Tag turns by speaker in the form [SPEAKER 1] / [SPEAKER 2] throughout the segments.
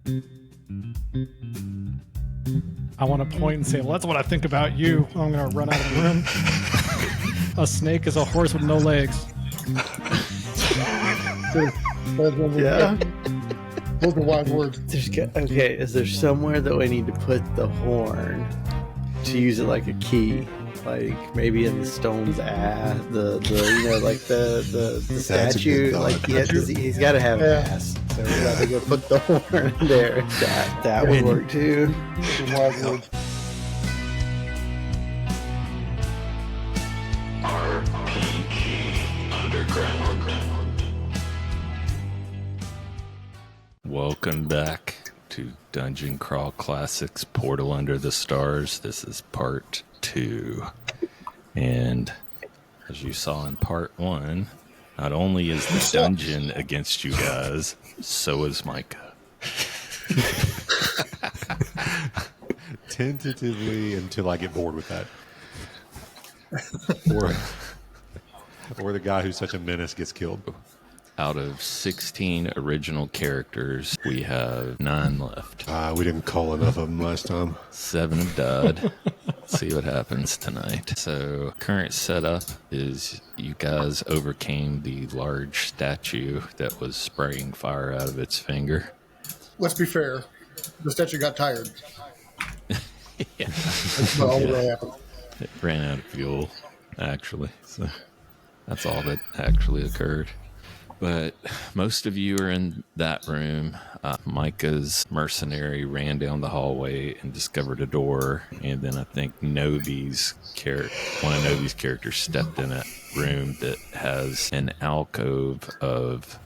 [SPEAKER 1] I want to point and say, well, that's what I think about you. I'm going to run out of the room. A snake is a horse with no legs.
[SPEAKER 2] Yeah.
[SPEAKER 3] Those are wise words.
[SPEAKER 2] Okay, is there somewhere that we need to put the horn to use it like a key? Like maybe in the stone's ass, the statue. Like he's got to have an ass, so we got to go put the horn in there. That would work too.
[SPEAKER 3] Those are wise words.
[SPEAKER 4] RPG Underground. Welcome back to Dungeon Crawl Classics Portal Under the Stars. This is part 2. And as you saw in part 1, not only is the dungeon against you guys, so is Micah.
[SPEAKER 5] Tentatively until I get bored with that. Or the guy who's such a menace gets killed.
[SPEAKER 4] Out of 16 original characters, we have 9 left.
[SPEAKER 5] We didn't call enough of them last time.
[SPEAKER 4] 7 have died. See what happens tonight. So, current setup is you guys overcame the large statue that was spraying fire out of its finger.
[SPEAKER 3] Let's be fair. The statue got tired.
[SPEAKER 4] Yeah.
[SPEAKER 3] That's about all that really happened.
[SPEAKER 4] It ran out of fuel, actually. So, that's all that actually occurred. But most of you are in that room. Micah's mercenary ran down the hallway and discovered a door. And then I think one of Novi's characters stepped in that room that has an alcove of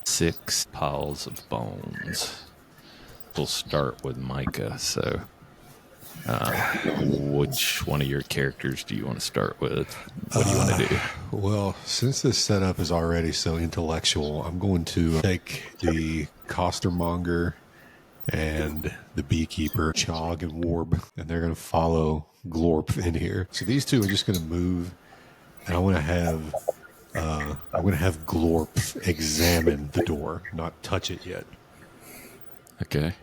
[SPEAKER 4] 6 piles of bones. We'll start with Micah. So which one of your characters do you want to start with? What do you want to do?
[SPEAKER 5] Well, since this setup is already so intellectual, I'm going to take the costermonger and the beekeeper, Chog and Warb, and they're going to follow Glorp in here. So these two are just going to move, and I want to have Glorp examine the door, not touch it yet.
[SPEAKER 4] Okay.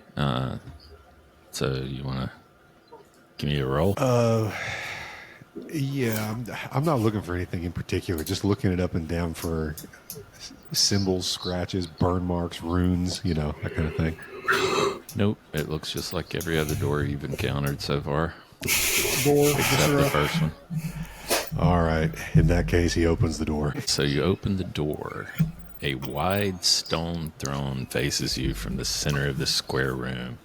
[SPEAKER 4] So you want to give me a roll?
[SPEAKER 5] Yeah, I'm not looking for anything in particular. Just looking it up and down for symbols, scratches, burn marks, runes, that kind of thing.
[SPEAKER 4] Nope. It looks just like every other door you've encountered so far.
[SPEAKER 3] Door,
[SPEAKER 4] Except the first one.
[SPEAKER 5] All right. In that case, he opens the door.
[SPEAKER 4] So you open the door. A wide stone throne faces you from the center of the square room.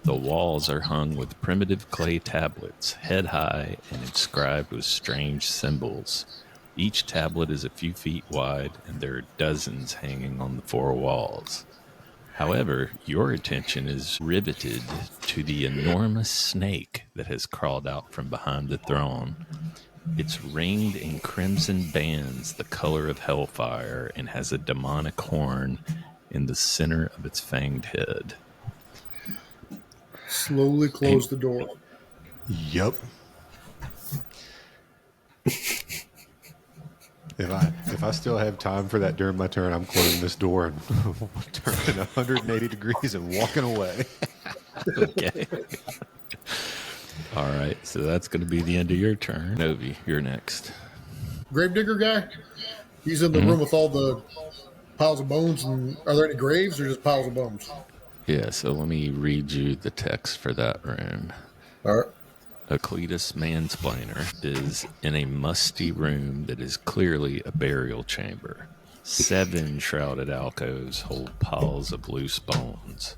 [SPEAKER 4] The walls are hung with primitive clay tablets, head high and inscribed with strange symbols. Each tablet is a few feet wide, and there are dozens hanging on the 4 walls. However, your attention is riveted to the enormous snake that has crawled out from behind the throne. It's ringed in crimson bands the color of hellfire and has a demonic horn in the center of its fanged head.
[SPEAKER 3] slowly close the door.
[SPEAKER 5] Yep. If I still have time for that during my turn, I'm closing this door and turning 180 degrees and walking away.
[SPEAKER 4] Okay. All right, so that's going to be the end of your turn. Novi, you're next.
[SPEAKER 3] Gravedigger guy? He's in the room with all the piles of bones. And are there any graves or just piles of bones?
[SPEAKER 4] Yeah, so let me read you the text for that room.
[SPEAKER 3] All right.
[SPEAKER 4] Cletus Mansplainer is in a musty room that is clearly a burial chamber. 7 shrouded alcoves hold piles of loose bones.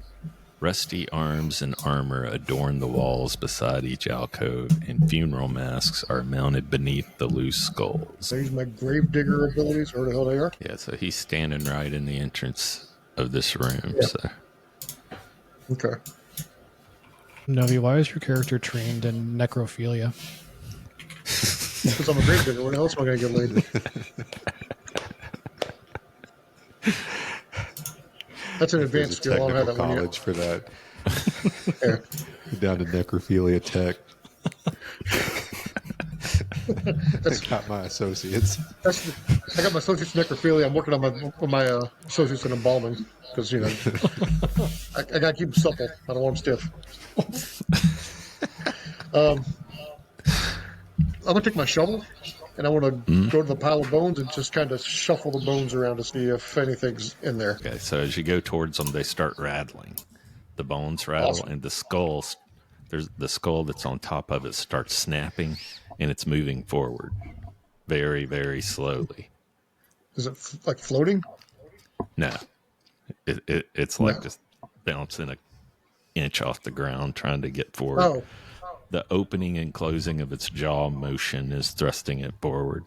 [SPEAKER 4] Rusty arms and armor adorn the walls beside each alcove, and funeral masks are mounted beneath the loose skulls.
[SPEAKER 3] There's my gravedigger abilities, or the hell they are.
[SPEAKER 4] Yeah, so he's standing right in the entrance of this room.
[SPEAKER 3] Yep.
[SPEAKER 4] So
[SPEAKER 3] Okay.
[SPEAKER 1] Novi, why is your character trained in necrophilia?
[SPEAKER 3] Because I'm a gravedigger. When else am I going to get laid? That's an advanced skill. I don't have that one
[SPEAKER 5] college
[SPEAKER 3] yet.
[SPEAKER 5] for that.
[SPEAKER 3] Yeah.
[SPEAKER 5] Down to necrophilia tech.
[SPEAKER 3] That's,
[SPEAKER 5] I got my associates.
[SPEAKER 3] I got my associates in necrophilia. I'm working on my associates in embalming. because I gotta keep them supple. I don't want them stiff. I'm gonna take my shovel, and I want to go to the pile of bones and just kind of shuffle the bones around to see if anything's in there.
[SPEAKER 4] Okay, so as you go towards them, they start rattling. The bones rattle,
[SPEAKER 3] Awesome.
[SPEAKER 4] and the skulls. There's the skull that's on top of it starts snapping, and it's moving forward, very, very slowly.
[SPEAKER 3] Is it like floating?
[SPEAKER 4] No, it's like just bouncing an inch off the ground, trying to get forward.
[SPEAKER 3] Oh,
[SPEAKER 4] The opening and closing of its jaw motion is thrusting it forward.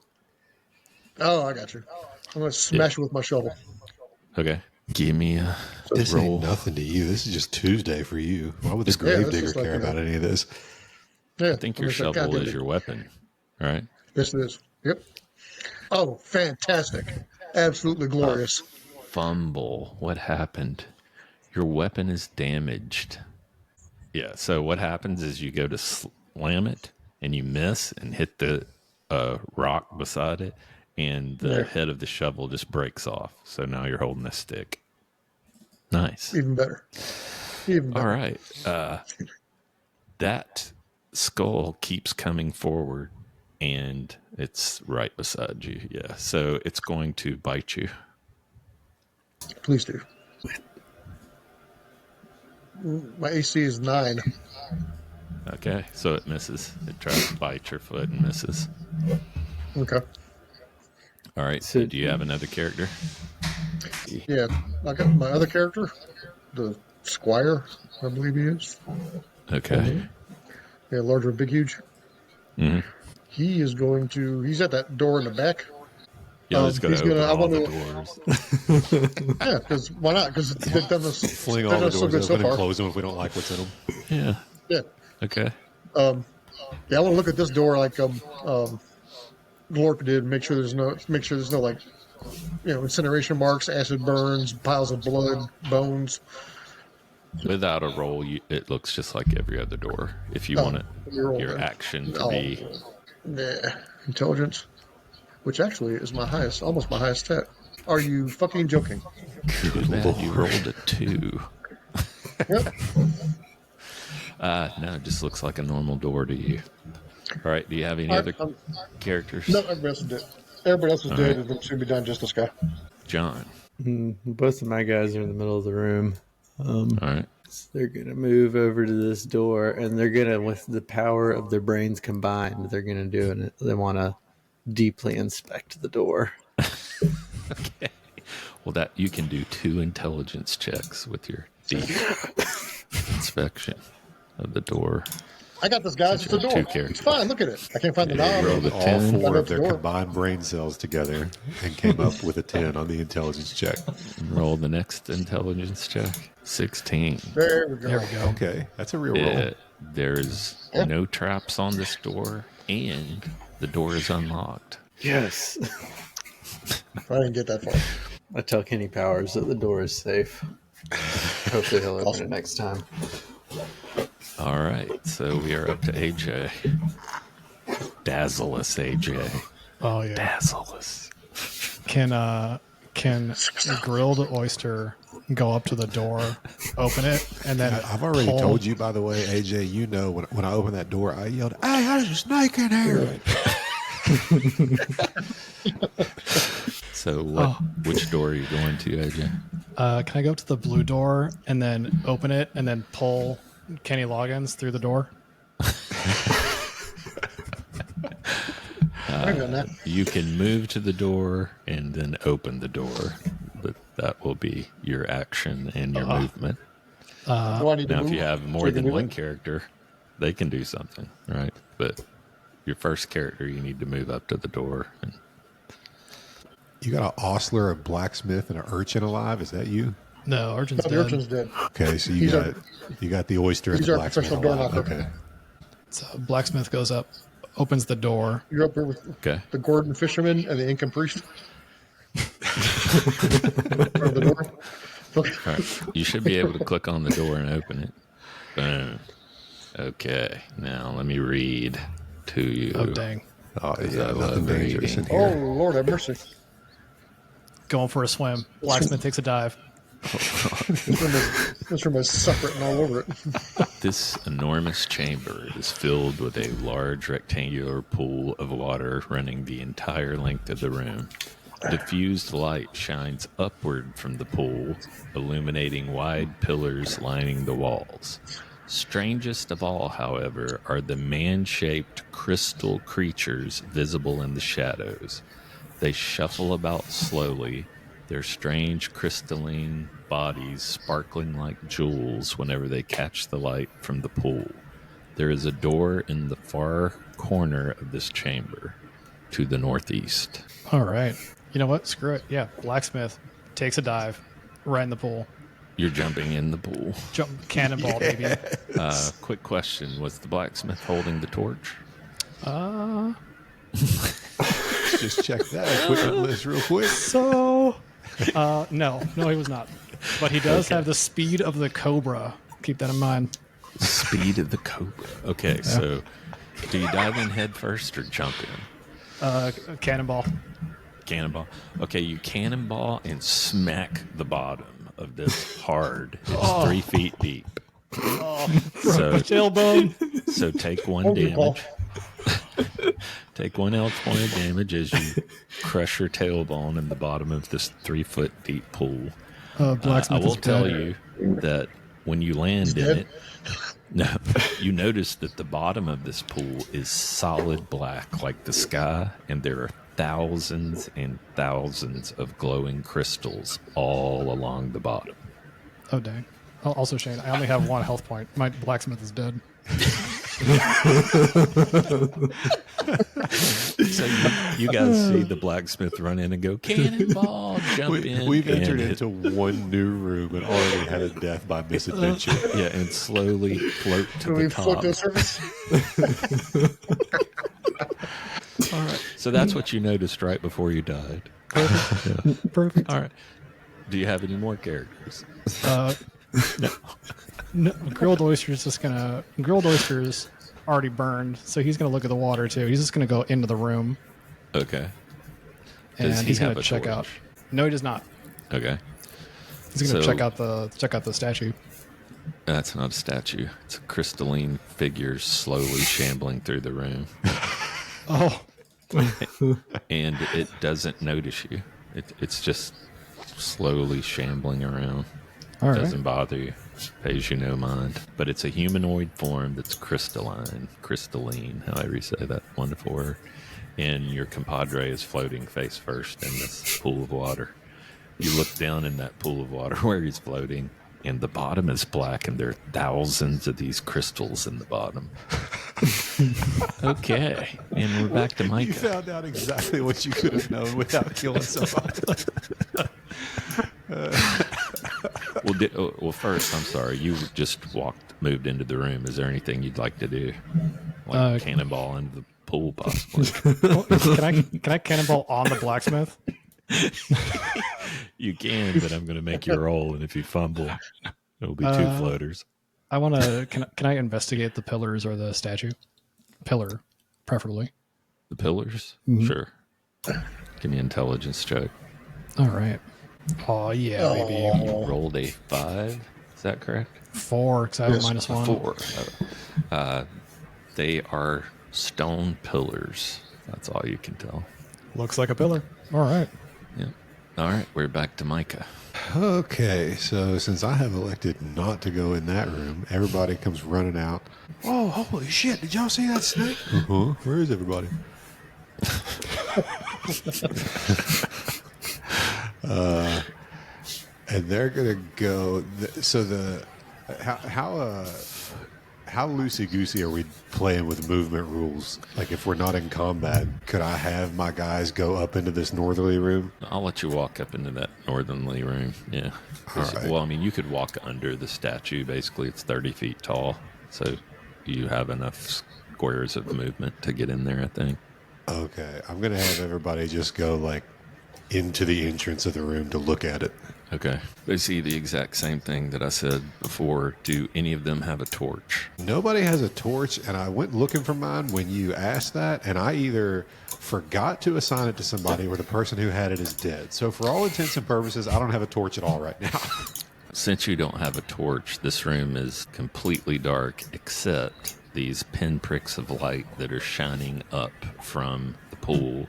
[SPEAKER 3] I got you. I'm gonna smash it with my shovel.
[SPEAKER 4] Okay, give me a
[SPEAKER 5] This
[SPEAKER 4] roll.
[SPEAKER 5] ain't nothing to you. This is just Tuesday for you. Why would this
[SPEAKER 3] Yeah,
[SPEAKER 5] grave
[SPEAKER 3] this
[SPEAKER 5] digger
[SPEAKER 3] is like
[SPEAKER 5] care
[SPEAKER 3] a-
[SPEAKER 5] about any of this?
[SPEAKER 3] Yeah,
[SPEAKER 4] I think your shovel is your weapon, right?
[SPEAKER 3] Yes, it is. Yep. Oh, fantastic! Absolutely glorious.
[SPEAKER 4] Fumble. What happened? Your weapon is damaged. Yeah, so what happens is you go to slam it and you miss and hit the rock beside it, and the head of the shovel just breaks off. So now you're holding a stick. Nice.
[SPEAKER 3] Even better. Even better.
[SPEAKER 4] All right. That skull keeps coming forward, and it's right beside you. Yeah, so it's going to bite you.
[SPEAKER 3] Please do. My AC is 9.
[SPEAKER 4] Okay, so it misses. It tries to bite your foot and misses.
[SPEAKER 3] Okay.
[SPEAKER 4] All right, so do you have another character?
[SPEAKER 3] Yeah, I got my other character, the Squire, I believe he is.
[SPEAKER 4] Okay.
[SPEAKER 3] Yeah, larger, big, huge.
[SPEAKER 4] Mm-hmm.
[SPEAKER 3] He is going to. He's at that door in the back.
[SPEAKER 4] Yeah, let's go
[SPEAKER 3] he's
[SPEAKER 4] open
[SPEAKER 3] gonna- I
[SPEAKER 4] all the
[SPEAKER 3] wanna-
[SPEAKER 4] doors.
[SPEAKER 3] Yeah, because why not? Because they've done this.
[SPEAKER 5] Fling
[SPEAKER 3] they've
[SPEAKER 5] all
[SPEAKER 3] done
[SPEAKER 5] the
[SPEAKER 3] so
[SPEAKER 5] doors
[SPEAKER 3] good so
[SPEAKER 5] open and
[SPEAKER 3] far.
[SPEAKER 5] close them if we don't like what's in them.
[SPEAKER 4] Yeah.
[SPEAKER 3] Yeah.
[SPEAKER 4] Okay.
[SPEAKER 3] Yeah, I want to look at this door like Glorp did. Make sure there's no like, incineration marks, acid burns, piles of blood, bones.
[SPEAKER 4] Without a roll, it looks just like every other door. If you want your action to be...
[SPEAKER 3] Intelligence, which actually is almost my highest stat. Are you fucking joking?
[SPEAKER 4] Too bad you rolled a 2.
[SPEAKER 3] Yep.
[SPEAKER 4] No, it just looks like a normal door to you. All right, do you have any
[SPEAKER 3] All
[SPEAKER 4] other
[SPEAKER 3] right,
[SPEAKER 4] characters?
[SPEAKER 3] No, everybody else is dead. Everybody else is
[SPEAKER 4] All
[SPEAKER 3] dead.
[SPEAKER 4] right.
[SPEAKER 3] It should be done. Just this guy.
[SPEAKER 4] John.
[SPEAKER 2] Both of my guys are in the middle of the room.
[SPEAKER 4] All right.
[SPEAKER 2] They're going to move over to this door, and they're going to, with the power of their brains combined, they're going to do it. They want to deeply inspect the door.
[SPEAKER 4] Okay. Well, that you can do 2 intelligence checks with your deep inspection of the door.
[SPEAKER 3] I got this, guys. It's a
[SPEAKER 4] Two
[SPEAKER 3] door.
[SPEAKER 4] characters.
[SPEAKER 3] It's fine. Look at it. I can't find the
[SPEAKER 4] Yeah,
[SPEAKER 3] knob.
[SPEAKER 4] roll the
[SPEAKER 5] All
[SPEAKER 4] 10.
[SPEAKER 5] 4 of
[SPEAKER 3] the
[SPEAKER 5] their
[SPEAKER 3] door.
[SPEAKER 5] combined brain cells together and came up with a 10 on the intelligence check.
[SPEAKER 4] Roll the next intelligence check. 16.
[SPEAKER 3] There we go.
[SPEAKER 1] There we go.
[SPEAKER 5] Okay, that's a real roll.
[SPEAKER 4] There's no traps on this door, and the door is unlocked.
[SPEAKER 2] Yes.
[SPEAKER 3] I didn't get that far.
[SPEAKER 2] I tell Kenny Powers that the door is safe. Hopefully he'll open
[SPEAKER 3] Awesome.
[SPEAKER 2] it next time.
[SPEAKER 4] All right, so we are up to AJ. Dazzle us, AJ.
[SPEAKER 1] Oh yeah.
[SPEAKER 4] Dazzle us.
[SPEAKER 1] Can grilled oyster go up to the door, open it, and then
[SPEAKER 5] I've already
[SPEAKER 1] pull-
[SPEAKER 5] told you, by the way, AJ, when I opened that door, I yelled, "Hey, there's a snake in here!"
[SPEAKER 4] So, which door are you going to, AJ?
[SPEAKER 1] Can I go up to the blue door and then open it and then pull Kenny Loggins through the door?
[SPEAKER 3] I've done that.
[SPEAKER 4] You can move to the door and then open the door, but that will be your action and your movement.
[SPEAKER 3] Do I need to
[SPEAKER 4] Now, if
[SPEAKER 3] move?
[SPEAKER 4] you have more
[SPEAKER 3] So you can
[SPEAKER 4] than
[SPEAKER 3] do
[SPEAKER 4] one
[SPEAKER 3] it?
[SPEAKER 4] character, they can do something, right? But your first character, you need to move up to the door. And
[SPEAKER 5] You got an ostler, a blacksmith, and an urchin alive. Is that you?
[SPEAKER 1] No, Urchin's
[SPEAKER 3] Oh, the
[SPEAKER 1] dead.
[SPEAKER 3] urchin's dead.
[SPEAKER 5] Okay, so
[SPEAKER 3] He's
[SPEAKER 5] you got the oyster and
[SPEAKER 3] he's
[SPEAKER 5] the
[SPEAKER 3] our
[SPEAKER 5] blacksmith
[SPEAKER 3] professional door
[SPEAKER 5] alive.
[SPEAKER 3] knocker.
[SPEAKER 5] Okay.
[SPEAKER 1] So blacksmith goes up, opens the door.
[SPEAKER 3] You're up here with
[SPEAKER 4] okay,
[SPEAKER 3] the Gordon fisherman and the Incan priest. Or the door. Okay.
[SPEAKER 4] all right. You should be able to click on the door and open it. Boom. Okay, now let me read to you.
[SPEAKER 1] Oh dang!
[SPEAKER 5] Oh
[SPEAKER 4] I
[SPEAKER 5] yeah,
[SPEAKER 4] love
[SPEAKER 5] nothing dangerous in
[SPEAKER 4] reading.
[SPEAKER 3] Oh
[SPEAKER 5] here.
[SPEAKER 3] Lord have mercy.
[SPEAKER 1] Going for a swim. Blacksmith takes a dive.
[SPEAKER 3] This room is suffering all over it.
[SPEAKER 4] This enormous chamber is filled with a large rectangular pool of water running the entire length of the room. Diffused light shines upward from the pool, illuminating wide pillars lining the walls. Strangest of all, however, are the man-shaped crystal creatures visible in the shadows. They shuffle about slowly, their strange crystalline bodies sparkling like jewels whenever they catch the light from the pool. There is a door in the far corner of this chamber to the northeast.
[SPEAKER 1] All right. You know what? Screw it. Yeah, blacksmith takes a dive right in the pool.
[SPEAKER 4] You're jumping in the pool.
[SPEAKER 1] Jump cannonball, baby.
[SPEAKER 4] Quick question. Was the blacksmith holding the torch?
[SPEAKER 5] Just check that equipment list real quick.
[SPEAKER 1] So, no, he was not. But he does have the speed of the cobra. Keep that in mind.
[SPEAKER 4] Speed of the cobra. Okay, so do you dive in head first or jump in?
[SPEAKER 1] Cannonball.
[SPEAKER 4] Cannonball. Okay, you cannonball and smack the bottom of this hard. It's 3 feet deep. So
[SPEAKER 1] Tailbone.
[SPEAKER 4] So take one
[SPEAKER 3] Hold your ball.
[SPEAKER 4] damage. Take 1 health point of damage as you crush your tailbone in the bottom of this 3 foot deep pool.
[SPEAKER 1] Blacksmith
[SPEAKER 4] I will
[SPEAKER 1] is
[SPEAKER 4] tell
[SPEAKER 1] dead.
[SPEAKER 4] you that when you land in it, no, you notice that the bottom of this pool is solid black like the sky, and there are thousands and thousands of glowing crystals all along the bottom.
[SPEAKER 1] Oh, dang. Also, Shane, I only have 1 health point. My blacksmith is dead.
[SPEAKER 4] So you guys see the blacksmith run in and go, cannonball, jump in.
[SPEAKER 5] We've
[SPEAKER 4] and
[SPEAKER 5] entered
[SPEAKER 4] it-
[SPEAKER 5] into one new room and already had a death by misadventure.
[SPEAKER 4] Yeah, and slowly float to
[SPEAKER 3] Do
[SPEAKER 4] the
[SPEAKER 3] we float
[SPEAKER 4] top.
[SPEAKER 3] to the surface?
[SPEAKER 4] All right. So that's what you noticed right before you died.
[SPEAKER 1] Perfect.
[SPEAKER 4] All right. Do you have any more characters?
[SPEAKER 1] No, grilled oysters already burned, so he's gonna look at the water too. He's just gonna go into the room
[SPEAKER 4] Okay.
[SPEAKER 1] and
[SPEAKER 4] Does he
[SPEAKER 1] he's
[SPEAKER 4] have
[SPEAKER 1] gonna
[SPEAKER 4] a
[SPEAKER 1] check
[SPEAKER 4] torch?
[SPEAKER 1] out. No, he does not.
[SPEAKER 4] Okay.
[SPEAKER 1] He's gonna
[SPEAKER 4] So-
[SPEAKER 1] check out the statue.
[SPEAKER 4] That's not a statue. It's a crystalline figure slowly shambling through the room.
[SPEAKER 1] Oh,
[SPEAKER 4] And it doesn't notice you. It's just slowly shambling around.
[SPEAKER 1] all right.
[SPEAKER 4] Doesn't bother you. Pays you no mind. But it's a humanoid form that's crystalline, however you say that wonderful word. And your compadre is floating face first in this pool of water. You look down in that pool of water where he's floating, and the bottom is black, and there are thousands of these crystals in the bottom. Okay, and we're back to
[SPEAKER 5] You
[SPEAKER 4] Micah.
[SPEAKER 5] found out exactly what you could have known without killing somebody.
[SPEAKER 4] Well, first, I'm sorry. You just moved into the room. Is there anything you'd like to do? Like cannonball into the pool, possibly?
[SPEAKER 1] Can I cannonball on the blacksmith?
[SPEAKER 4] You can, but I'm going to make you roll, and if you fumble, it'll be 2 floaters.
[SPEAKER 1] I want to. Can I investigate the pillars or the statue? Pillar, preferably.
[SPEAKER 4] The pillars? Sure. Give me an intelligence check.
[SPEAKER 1] All right. Oh yeah, baby.
[SPEAKER 4] You rolled a 5. Is that correct?
[SPEAKER 1] 4, because I have a
[SPEAKER 3] Yes,
[SPEAKER 1] -1.
[SPEAKER 4] 4. They are stone pillars. That's all you can tell.
[SPEAKER 1] Looks like a pillar. All right.
[SPEAKER 4] Yeah. All right, we're back to Micah.
[SPEAKER 5] Okay, so since I have elected not to go in that room, everybody comes running out. Oh, holy shit, did y'all see that snake? Uh-huh. Where is everybody? And they're gonna go. How loosey goosey are we playing with movement rules? Like, if we're not in combat, could I have my guys go up into this northerly room?
[SPEAKER 4] I'll let you walk up into that northernly room. Yeah.
[SPEAKER 5] All right.
[SPEAKER 4] Well, I mean, you could walk under the statue. Basically, it's 30 feet tall. So you have enough squares of movement to get in there, I think.
[SPEAKER 5] Okay, I'm gonna have everybody just go like into the entrance of the room to look at it.
[SPEAKER 4] Okay. They see the exact same thing that I said before. Do any of them have a torch?
[SPEAKER 5] Nobody has a torch, and I went looking for mine when you asked that, and I either forgot to assign it to somebody or the person who had it is dead. So for all intents and purposes, I don't have a torch at all right now.
[SPEAKER 4] Since you don't have a torch, this room is completely dark except these pinpricks of light that are shining up from the pool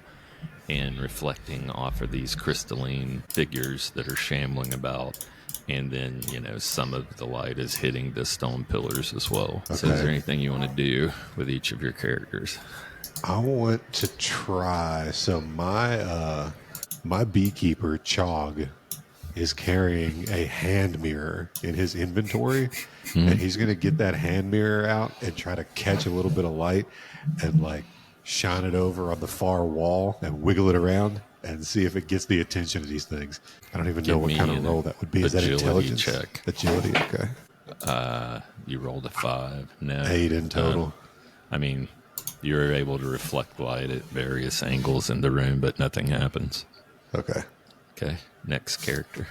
[SPEAKER 4] and reflecting off of these crystalline figures that are shambling about. And then, some of the light is hitting the stone pillars as well. Okay. So is there anything you want to do with each of your characters?
[SPEAKER 5] I want to try. So my beekeeper, Chog, is carrying a hand mirror in his inventory. And he's going to get that hand mirror out and try to catch a little bit of light and shine it over on the far wall and wiggle it around and see if it gets the attention of these things. I don't even know what kind of roll that would be. Is that intelligence?
[SPEAKER 4] Check.
[SPEAKER 5] Agility, okay.
[SPEAKER 4] You rolled a 5. No.
[SPEAKER 5] 8 in total.
[SPEAKER 4] You're able to reflect light at various angles in the room, but nothing happens.
[SPEAKER 5] Okay.
[SPEAKER 4] Okay. Next character.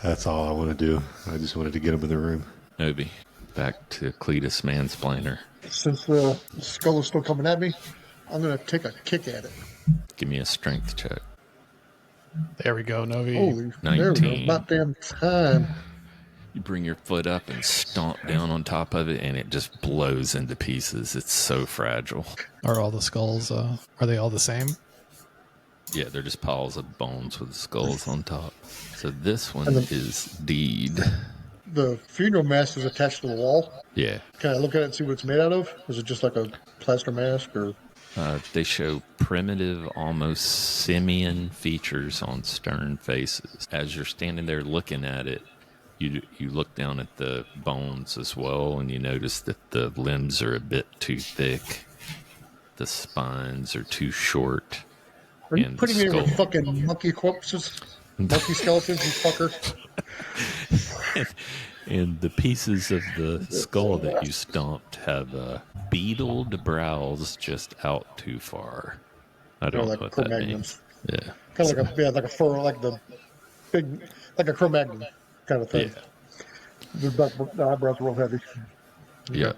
[SPEAKER 5] That's all I want to do. I just wanted to get him in the room.
[SPEAKER 4] Obi, back to Cletus Mansplainer.
[SPEAKER 3] Since the skull is still coming at me, I'm going to take a kick at it.
[SPEAKER 4] Give me a strength check.
[SPEAKER 1] There we go, Novi.
[SPEAKER 3] Holy,
[SPEAKER 4] 19.
[SPEAKER 3] there we go. About damn time.
[SPEAKER 4] You bring your foot up and stomp down on top of it, and it just blows into pieces. It's so fragile.
[SPEAKER 1] Are all the skulls, are they all the same?
[SPEAKER 4] Yeah, they're just piles of bones with skulls on top. So this one is Deed.
[SPEAKER 3] The funeral mask is attached to the wall.
[SPEAKER 4] Yeah.
[SPEAKER 3] Can I look at it and see what it's made out of? Is it just like a plaster mask or...
[SPEAKER 4] They show primitive, almost simian features on stern faces. As you're standing there looking at it, you look down at the bones as well, and you notice that the limbs are a bit too thick. The spines are too short.
[SPEAKER 3] Are you putting me with fucking monkey corpses? Monkey skeletons, you fucker.
[SPEAKER 4] And the pieces of the skull that you stomped have beetled brows just out too far. I don't know what that means. Yeah.
[SPEAKER 3] Kind of like a fur, like the big, like a Cro-Magnon kind of thing. Yeah. The eyebrows are real heavy.
[SPEAKER 4] Yeah.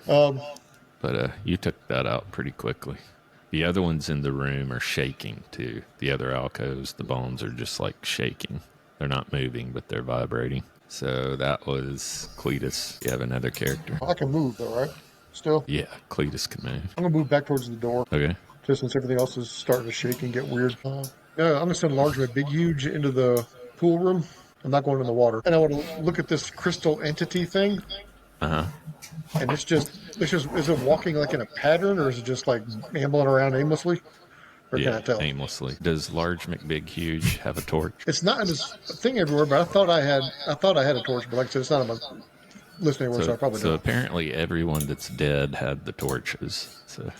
[SPEAKER 4] But you took that out pretty quickly. The other ones in the room are shaking too. The other alcoves, the bones are just shaking. They're not moving, but they're vibrating. So that was Cletus. You have another character.
[SPEAKER 3] I can move though, right? Still?
[SPEAKER 4] Yeah, Cletus can move.
[SPEAKER 3] I'm going to move back towards the door.
[SPEAKER 4] Okay.
[SPEAKER 3] Just since everything else is starting to shake and get weird. I'm going to send Large and Big Huge into the pool room. I'm not going in the water. And I want to look at this crystal entity thing.
[SPEAKER 4] Uh-huh.
[SPEAKER 3] And it's just, is it walking in a pattern, or is it just ambling around aimlessly? Or can I tell?
[SPEAKER 4] Aimlessly. Does Large McBig have a torch?
[SPEAKER 3] It's not in this thing everywhere, but I thought I had a torch, but like I said, it's not in my list anywhere, so I probably don't.
[SPEAKER 4] So apparently everyone that's dead had the torches. So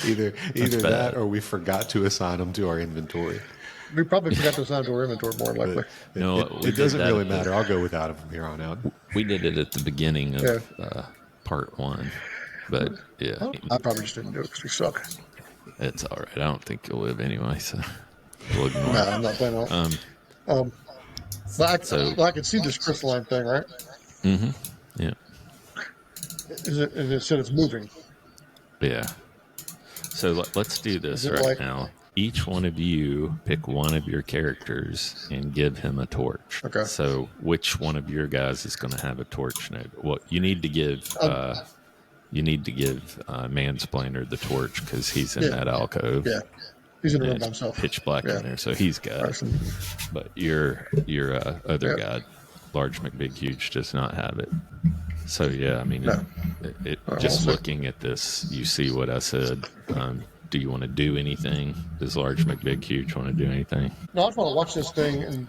[SPEAKER 5] either that or we forgot to assign them to our inventory.
[SPEAKER 3] We probably forgot to assign to our inventory, more likely.
[SPEAKER 5] It doesn't really matter. I'll go without them from here on out.
[SPEAKER 4] We did it at the beginning of part 1. But, yeah.
[SPEAKER 3] I probably just didn't do it because we suck.
[SPEAKER 4] It's all right. I don't think you'll live anyway, so we'll ignore
[SPEAKER 3] it.
[SPEAKER 4] I'm
[SPEAKER 3] not planning on I can see this crystalline thing, right?
[SPEAKER 4] Mm-hmm. Yeah.
[SPEAKER 3] It said it's moving.
[SPEAKER 4] Yeah. So let's do this now. Each one of you pick one of your characters and give him a torch.
[SPEAKER 3] Okay.
[SPEAKER 4] So which one of your guys is going to have a torch? Well, you need to give Mansplainer the torch because he's in that alcove.
[SPEAKER 3] Yeah. He's in the room by himself.
[SPEAKER 4] Pitch black in there, so he's got it. But your other guy, Large McBig Huge, does not have it. So yeah, just looking at this, you see what I said. Do you want to do anything? Does Large McBig Huge want to do anything?
[SPEAKER 3] No, I just want to watch this thing and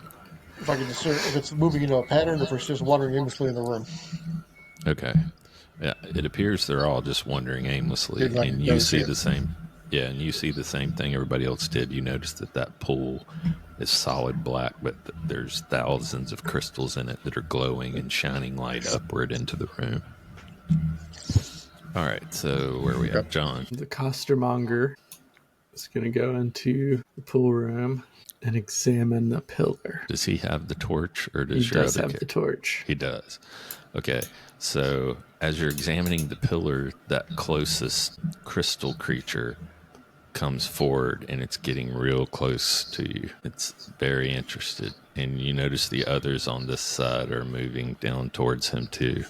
[SPEAKER 3] if I can discern if it's moving into a pattern or if it's just wandering aimlessly in the room.
[SPEAKER 4] Okay. Yeah, it appears they're all just wandering aimlessly, and you see the same. Yeah, and you see the same thing everybody else did. You notice that pool is solid black, but there's thousands of crystals in it that are glowing and shining light upward into the room. All right, so where are we at, John?
[SPEAKER 2] The costermonger is going to go into the pool room. and examine the pillar.
[SPEAKER 4] Does he have the torch, or
[SPEAKER 2] He
[SPEAKER 4] does your
[SPEAKER 2] does
[SPEAKER 4] other
[SPEAKER 2] have
[SPEAKER 4] character?
[SPEAKER 2] the torch.
[SPEAKER 4] He does. Okay, so as you're examining the pillar, that closest crystal creature comes forward, and it's getting real close to you. It's very interested, and you notice the others on this side are moving down towards him too.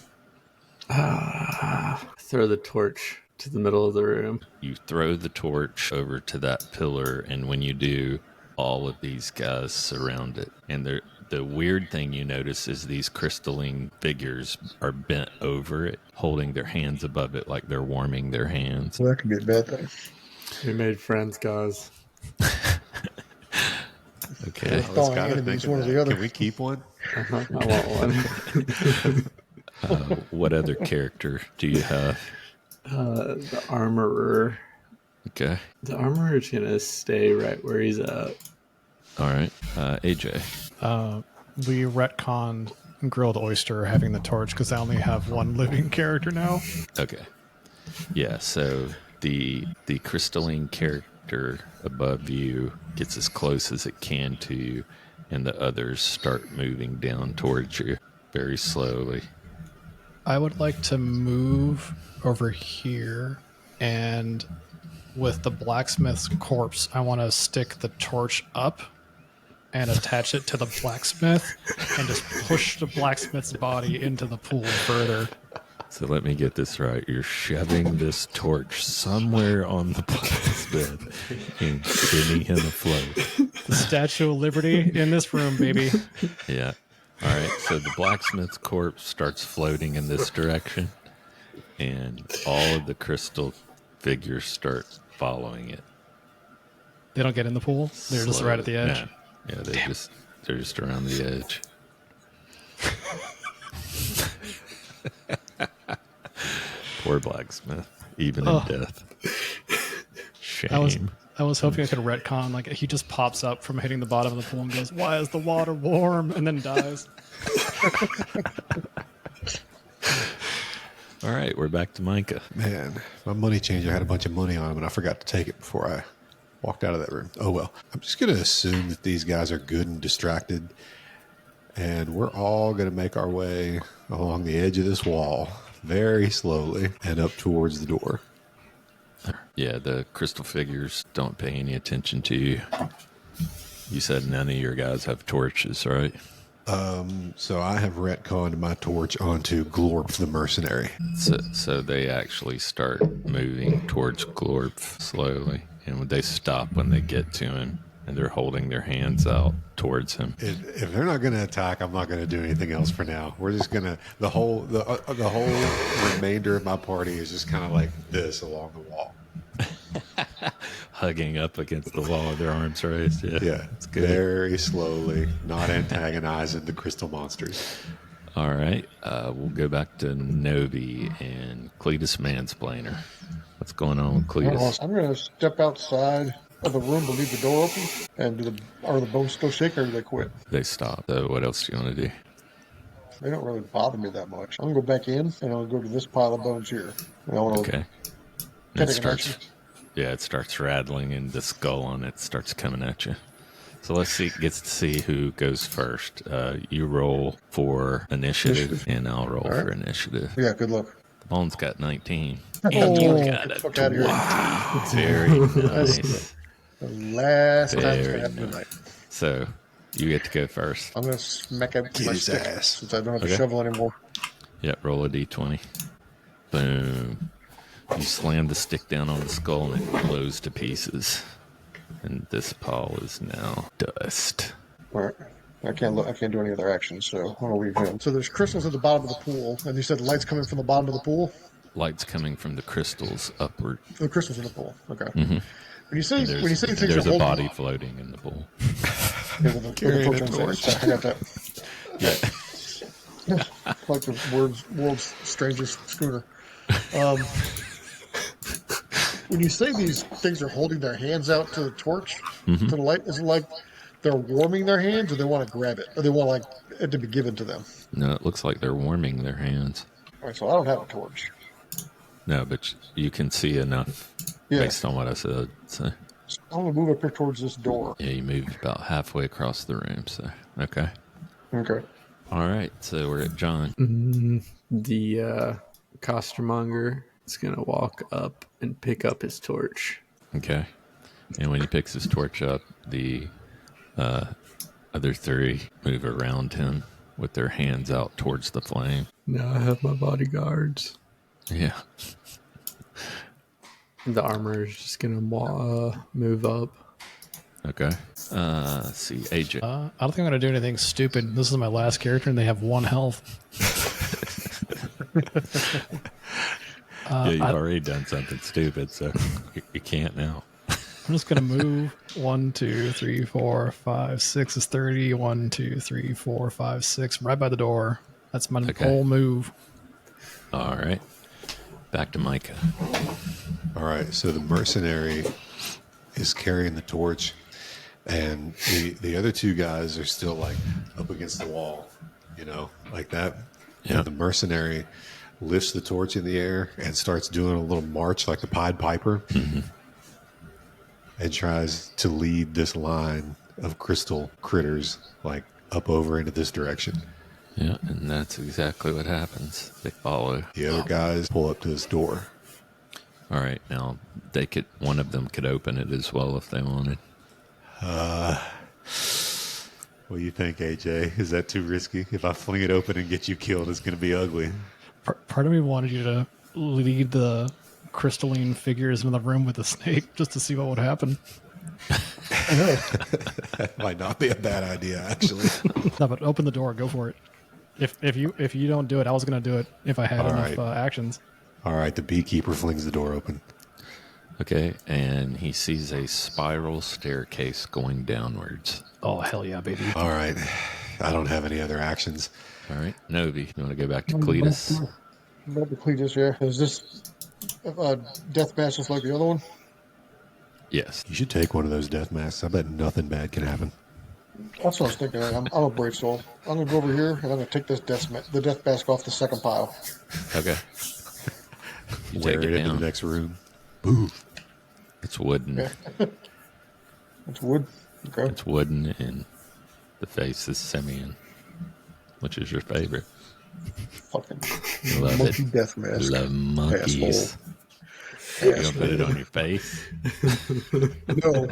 [SPEAKER 2] Throw the torch to the middle of the room.
[SPEAKER 4] You throw the torch over to that pillar, and when you do, all of these guys surround it. And the weird thing you notice is these crystalline figures are bent over it, holding their hands above it like they're warming their hands.
[SPEAKER 3] Well, that could be a bad thing.
[SPEAKER 2] We made friends, guys.
[SPEAKER 4] Okay.
[SPEAKER 5] I was
[SPEAKER 3] Thawing
[SPEAKER 5] kind of
[SPEAKER 3] enemies,
[SPEAKER 5] thinking
[SPEAKER 3] one or
[SPEAKER 5] that.
[SPEAKER 3] the other.
[SPEAKER 5] Can we keep one?
[SPEAKER 2] I want one.
[SPEAKER 4] What other character do you have?
[SPEAKER 2] The armorer.
[SPEAKER 4] Okay.
[SPEAKER 2] The armorer's gonna stay right where he's at.
[SPEAKER 4] All right. AJ.
[SPEAKER 1] We retconned Grilled Oyster having the torch because I only have one living character now.
[SPEAKER 4] Okay. Yeah, so the crystalline character above you gets as close as it can to you, and the others start moving down towards you very slowly.
[SPEAKER 1] I would like to move over here, and with the blacksmith's corpse, I want to stick the torch up and attach it to the blacksmith and just push the blacksmith's body into the pool further.
[SPEAKER 4] So let me get this right. You're shoving this torch somewhere on the blacksmith and spinning him afloat.
[SPEAKER 1] The Statue of Liberty in this room, baby.
[SPEAKER 4] Yeah. All right. So the blacksmith's corpse starts floating in this direction, and all of the crystal figures start following it.
[SPEAKER 1] They don't get in the pool. They're just right at the edge.
[SPEAKER 4] Yeah, they're just around the edge. Poor blacksmith, even in death. Shame.
[SPEAKER 1] I was hoping I could retcon, like he just pops up from hitting the bottom of the pool and goes, "Why is the water warm?" and then dies.
[SPEAKER 4] All right, we're back to Micah.
[SPEAKER 5] Man, my money changer had a bunch of money on him, and I forgot to take it before I walked out of that room. Oh, well. I'm just going to assume that these guys are good and distracted, and we're all going to make our way along the edge of this wall very slowly and up towards the door.
[SPEAKER 4] Yeah, the crystal figures don't pay any attention to you. You said none of your guys have torches, right?
[SPEAKER 5] So I have retconned my torch onto Glorp the mercenary.
[SPEAKER 4] So they actually start moving towards Glorp slowly, and they stop when they get to him, and they're holding their hands out towards him.
[SPEAKER 5] If they're not going to attack, I'm not going to do anything else for now. We're just going to the whole remainder of my party is just kind of like this along the wall.
[SPEAKER 4] Hugging up against the wall with their arms raised.
[SPEAKER 5] Yeah,
[SPEAKER 4] it's good.
[SPEAKER 5] Very slowly, not antagonizing the crystal monsters.
[SPEAKER 4] All right, we'll go back to Novi and Cletus Mansplainer. What's going on with Cletus?
[SPEAKER 3] I'm going to step outside of the room to leave the door open. And are the bones still shaking, or do they quit?
[SPEAKER 4] They stop. So what else do you want to do?
[SPEAKER 3] They don't really bother me that much. I'm going to go back in, and I'll go to this pile of bones here. And I want to
[SPEAKER 4] Okay.
[SPEAKER 3] take
[SPEAKER 4] It
[SPEAKER 3] an
[SPEAKER 4] starts.
[SPEAKER 3] action.
[SPEAKER 4] Yeah, it starts rattling, and the skull on it starts coming at you. So let's see. Gets to see who goes first. You roll for initiative, and I'll roll for initiative.
[SPEAKER 3] Yeah, good luck.
[SPEAKER 4] Bones got 19.
[SPEAKER 1] Oh,
[SPEAKER 4] And you got
[SPEAKER 3] Get the
[SPEAKER 4] a
[SPEAKER 3] fuck out of here.
[SPEAKER 4] wow. Very nice.
[SPEAKER 3] The last time it's going
[SPEAKER 4] Very
[SPEAKER 3] to happen
[SPEAKER 4] nice.
[SPEAKER 3] tonight.
[SPEAKER 4] So you get to go first.
[SPEAKER 3] I'm going to smack it with
[SPEAKER 5] Get
[SPEAKER 3] my
[SPEAKER 5] his
[SPEAKER 3] stick
[SPEAKER 5] ass.
[SPEAKER 3] since I don't have
[SPEAKER 4] Okay.
[SPEAKER 3] a shovel anymore.
[SPEAKER 4] Yep, roll a d20. Boom. You slam the stick down on the skull and it blows to pieces. And this pile is now dust.
[SPEAKER 3] All right. I can't do any other actions, so I'm going to leave him. So there's crystals at the bottom of the pool, and you said lights coming from the bottom of the pool?
[SPEAKER 4] Lights coming from the crystals upward.
[SPEAKER 3] The crystals in the pool. Okay.
[SPEAKER 4] Mm-hmm.
[SPEAKER 3] When you say
[SPEAKER 4] There's,
[SPEAKER 3] things are
[SPEAKER 4] there's a
[SPEAKER 3] holding,
[SPEAKER 4] body floating in the pool.
[SPEAKER 3] Yeah, with the torch on the side. I got that.
[SPEAKER 4] Yeah.
[SPEAKER 3] Like the world's strangest schooner. When you say these things are holding their hands out to the torch, to the light, is it like they're warming their hands, or they want to grab it, or they want like it to be given to them?
[SPEAKER 4] No, it looks like they're warming their hands.
[SPEAKER 3] All right, so I don't have a torch.
[SPEAKER 4] No, but you can see enough
[SPEAKER 3] Yeah.
[SPEAKER 4] based on what I said. So.
[SPEAKER 3] I'm gonna move up here towards this door.
[SPEAKER 4] Yeah, you moved about halfway across the room, so okay.
[SPEAKER 3] Okay.
[SPEAKER 4] All right, so we're at John.
[SPEAKER 2] The costermonger is going to walk up and pick up his torch.
[SPEAKER 4] Okay. And when he picks his torch up, the other three move around him with their hands out towards the flame.
[SPEAKER 2] Now I have my bodyguards.
[SPEAKER 4] Yeah.
[SPEAKER 2] The armor is just going to move up.
[SPEAKER 4] Okay. Let's see, AJ.
[SPEAKER 1] I don't think I'm going to do anything stupid. This is my last character, and they have 1 health.
[SPEAKER 4] Yeah, you've already done something stupid, so you can't now.
[SPEAKER 1] I'm just going to move 1, 2, 3, 4, 5, 6 is 30. 1, 2, 3, 4, 5, 6, right by the door. That's my whole move.
[SPEAKER 4] All right. Back to Micah.
[SPEAKER 5] All right, so the mercenary is carrying the torch, and the other 2 guys are still like up against the wall, like that.
[SPEAKER 4] Yeah.
[SPEAKER 5] And the mercenary lifts the torch in the air and starts doing a little march like the Pied Piper, and tries to lead this line of crystal critters like up over into this direction.
[SPEAKER 4] Yeah, and that's exactly what happens. They follow.
[SPEAKER 5] The other guys pull up to this door.
[SPEAKER 4] All right, now one of them could open it as well if they wanted.
[SPEAKER 5] What do you think, AJ? Is that too risky? If I fling it open and get you killed, it's going to be ugly.
[SPEAKER 1] Part of me wanted you to lead the crystalline figures in the room with the snake just to see what would happen.
[SPEAKER 5] That might not be a bad idea, actually.
[SPEAKER 1] No, but open the door. Go for it. If you don't do it, I was going to do it if I had enough actions.
[SPEAKER 5] All right, the beekeeper flings the door open.
[SPEAKER 4] Okay, and he sees a spiral staircase going downwards.
[SPEAKER 1] Oh, hell yeah, baby.
[SPEAKER 5] All right. I don't have any other actions.
[SPEAKER 4] All right, Novi, you want to go back to Cletus?
[SPEAKER 3] Back to Cletus, yeah. Is this death match just like the other one?
[SPEAKER 4] Yes.
[SPEAKER 5] You should take one of those death masks. I bet nothing bad can happen.
[SPEAKER 3] That's what I was thinking. I'm a brave soul. I'm going to go over here, and I'm going to take this the death mask off the second pile.
[SPEAKER 4] Okay. You
[SPEAKER 5] Wear
[SPEAKER 4] take
[SPEAKER 5] it
[SPEAKER 4] it
[SPEAKER 5] into
[SPEAKER 4] down.
[SPEAKER 5] the next room. Boo.
[SPEAKER 4] It's wooden.
[SPEAKER 3] Yeah. It's wood. Okay.
[SPEAKER 4] It's wooden, and the face is simian. Which is your favorite?
[SPEAKER 3] Fucking
[SPEAKER 4] Love
[SPEAKER 3] monkey
[SPEAKER 4] it.
[SPEAKER 3] death mask.
[SPEAKER 4] Love monkeys. You gonna put it on your face?
[SPEAKER 3] No.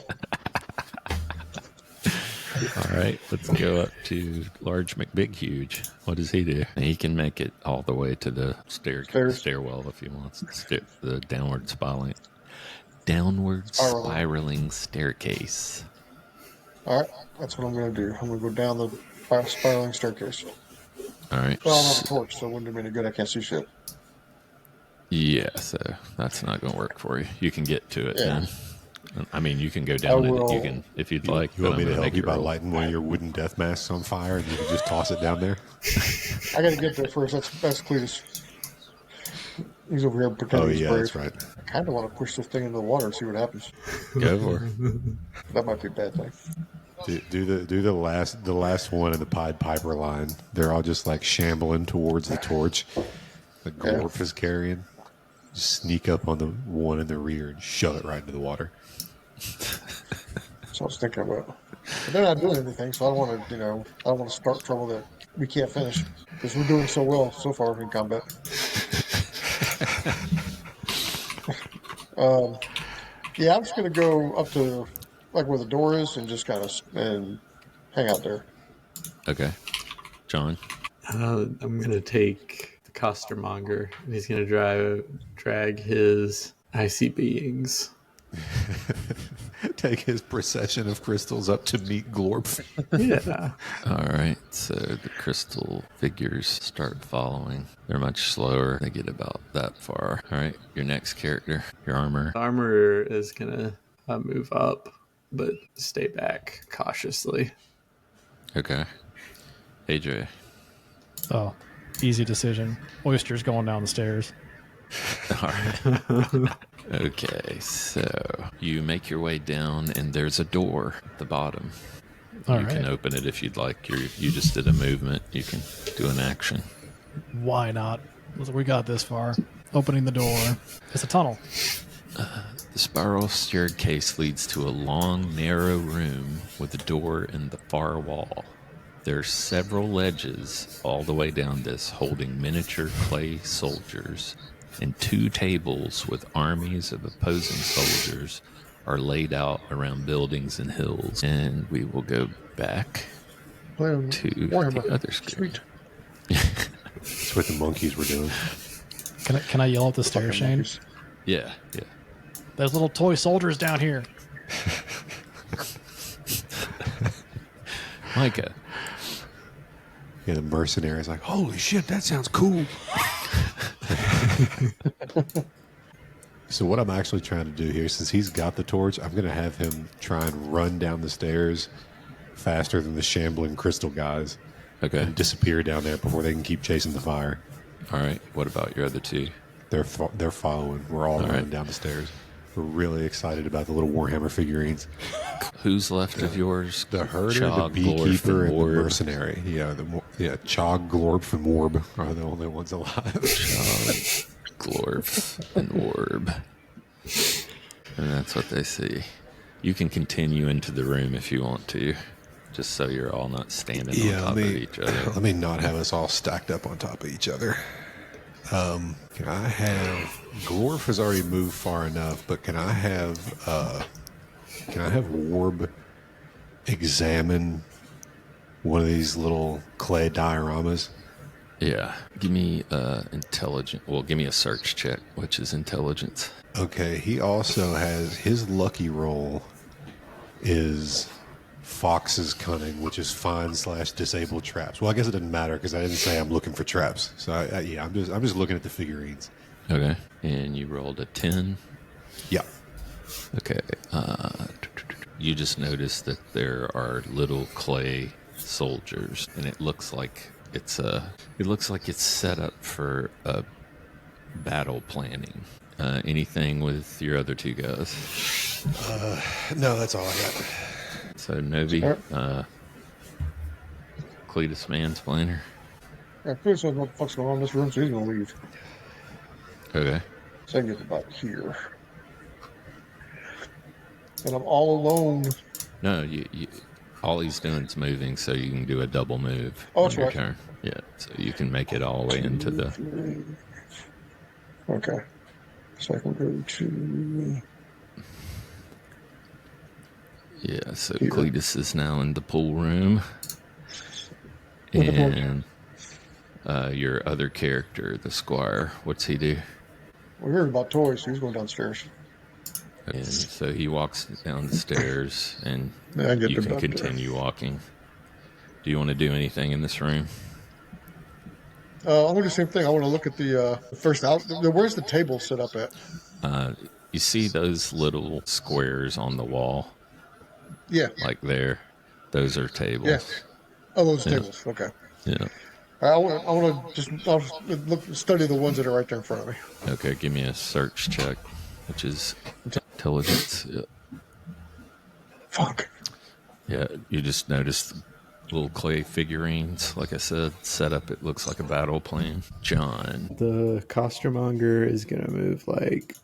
[SPEAKER 4] All right, let's go up to Large McBighuge. What does he do? He can make it all the way to the
[SPEAKER 3] Stairs.
[SPEAKER 4] stairwell if he wants. The downward spiraling staircase.
[SPEAKER 3] All right. That's what I'm going to do. I'm going to go down the spiraling staircase.
[SPEAKER 4] All right.
[SPEAKER 3] Well, I don't have a torch, so it wouldn't do me any good. I can't see shit.
[SPEAKER 4] Yeah, so that's not going to work for you. You can get to it
[SPEAKER 3] Yeah.
[SPEAKER 4] then. I mean, you can go down it.
[SPEAKER 3] will-
[SPEAKER 4] You can, if you'd like.
[SPEAKER 5] You want
[SPEAKER 4] but
[SPEAKER 5] me
[SPEAKER 4] I'm
[SPEAKER 5] to
[SPEAKER 4] gonna
[SPEAKER 5] help
[SPEAKER 4] make
[SPEAKER 5] you by
[SPEAKER 4] roll.
[SPEAKER 5] lighting one of your wooden death masks on fire and you can just toss it down there?
[SPEAKER 3] I got to get there first. That's Cletus. He's over here pretending
[SPEAKER 5] Oh,
[SPEAKER 3] he's
[SPEAKER 5] yeah,
[SPEAKER 3] brave.
[SPEAKER 5] that's right.
[SPEAKER 3] I kind of want to push this thing into the water and see what happens.
[SPEAKER 4] Go for it.
[SPEAKER 3] That might be a bad thing.
[SPEAKER 5] Do the last one in the Pied Piper line. They're all just like shambling towards the torch the Glorf is carrying. Just sneak up on the one in the rear and shove it right into the water.
[SPEAKER 3] So I was thinking about. But they're not doing anything, so I don't want to, I don't want to start trouble that we can't finish because we're doing so well so far in combat. Yeah, I'm just gonna go up to like where the door is and just kind of and hang out there.
[SPEAKER 4] Okay. John.
[SPEAKER 2] I'm going to take the costermonger, and he's going to drag his icy beings.
[SPEAKER 5] Take his procession of crystals up to meet Glorp.
[SPEAKER 2] Yeah.
[SPEAKER 4] All right. So the crystal figures start following. They're much slower. They get about that far. All right. Your next character, your armor.
[SPEAKER 2] The armor is going to move up, but stay back cautiously.
[SPEAKER 4] Okay. AJ.
[SPEAKER 1] Oh, easy decision. Oyster's going down the stairs.
[SPEAKER 4] All right. Okay. So you make your way down, and there's a door at the bottom.
[SPEAKER 1] All
[SPEAKER 4] You
[SPEAKER 1] right.
[SPEAKER 4] can open it if you'd like. You just did a movement. You can do an action.
[SPEAKER 1] Why not? We got this far. Opening the door. It's a tunnel.
[SPEAKER 4] The The spiral staircase leads to a long, narrow room with a door in the far wall. There are several ledges all the way down this, holding miniature clay soldiers, and 2 tables with armies of opposing soldiers are laid out around buildings and hills. And we will go back
[SPEAKER 3] Playing
[SPEAKER 4] to
[SPEAKER 3] Warhammer.
[SPEAKER 4] the other screen.
[SPEAKER 3] Sweet.
[SPEAKER 5] That's what the monkeys were doing.
[SPEAKER 1] Can I yell at the stairs,
[SPEAKER 3] Fucking
[SPEAKER 1] Shane?
[SPEAKER 3] monkeys.
[SPEAKER 4] Yeah.
[SPEAKER 1] There's little toy soldiers down here.
[SPEAKER 4] Micah.
[SPEAKER 5] Yeah, the mercenary's like, holy shit, that sounds cool. So what I'm actually trying to do here, since he's got the torch, I'm going to have him try and run down the stairs faster than the shambling crystal guys
[SPEAKER 4] Okay.
[SPEAKER 5] and disappear down there before they can keep chasing the fire.
[SPEAKER 4] All right. What about your other 2?
[SPEAKER 5] They're following. We're all running
[SPEAKER 4] right.
[SPEAKER 5] down the stairs. We're really excited about the little Warhammer figurines.
[SPEAKER 4] Who's left of yours?
[SPEAKER 5] The herder,
[SPEAKER 4] Chog,
[SPEAKER 5] the
[SPEAKER 4] Glorf,
[SPEAKER 5] beekeeper, and the
[SPEAKER 4] Warb.
[SPEAKER 5] mercenary. Yeah, Chog, Glorp, and Warb are the only ones alive.
[SPEAKER 4] Chog, Glorf, and Orb. And that's what they see. You can continue into the room if you want to, just so you're all not standing on top of each other.
[SPEAKER 5] Let me not have us all stacked up on top of each other. Can I have Glorf has already moved far enough, but can I have Warb examine one of these little clay dioramas?
[SPEAKER 4] Yeah. Give me give me a search check, which is intelligence.
[SPEAKER 5] Okay, he also has his lucky roll is Fox's cunning, which is find/disable traps. Well, I guess it doesn't matter because I didn't say I'm looking for traps. So I'm just looking at the figurines.
[SPEAKER 4] Okay. And you rolled a 10.
[SPEAKER 5] Yeah.
[SPEAKER 4] Okay. You just noticed that there are little clay soldiers, and it looks like it's set up for a battle planning. Anything with your other 2 guys?
[SPEAKER 5] No, that's all I got.
[SPEAKER 4] So Novi, Cletus Mansplainer.
[SPEAKER 3] Yeah, Chris knows what the fuck's going on in this room, so he's gonna leave.
[SPEAKER 4] Okay.
[SPEAKER 3] So I can get about here. And I'm all alone.
[SPEAKER 4] No, you all he's doing is moving, so you can do a double move
[SPEAKER 3] Oh,
[SPEAKER 4] on
[SPEAKER 3] that's
[SPEAKER 4] your
[SPEAKER 3] right.
[SPEAKER 4] turn. Yeah, so you can make it all the way into the.
[SPEAKER 3] Okay. So I can go to.
[SPEAKER 4] Yeah, so
[SPEAKER 3] Here.
[SPEAKER 4] Cletus is now in the pool room,
[SPEAKER 3] With the torch.
[SPEAKER 4] and your other character, the squire, what's he do?
[SPEAKER 3] We heard about toys, so he's going downstairs.
[SPEAKER 4] And so he walks down the stairs, and
[SPEAKER 3] Yeah, I get
[SPEAKER 4] you
[SPEAKER 3] them
[SPEAKER 4] can
[SPEAKER 3] up there.
[SPEAKER 4] continue walking. Do you want to do anything in this room?
[SPEAKER 3] I'll do the same thing. I want to look at the first out. Where's the table set up at?
[SPEAKER 4] You see those little squares on the wall,
[SPEAKER 3] Yeah.
[SPEAKER 4] like there? Those are tables.
[SPEAKER 3] Yeah. Oh, those
[SPEAKER 4] Yeah.
[SPEAKER 3] tables. Okay.
[SPEAKER 4] Yeah.
[SPEAKER 3] I want to I'll study the ones that are right there in front of me.
[SPEAKER 4] Okay, give me a search check, which is intelligence. Yeah.
[SPEAKER 3] Fuck.
[SPEAKER 4] Yeah, you just noticed little clay figurines. Like I said, set up. It looks like a battle plan. John.
[SPEAKER 2] The costermonger is going to move like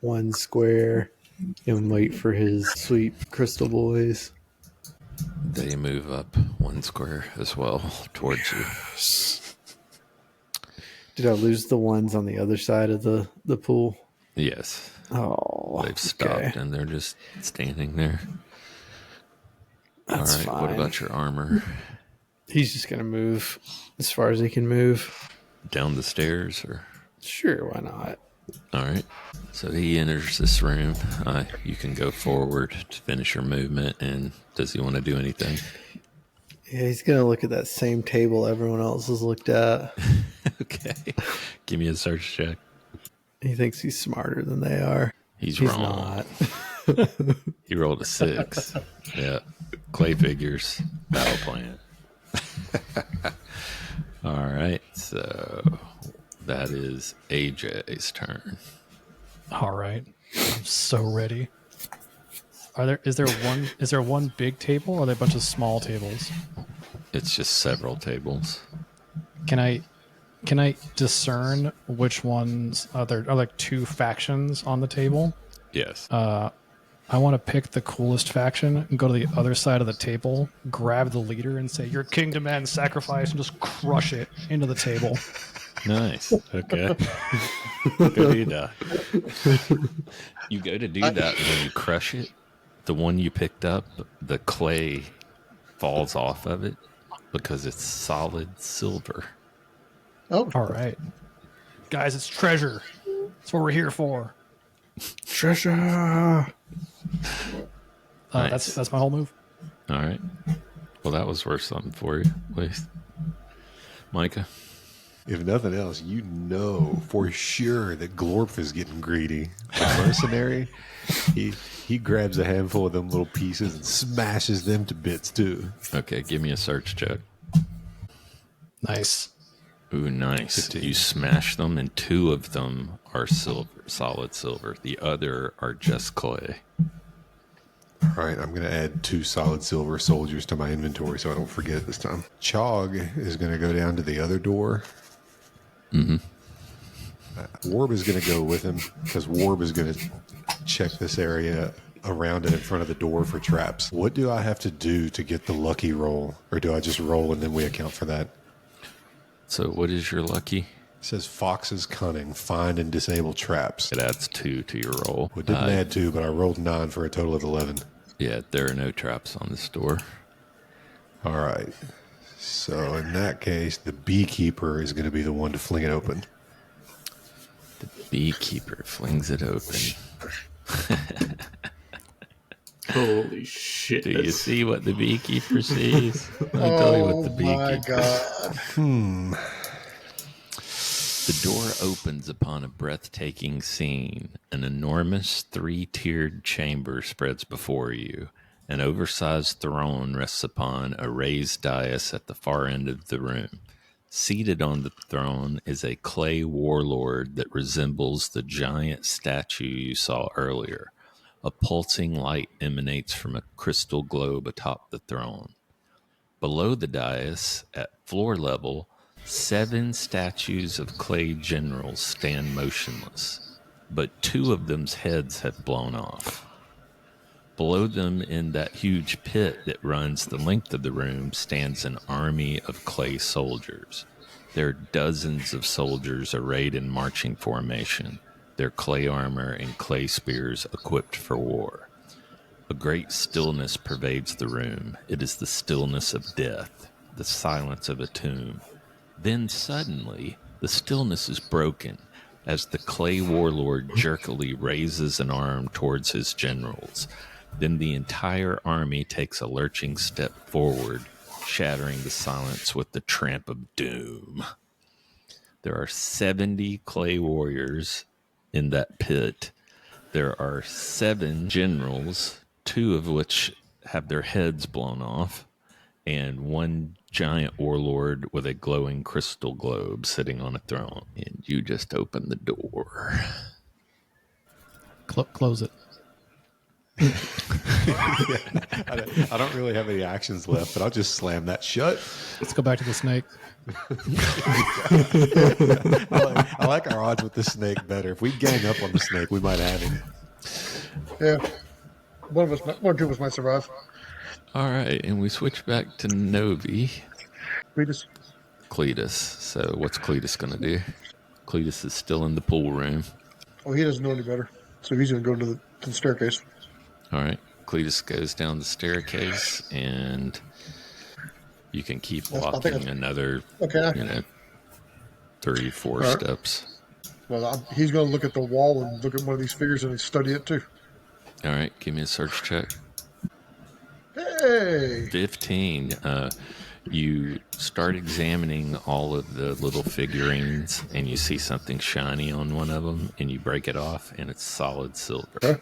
[SPEAKER 2] 1 square and wait for his sweet crystal boys.
[SPEAKER 4] They move up 1 square as well towards you.
[SPEAKER 2] Did I lose the ones on the other side of the pool?
[SPEAKER 4] Yes,
[SPEAKER 2] Oh,
[SPEAKER 4] they've stopped and they're just standing there.
[SPEAKER 2] That's
[SPEAKER 4] All right.
[SPEAKER 2] fine.
[SPEAKER 4] What about your armor?
[SPEAKER 2] He's just going to move as far as he can move.
[SPEAKER 4] Down the stairs, or?
[SPEAKER 2] Sure, why not?
[SPEAKER 4] All right. So he enters this room. You can go forward to finish your movement. And does he want to do anything?
[SPEAKER 2] Yeah, he's going to look at that same table everyone else has looked at.
[SPEAKER 4] Okay. Give me a search check.
[SPEAKER 2] He thinks he's smarter than they are.
[SPEAKER 4] He's
[SPEAKER 2] He's
[SPEAKER 4] wrong.
[SPEAKER 2] not.
[SPEAKER 4] He rolled a 6. Yeah. Clay figures. Battle plan. All right. So that is AJ's turn.
[SPEAKER 1] All right. I'm so ready. Is there one big table, or are there a bunch of small tables?
[SPEAKER 4] It's just several tables.
[SPEAKER 1] Can I discern which ones are there? Are like 2 factions on the table?
[SPEAKER 4] Yes.
[SPEAKER 1] I want to pick the coolest faction and go to the other side of the table, grab the leader, and say, "Your king demands sacrifice," and just crush it into the table.
[SPEAKER 4] Nice. Okay. Go do that. You go to do that, and when you crush it, the one you picked up, the clay falls off of it because it's solid silver.
[SPEAKER 3] Oh,
[SPEAKER 1] All right, guys, it's treasure. That's what we're here for.
[SPEAKER 2] Treasure.
[SPEAKER 4] Nice.
[SPEAKER 1] That's my whole move.
[SPEAKER 4] All right. Well, that was worth something for you, at least. Micah?
[SPEAKER 5] If nothing else, you know for sure that Glorp is getting greedy. The mercenary, he grabs a handful of them little pieces and smashes them to bits too.
[SPEAKER 4] Okay, give me a search check.
[SPEAKER 1] Nice.
[SPEAKER 4] Ooh, nice.
[SPEAKER 5] 15.
[SPEAKER 4] You smash them, and 2 of them are silver, solid silver. The other are just clay.
[SPEAKER 5] All right, I'm going to add 2 solid silver soldiers to my inventory so I don't forget it this time. Chog is going to go down to the other door.
[SPEAKER 4] Mm-hmm.
[SPEAKER 5] Warb is going to go with him because Warb is going to check this area around and in front of the door for traps. What do I have to do to get the lucky roll? Or do I just roll and then we account for that?
[SPEAKER 4] So what is your lucky?
[SPEAKER 5] It says Fox's Cunning, find and disable traps.
[SPEAKER 4] It adds 2 to your roll.
[SPEAKER 5] Well, it didn't add 2, but I rolled 9 for a total of 11.
[SPEAKER 4] Yeah, there are no traps on this door.
[SPEAKER 5] All right. So in that case, the beekeeper is going to be the one to fling it open.
[SPEAKER 4] The beekeeper flings it open.
[SPEAKER 2] Holy shit.
[SPEAKER 4] Do you see what the beekeeper sees? I'll tell you what the
[SPEAKER 3] my
[SPEAKER 4] beekeeper
[SPEAKER 3] God.
[SPEAKER 4] The door opens upon a breathtaking scene. An enormous 3-tiered chamber spreads before you. An oversized throne rests upon a raised dais at the far end of the room. Seated on the throne is a clay warlord that resembles the giant statue you saw earlier. A pulsing light emanates from a crystal globe atop the throne. Below the dais, at floor level, 7 statues of clay generals stand motionless, but 2 of them's heads have blown off. Below them, in that huge pit that runs the length of the room, stands an army of clay soldiers. There are dozens of soldiers arrayed in marching formation, their clay armor and clay spears equipped for war. A great stillness pervades the room. It is the stillness of death, the silence of a tomb. Then suddenly, the stillness is broken as the clay warlord jerkily raises an arm towards his generals. Then the entire army takes a lurching step forward, shattering the silence with the tramp of doom. There are 70 clay warriors in that pit. There are 7 generals, 2 of which have their heads blown off, and 1 giant warlord with a glowing crystal globe sitting on a throne. And you just open the door.
[SPEAKER 1] Close it.
[SPEAKER 5] I don't really have any actions left, but I'll just slam that shut.
[SPEAKER 1] Let's go back to the snake.
[SPEAKER 5] I like our odds with the snake better. If we gang up on the snake, we might have him.
[SPEAKER 3] Yeah. One or 2 of us might survive.
[SPEAKER 4] All right, and we switch back to Novi. Cletus. So what's Cletus going to do? Cletus is still in the pool room.
[SPEAKER 3] Oh, he doesn't know any better. So he's going to go to the staircase.
[SPEAKER 4] All right. Cletus goes down the staircase, and you can keep walking another, 3, 4 steps.
[SPEAKER 3] Well, he's going to look at the wall and look at one of these figures and study it too.
[SPEAKER 4] All right. Give me a search check.
[SPEAKER 3] Hey!
[SPEAKER 4] 15. You start examining all of the little figurines, and you see something shiny on one of them, and you break it off, and it's solid silver.
[SPEAKER 3] Okay.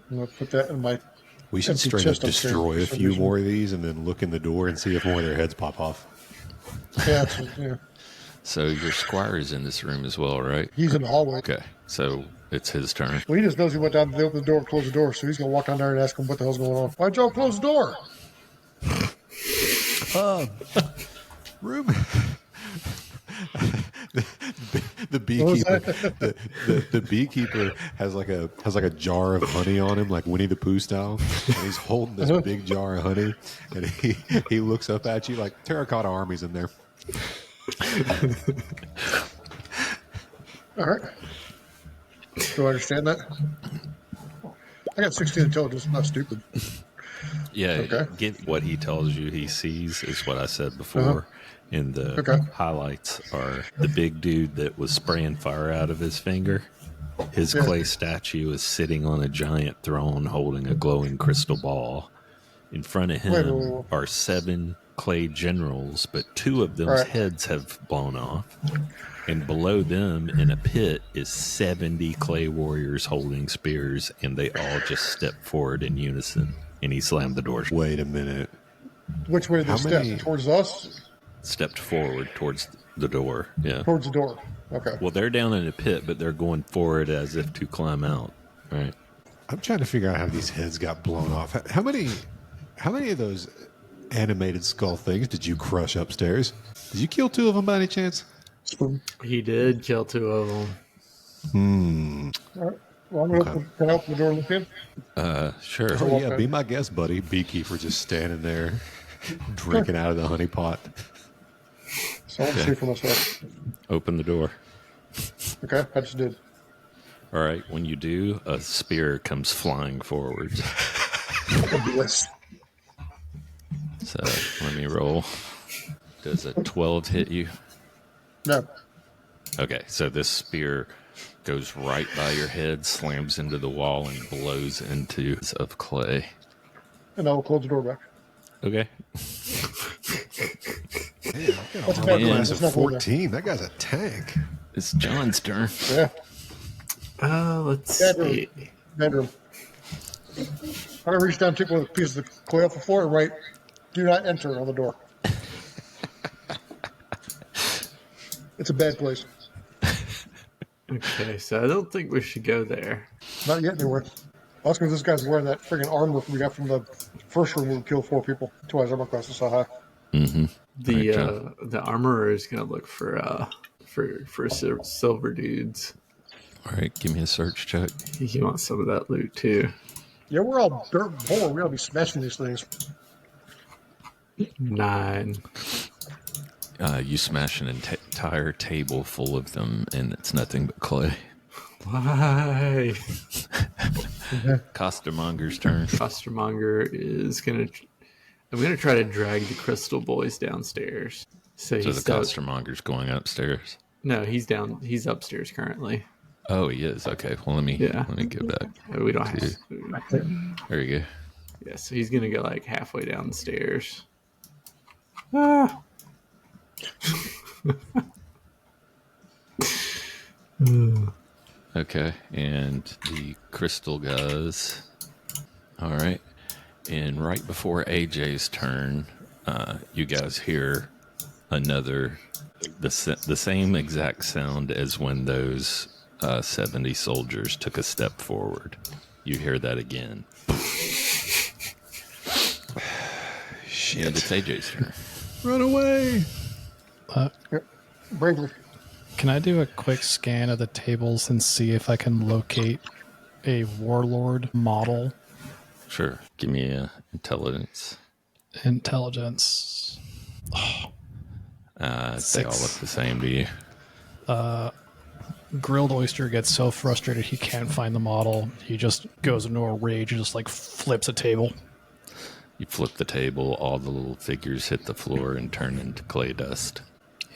[SPEAKER 3] I'm going to put that in my
[SPEAKER 5] We should
[SPEAKER 3] empty
[SPEAKER 5] straight up
[SPEAKER 3] chest upstairs
[SPEAKER 5] destroy a
[SPEAKER 3] for some
[SPEAKER 5] few
[SPEAKER 3] reason.
[SPEAKER 5] more of these and then look in the door and see if more of their heads pop off.
[SPEAKER 3] Yeah, yeah.
[SPEAKER 4] So your squire is in this room as well, right?
[SPEAKER 3] He's in the hallway.
[SPEAKER 4] Okay. So it's his turn.
[SPEAKER 3] Well, he just knows he went down, they opened the door, closed the door, so he's going to walk down there and ask him what the hell's going on. Why'd y'all close the door?
[SPEAKER 5] Ruben, the
[SPEAKER 3] What was
[SPEAKER 5] beekeeper,
[SPEAKER 3] that?
[SPEAKER 5] the beekeeper has like a jar of honey on him, like Winnie the Pooh style, and he's holding this big jar of honey, and he looks up at you like terracotta army's in there.
[SPEAKER 3] All right. Do I understand that? I got 16 intelligence. I'm not stupid.
[SPEAKER 4] Yeah,
[SPEAKER 3] Okay.
[SPEAKER 4] get what he tells you he sees is what I said before. And the
[SPEAKER 3] Okay.
[SPEAKER 4] highlights are the big dude that was spraying fire out of his finger. His
[SPEAKER 3] Yeah.
[SPEAKER 4] clay statue is sitting on a giant throne holding a glowing crystal ball. In front of him
[SPEAKER 3] Wait.
[SPEAKER 4] are 7 clay generals, but 2 of them's
[SPEAKER 3] Right.
[SPEAKER 4] heads have blown off. And below them in a pit is 70 clay warriors holding spears, and they all just step forward in unison. And he slammed the door,
[SPEAKER 5] Wait a minute.
[SPEAKER 3] Which way did they
[SPEAKER 5] How
[SPEAKER 3] step?
[SPEAKER 5] many-
[SPEAKER 3] Towards us?
[SPEAKER 4] stepped forward towards the door. Yeah.
[SPEAKER 3] Towards the door. Okay.
[SPEAKER 4] Well, they're down in a pit, but they're going forward as if to climb out. Right.
[SPEAKER 5] I'm trying to figure out how these heads got blown off. How many of those animated skull things did you crush upstairs? Did you kill 2 of them by any chance?
[SPEAKER 2] He did kill 2 of them.
[SPEAKER 3] All right. Well, I'm going to can I open the door and look in?
[SPEAKER 4] Sure.
[SPEAKER 5] Oh yeah, be my guest, buddy. Beekeeper just standing there, drinking out of the honey pot.
[SPEAKER 3] So I'll see for myself.
[SPEAKER 4] Open the door.
[SPEAKER 3] Okay. I just did.
[SPEAKER 4] All right. When you do, a spear comes flying forward.
[SPEAKER 3] Yes.
[SPEAKER 4] So let me roll. Does a 12 hit you?
[SPEAKER 3] No.
[SPEAKER 4] Okay. So this spear goes right by your head, slams into the wall, and blows into of clay.
[SPEAKER 3] And I will close the door back.
[SPEAKER 4] Okay.
[SPEAKER 3] That's a bad
[SPEAKER 4] man.
[SPEAKER 3] plan.
[SPEAKER 5] That's
[SPEAKER 3] Let's
[SPEAKER 5] a
[SPEAKER 3] not go there.
[SPEAKER 5] 14. That guy's a tank.
[SPEAKER 4] It's John's turn.
[SPEAKER 3] Yeah.
[SPEAKER 2] Let's
[SPEAKER 3] Bedroom.
[SPEAKER 2] see.
[SPEAKER 3] Bedroom. I'm going to reach down and take one of the pieces of clay off the floor and write, "Do not enter" on the door. It's a bad place.
[SPEAKER 2] Okay, so I don't think we should go there.
[SPEAKER 3] Not yet, anyway. That's because this guy's wearing that friggin' armor we got from the first room where we killed 4 people. That's why his armor class is so high.
[SPEAKER 4] Mm-hmm.
[SPEAKER 2] The armorer is gonna look for silver dudes.
[SPEAKER 4] All right. Give me a search check.
[SPEAKER 2] He wants some of that loot too.
[SPEAKER 3] Yeah, we're all dirt poor. We ought to be smashing these things.
[SPEAKER 2] 9.
[SPEAKER 4] You smash an entire table full of them, and it's nothing but clay.
[SPEAKER 2] Why?
[SPEAKER 4] Costermonger's turn.
[SPEAKER 2] Costermonger is gonna. I'm gonna try to drag the Crystal Boys downstairs. So
[SPEAKER 4] So
[SPEAKER 2] he's
[SPEAKER 4] the Costermonger's going upstairs.
[SPEAKER 2] No, he's down. He's upstairs currently.
[SPEAKER 4] Oh, he is. Okay. Well, let me go back.
[SPEAKER 2] We don't have to.
[SPEAKER 4] There you go.
[SPEAKER 2] Yeah, so he's gonna go like halfway down the stairs. Ah.
[SPEAKER 4] Okay. And the crystal guys. All right. And right before AJ's turn, you guys hear another, the same exact sound as when those 70 soldiers took a step forward. You hear that again.
[SPEAKER 5] Shit.
[SPEAKER 4] And it's AJ's turn.
[SPEAKER 5] Run away.
[SPEAKER 3] Bravely.
[SPEAKER 1] Can I do a quick scan of the tables and see if I can locate a warlord model?
[SPEAKER 4] Sure. Give me a intelligence.
[SPEAKER 1] Intelligence.
[SPEAKER 4] They all
[SPEAKER 1] 6.
[SPEAKER 4] look the same to you.
[SPEAKER 1] Grilled Oyster gets so frustrated he can't find the model. He just goes into a rage and just like flips a table.
[SPEAKER 4] You flip the table, all the little figures hit the floor and turn into clay dust.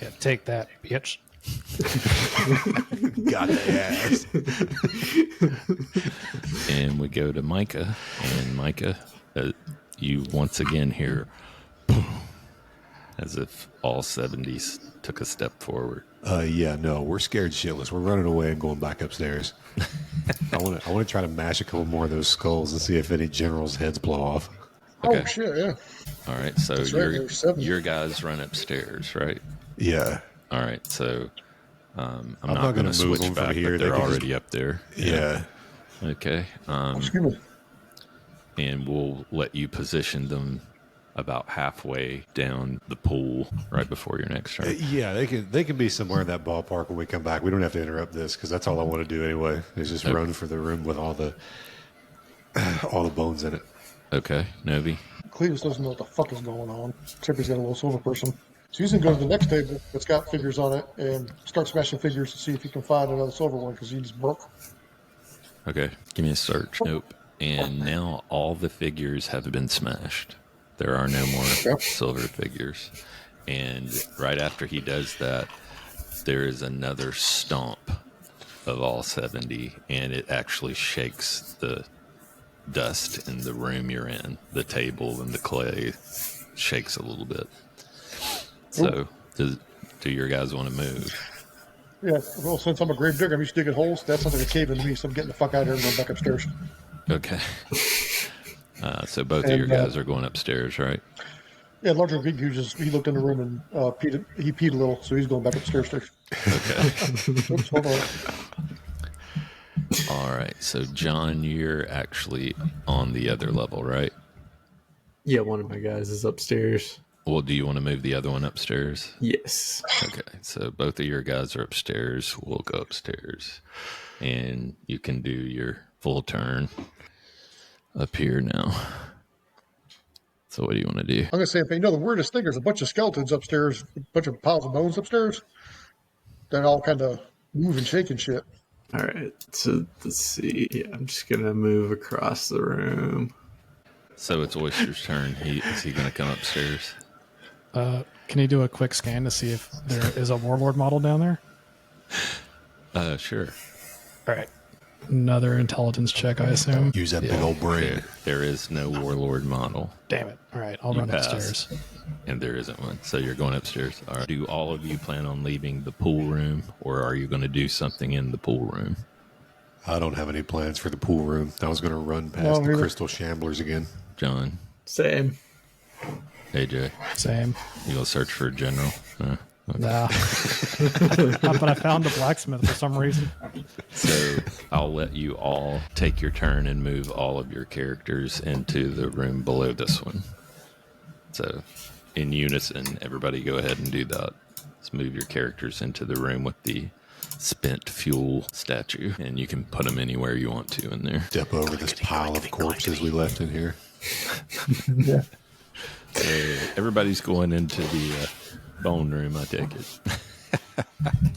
[SPEAKER 1] Yeah, take that, bitch.
[SPEAKER 5] Got the ass.
[SPEAKER 4] And we go to Micah. And Micah, you once again hear as if all 70s took a step forward.
[SPEAKER 5] Yeah, no, we're scared shitless. We're running away and going back upstairs. I want to try to mash a couple more of those skulls and see if any generals' heads blow off.
[SPEAKER 4] Okay.
[SPEAKER 3] Oh, shit, yeah.
[SPEAKER 4] All right, so
[SPEAKER 3] That's right, there were 7.
[SPEAKER 4] your guys run upstairs, right?
[SPEAKER 5] Yeah,
[SPEAKER 4] All right, so I'm
[SPEAKER 5] not
[SPEAKER 4] not going
[SPEAKER 5] gonna
[SPEAKER 4] to
[SPEAKER 5] move
[SPEAKER 4] switch
[SPEAKER 5] them from
[SPEAKER 4] back,
[SPEAKER 5] here.
[SPEAKER 4] but
[SPEAKER 5] They
[SPEAKER 4] they're
[SPEAKER 5] can just-
[SPEAKER 4] already up there.
[SPEAKER 5] yeah.
[SPEAKER 4] Okay,
[SPEAKER 3] Excuse me.
[SPEAKER 4] and we'll let you position them about halfway down the pool right before your next turn.
[SPEAKER 5] Yeah, they can be somewhere in that ballpark when we come back. We don't have to interrupt this because that's all I want to do anyway. Is just run for the room with all the bones in it.
[SPEAKER 4] Okay, Novi.
[SPEAKER 3] Cletus doesn't know what the fuck is going on, except he's got a little silver person. So he's going to go to the next table that's got figures on it and start smashing figures to see if he can find another silver one because he's broke.
[SPEAKER 4] Okay, give me a search. Nope. And now all the figures have been smashed. There are no more silver figures. And right after he does that, there is another stomp of all 70, and it actually shakes the dust in the room you're in. The table and the clay shakes a little bit. So, do your guys want to move?
[SPEAKER 3] Yeah, well, since I'm a grave digger, I'm used to digging holes. That sounds like a cave in me, so I'm getting the fuck out of here and going back upstairs.
[SPEAKER 4] Okay. So both of your guys are going upstairs, right?
[SPEAKER 3] Yeah, larger big huge. He looked in the room and he peed a little, so he's going back upstairs.
[SPEAKER 4] Okay.
[SPEAKER 3] Oops, hold on.
[SPEAKER 4] All right. So, John, you're actually on the other level, right?
[SPEAKER 2] Yeah, one of my guys is upstairs.
[SPEAKER 4] Well, do you want to move the other one upstairs?
[SPEAKER 2] Yes.
[SPEAKER 4] Okay. So, both of your guys are upstairs. We'll go upstairs. And you can do your full turn up here now. So, what do you want to do?
[SPEAKER 3] I'm going to say, if you know the weirdest thing, there's a bunch of skeletons upstairs, a bunch of piles of bones upstairs that all kind of move and shake and shit.
[SPEAKER 2] All right. So let's see. Yeah, I'm just going to move across the room.
[SPEAKER 4] So, it's Oyster's turn. Is he going to come upstairs?
[SPEAKER 1] Can you do a quick scan to see if there is a warlord model down there?
[SPEAKER 4] Sure.
[SPEAKER 1] All right. Another intelligence check, I assume.
[SPEAKER 5] Use that big old brain.
[SPEAKER 4] There is no warlord model.
[SPEAKER 1] Damn it. All right, I'll
[SPEAKER 4] You
[SPEAKER 1] run
[SPEAKER 4] pass.
[SPEAKER 1] upstairs.
[SPEAKER 4] And there isn't one. So you're going upstairs. All right. Do all of you plan on leaving the pool room, or are you going to do something in the pool room?
[SPEAKER 5] I don't have any plans for the pool room. I was going to run past the
[SPEAKER 3] really?
[SPEAKER 5] crystal shamblers again.
[SPEAKER 4] John,
[SPEAKER 2] Same.
[SPEAKER 4] AJ,
[SPEAKER 1] Same.
[SPEAKER 4] you going to search for a general? Okay.
[SPEAKER 1] Nah. But I found the blacksmith for some reason.
[SPEAKER 4] So I'll let you all take your turn and move all of your characters into the room below this one. So in unison, everybody go ahead and do that. Let's move your characters into the room with the spent fuel statue, and you can put them anywhere you want to in there.
[SPEAKER 5] Step over this pile of corpses we left in here.
[SPEAKER 3] Yeah.
[SPEAKER 4] So everybody's going into the bone room, I take it.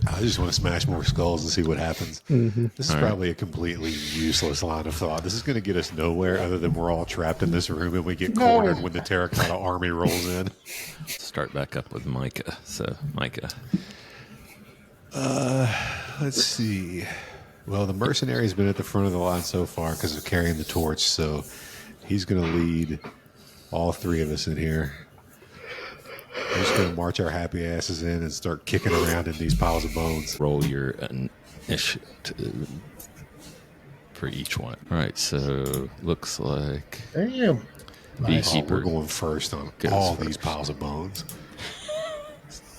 [SPEAKER 5] I just want to smash more skulls and see what happens. This is probably a completely useless line of thought. This is going to get us nowhere other than we're all trapped in this room and we get cornered when the terracotta army rolls in.
[SPEAKER 4] Start back up with Micah. So, Micah.
[SPEAKER 5] Let's see. Well, the mercenary's been at the front of the line so far because of carrying the torch, so he's going to lead all three of us in here. We're just going to march our happy asses in and start kicking around in these piles of bones.
[SPEAKER 4] Roll your initiative for each one. All right, so looks like
[SPEAKER 3] Damn.
[SPEAKER 1] Nice.
[SPEAKER 5] Oh,
[SPEAKER 4] Beekeeper
[SPEAKER 5] we're going first on
[SPEAKER 4] goes
[SPEAKER 5] all
[SPEAKER 4] first.
[SPEAKER 5] these piles of bones.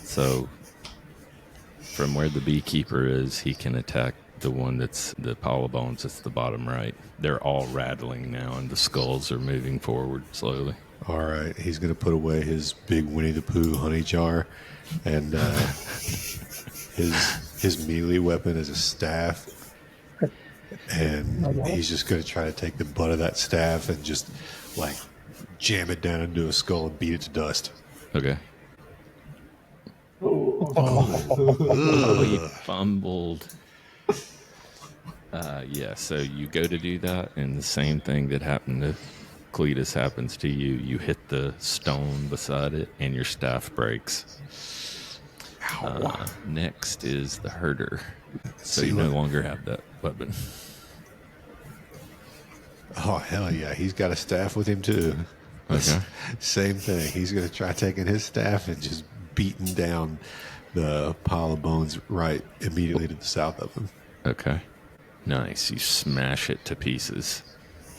[SPEAKER 4] So from where the beekeeper is, he can attack the one that's the pile of bones that's the bottom right. They're all rattling now, and the skulls are moving forward slowly.
[SPEAKER 5] All right, he's going to put away his big Winnie the Pooh honey jar, and his melee weapon is a staff, and he's just going to try to take the butt of that staff and just like jam it down into a skull and beat it to dust.
[SPEAKER 4] Okay. Oh, he fumbled. Yeah, so you go to do that, and the same thing that happened to Cletus happens to you. You hit the stone beside it, and your staff breaks. Next is the herder. So you no longer have that weapon.
[SPEAKER 5] Oh, hell yeah, he's got a staff with him too.
[SPEAKER 4] Okay.
[SPEAKER 5] Same thing. He's going to try taking his staff and just beating down the pile of bones right immediately to the south of him.
[SPEAKER 4] Okay. Nice. You smash it to pieces.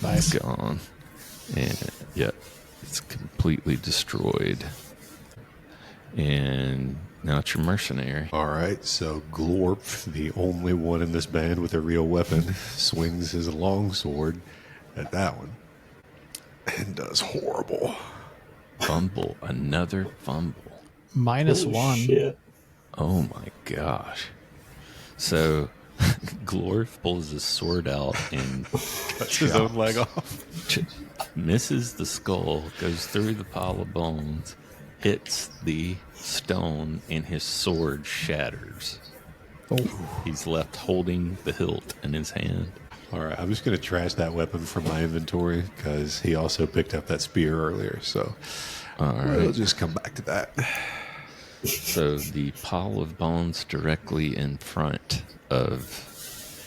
[SPEAKER 1] Nice.
[SPEAKER 4] It's gone. And yeah, it's completely destroyed. And now it's your mercenary.
[SPEAKER 5] All right, so Glorp, the only one in this band with a real weapon, swings his longsword at that one and does horrible.
[SPEAKER 4] Fumble. Another fumble.
[SPEAKER 1] -1.
[SPEAKER 2] Shit.
[SPEAKER 4] Oh my gosh. So Glorf pulls his sword out and
[SPEAKER 5] Cuts his own leg off.
[SPEAKER 4] misses the skull, goes through the pile of bones, hits the stone, and his sword shatters.
[SPEAKER 1] Oh,
[SPEAKER 4] He's left holding the hilt in his hand.
[SPEAKER 5] All right, I'm just going to trash that weapon from my inventory because he also picked up that spear earlier. So we'll just come back to that.
[SPEAKER 4] So the pile of bones directly in front of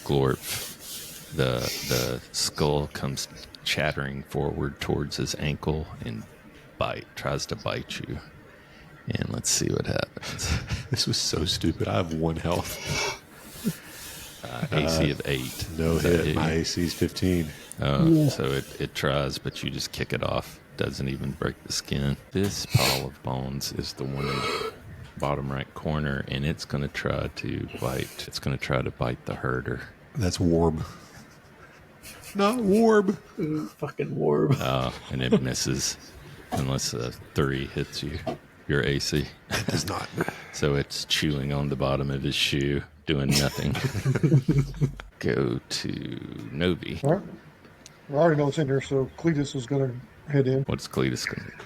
[SPEAKER 4] Glorf, the skull comes chattering forward towards his ankle and tries to bite you. And let's see what happens.
[SPEAKER 5] This was so stupid. I have 1 health.
[SPEAKER 4] AC of 8.
[SPEAKER 5] No
[SPEAKER 4] Does that
[SPEAKER 5] hit.
[SPEAKER 4] hit
[SPEAKER 5] My
[SPEAKER 4] you?
[SPEAKER 5] AC is 15.
[SPEAKER 4] So it tries, but you just kick it off. Doesn't even break the skin. This pile of bones is the one in the bottom right corner, and it's going to try to bite. It's going to try to bite the herder.
[SPEAKER 5] That's Warb. Not Warb.
[SPEAKER 2] Fucking warb.
[SPEAKER 4] And it misses unless a 3 hits you. Your AC.
[SPEAKER 5] It does not.
[SPEAKER 4] So it's chewing on the bottom of his shoe, doing nothing. Go to Novi.
[SPEAKER 3] All right. I already know it's in here, so Cletus is going to head in.
[SPEAKER 4] What's Cletus going to do?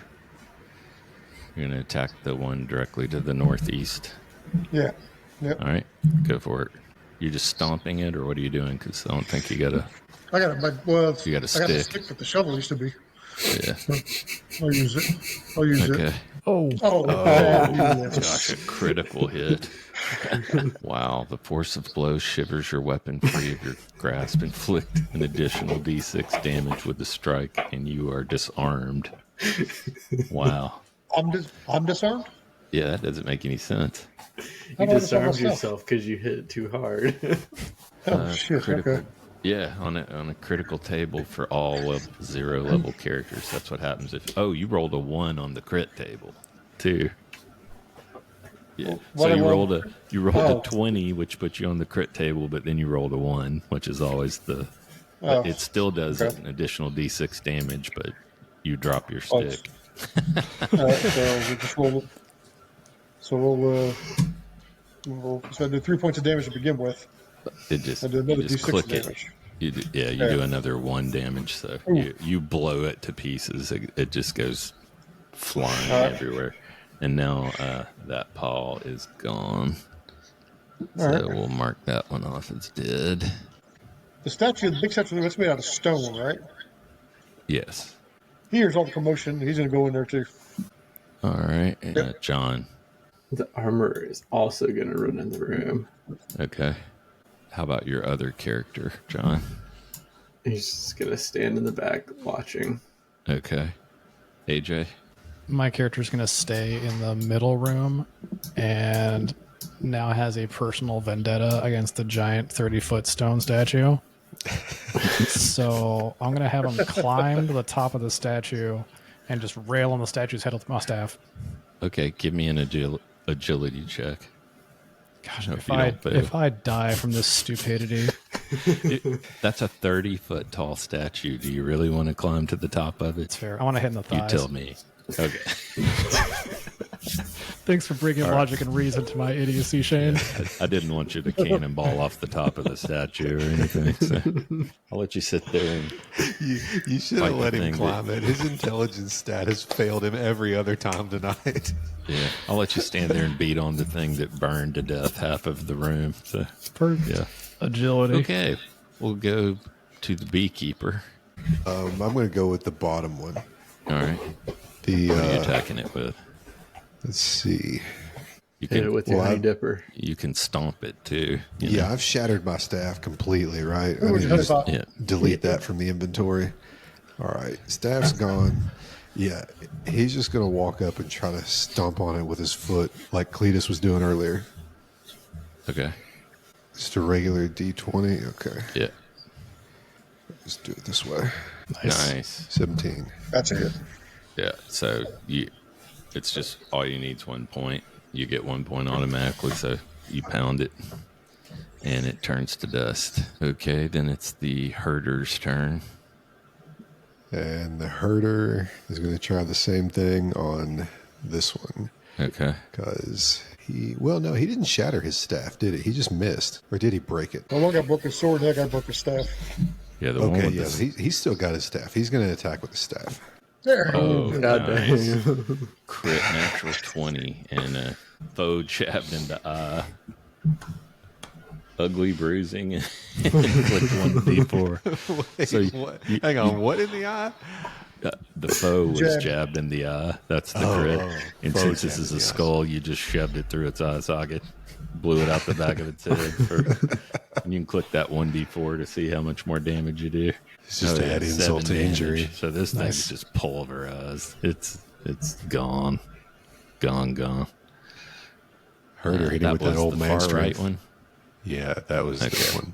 [SPEAKER 4] You're going to attack the one directly to the northeast.
[SPEAKER 3] Yeah. Yep.
[SPEAKER 4] All right, go for it. You're just stomping it, or what are you doing? Because I don't think you got to.
[SPEAKER 3] I got it. Well,
[SPEAKER 4] You got a
[SPEAKER 3] I got the
[SPEAKER 4] stick.
[SPEAKER 3] stick that the shovel used to be.
[SPEAKER 4] Yeah.
[SPEAKER 3] I'll use it. I'll use
[SPEAKER 4] Okay.
[SPEAKER 3] it.
[SPEAKER 1] oh,
[SPEAKER 3] Oh,
[SPEAKER 4] Gosh, a critical hit. Wow, the force of blows shivers your weapon free of your grasp. Inflict an additional d6 damage with the strike, and you are disarmed. Wow.
[SPEAKER 3] I'm disarmed.
[SPEAKER 4] Yeah, that doesn't make any sense.
[SPEAKER 3] How
[SPEAKER 2] You
[SPEAKER 3] do I disarm
[SPEAKER 2] disarmed
[SPEAKER 3] myself?
[SPEAKER 2] yourself because you hit it too hard.
[SPEAKER 3] Oh shit.
[SPEAKER 4] Critical.
[SPEAKER 3] Okay.
[SPEAKER 4] Yeah, on a critical table for all 0 level characters. That's what happens if. Oh, you rolled a 1 on the crit table, too. Yeah.
[SPEAKER 3] What
[SPEAKER 4] So
[SPEAKER 3] I
[SPEAKER 4] you
[SPEAKER 3] rolled-
[SPEAKER 4] rolled
[SPEAKER 3] Oh.
[SPEAKER 4] a 20, which puts you on the crit table, but then you rolled a 1, which is always the.
[SPEAKER 3] Oh,
[SPEAKER 4] It still does
[SPEAKER 3] okay.
[SPEAKER 4] an additional d6 damage, but you drop your
[SPEAKER 3] Oh.
[SPEAKER 4] stick.
[SPEAKER 3] All right, so we just roll it. So so I did 3 points of damage to begin with.
[SPEAKER 4] It just
[SPEAKER 3] I did another
[SPEAKER 4] you just
[SPEAKER 3] D6
[SPEAKER 4] click
[SPEAKER 3] damage.
[SPEAKER 4] it. You
[SPEAKER 3] Yeah.
[SPEAKER 4] do another 1 damage, so you blow it to pieces. It just goes flying
[SPEAKER 3] All right.
[SPEAKER 4] everywhere. And now that paw is gone. So
[SPEAKER 3] All right.
[SPEAKER 4] we'll mark that one off as dead.
[SPEAKER 3] The statue, the big statue, that's made out of stone, right?
[SPEAKER 4] Yes.
[SPEAKER 3] He hears all the commotion. He's going to go in there too.
[SPEAKER 4] All right.
[SPEAKER 3] Yep.
[SPEAKER 4] John.
[SPEAKER 2] The armorer is also going to run in the room.
[SPEAKER 4] Okay. How about your other character, John?
[SPEAKER 2] He's just going to stand in the back watching.
[SPEAKER 4] Okay. AJ?
[SPEAKER 1] my character's going to stay in the middle room and now has a personal vendetta against the giant 30-foot stone statue. So I'm going to have him climb to the top of the statue and just rail on the statue's head with my staff.
[SPEAKER 4] Okay, give me an agility check.
[SPEAKER 1] Gosh,
[SPEAKER 4] No,
[SPEAKER 1] if I die from this stupidity,
[SPEAKER 4] That's a 30-foot tall statue. Do you really want to climb to the top of
[SPEAKER 1] it's
[SPEAKER 4] it?
[SPEAKER 1] fair. I want to hit in the
[SPEAKER 4] You
[SPEAKER 1] thighs.
[SPEAKER 4] tell me. Okay.
[SPEAKER 1] Thanks for bringing logic and reason to my idiocy, Shane.
[SPEAKER 4] I didn't want you to cannonball off the top of the statue or anything. So I'll let you sit there and
[SPEAKER 5] You should
[SPEAKER 4] Fight
[SPEAKER 5] have
[SPEAKER 4] the
[SPEAKER 5] let him
[SPEAKER 4] thing,
[SPEAKER 5] climb it. His intelligence stat has failed him every other time tonight.
[SPEAKER 4] yeah, I'll let you stand there and beat on the thing that burned to death half of the room. So
[SPEAKER 1] For
[SPEAKER 4] yeah.
[SPEAKER 1] agility.
[SPEAKER 4] Okay, we'll go to the beekeeper.
[SPEAKER 5] I'm going to go with the bottom one.
[SPEAKER 4] All right,
[SPEAKER 5] The
[SPEAKER 4] what are you attacking it with?
[SPEAKER 5] let's see.
[SPEAKER 4] You
[SPEAKER 2] Hit it
[SPEAKER 4] can
[SPEAKER 2] with your
[SPEAKER 5] Well,
[SPEAKER 2] honey dipper.
[SPEAKER 4] you can stomp it too. you
[SPEAKER 5] Yeah,
[SPEAKER 4] know?
[SPEAKER 5] I've shattered my staff completely. Right, I
[SPEAKER 3] Who would
[SPEAKER 5] need
[SPEAKER 3] you
[SPEAKER 5] to
[SPEAKER 3] hit about?
[SPEAKER 4] Yeah.
[SPEAKER 5] delete that from the inventory. All right, staff's gone. Yeah, he's just going to walk up and try to stomp on it with his foot, like Cletus was doing earlier.
[SPEAKER 4] Okay.
[SPEAKER 5] Just a regular D20. Okay,
[SPEAKER 4] Yeah.
[SPEAKER 5] let's do it this way.
[SPEAKER 4] Nice.
[SPEAKER 5] 17.
[SPEAKER 3] That's it.
[SPEAKER 4] Yeah. So it's just all you need is 1 point. You get 1 point automatically. So you pound it, and it turns to dust. Okay. Then it's the herder's turn.
[SPEAKER 5] And the herder is going to try the same thing on this one.
[SPEAKER 4] Okay.
[SPEAKER 5] Because he didn't shatter his staff, did he? He just missed. Or did he break it?
[SPEAKER 3] The one guy broke his sword, and the other guy broke his staff.
[SPEAKER 4] Yeah, the one
[SPEAKER 5] Okay,
[SPEAKER 4] with
[SPEAKER 5] yeah,
[SPEAKER 4] the
[SPEAKER 5] he's still got his staff. He's going to attack with the staff.
[SPEAKER 3] There.
[SPEAKER 4] Oh,
[SPEAKER 2] God
[SPEAKER 4] nice.
[SPEAKER 2] damn.
[SPEAKER 4] Crit natural 20 and a foe jabbed in the eye. Ugly bruising and click 1d4.
[SPEAKER 5] Wait,
[SPEAKER 4] So
[SPEAKER 5] what? Hang on, what in the eye?
[SPEAKER 4] The foe was
[SPEAKER 3] Jabbed.
[SPEAKER 4] jabbed in the eye. That's the crit. And
[SPEAKER 5] foe
[SPEAKER 4] since this
[SPEAKER 5] jabbed
[SPEAKER 4] is
[SPEAKER 5] in
[SPEAKER 4] a
[SPEAKER 5] the eye.
[SPEAKER 4] skull, you just shoved it through its eye socket, blew it out the back of its head. And you can click that 1d4 to see how much more damage you do.
[SPEAKER 5] It's just to add
[SPEAKER 4] 7
[SPEAKER 5] insult to
[SPEAKER 4] damage.
[SPEAKER 5] injury.
[SPEAKER 4] So this thing is just pulverized. It's gone. Gone.
[SPEAKER 5] Herder hitting with that
[SPEAKER 4] was
[SPEAKER 5] old
[SPEAKER 4] the
[SPEAKER 5] man
[SPEAKER 4] far
[SPEAKER 5] strength.
[SPEAKER 4] right one.
[SPEAKER 5] Yeah, that was
[SPEAKER 4] Okay.
[SPEAKER 5] the one.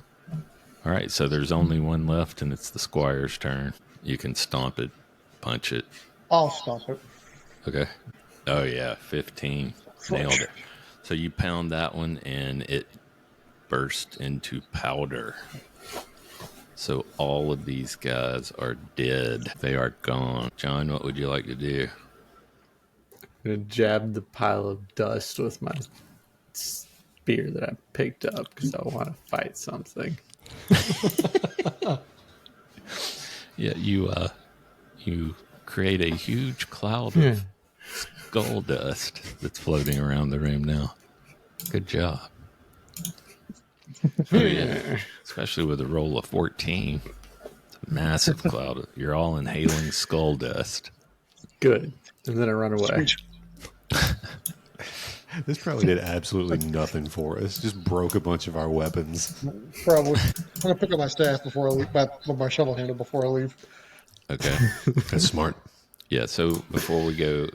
[SPEAKER 4] All right, so there's only one left, and it's the squire's turn. You can stomp it, punch it.
[SPEAKER 3] I'll stop it.
[SPEAKER 4] Okay. Oh, yeah, 15. Nailed it. So you pound that one, and it burst into powder. So all of these guys are dead. They are gone. John, what would you like to do?
[SPEAKER 2] I'm going to jab the pile of dust with my spear that I picked up because I want to fight something.
[SPEAKER 4] Yeah, you create a huge cloud of skull dust that's floating around the room now. Good job. Oh, yeah. Especially with a roll of 14. It's a massive cloud. You're all inhaling skull dust.
[SPEAKER 2] Good. And then I run away.
[SPEAKER 3] Sweet.
[SPEAKER 5] This probably did absolutely nothing for us. Just broke a bunch of our weapons.
[SPEAKER 3] Probably. I'm going to pick up my staff before I leave, my shovel handle before I leave.
[SPEAKER 4] Okay.
[SPEAKER 5] That's smart.
[SPEAKER 4] Yeah, so before we go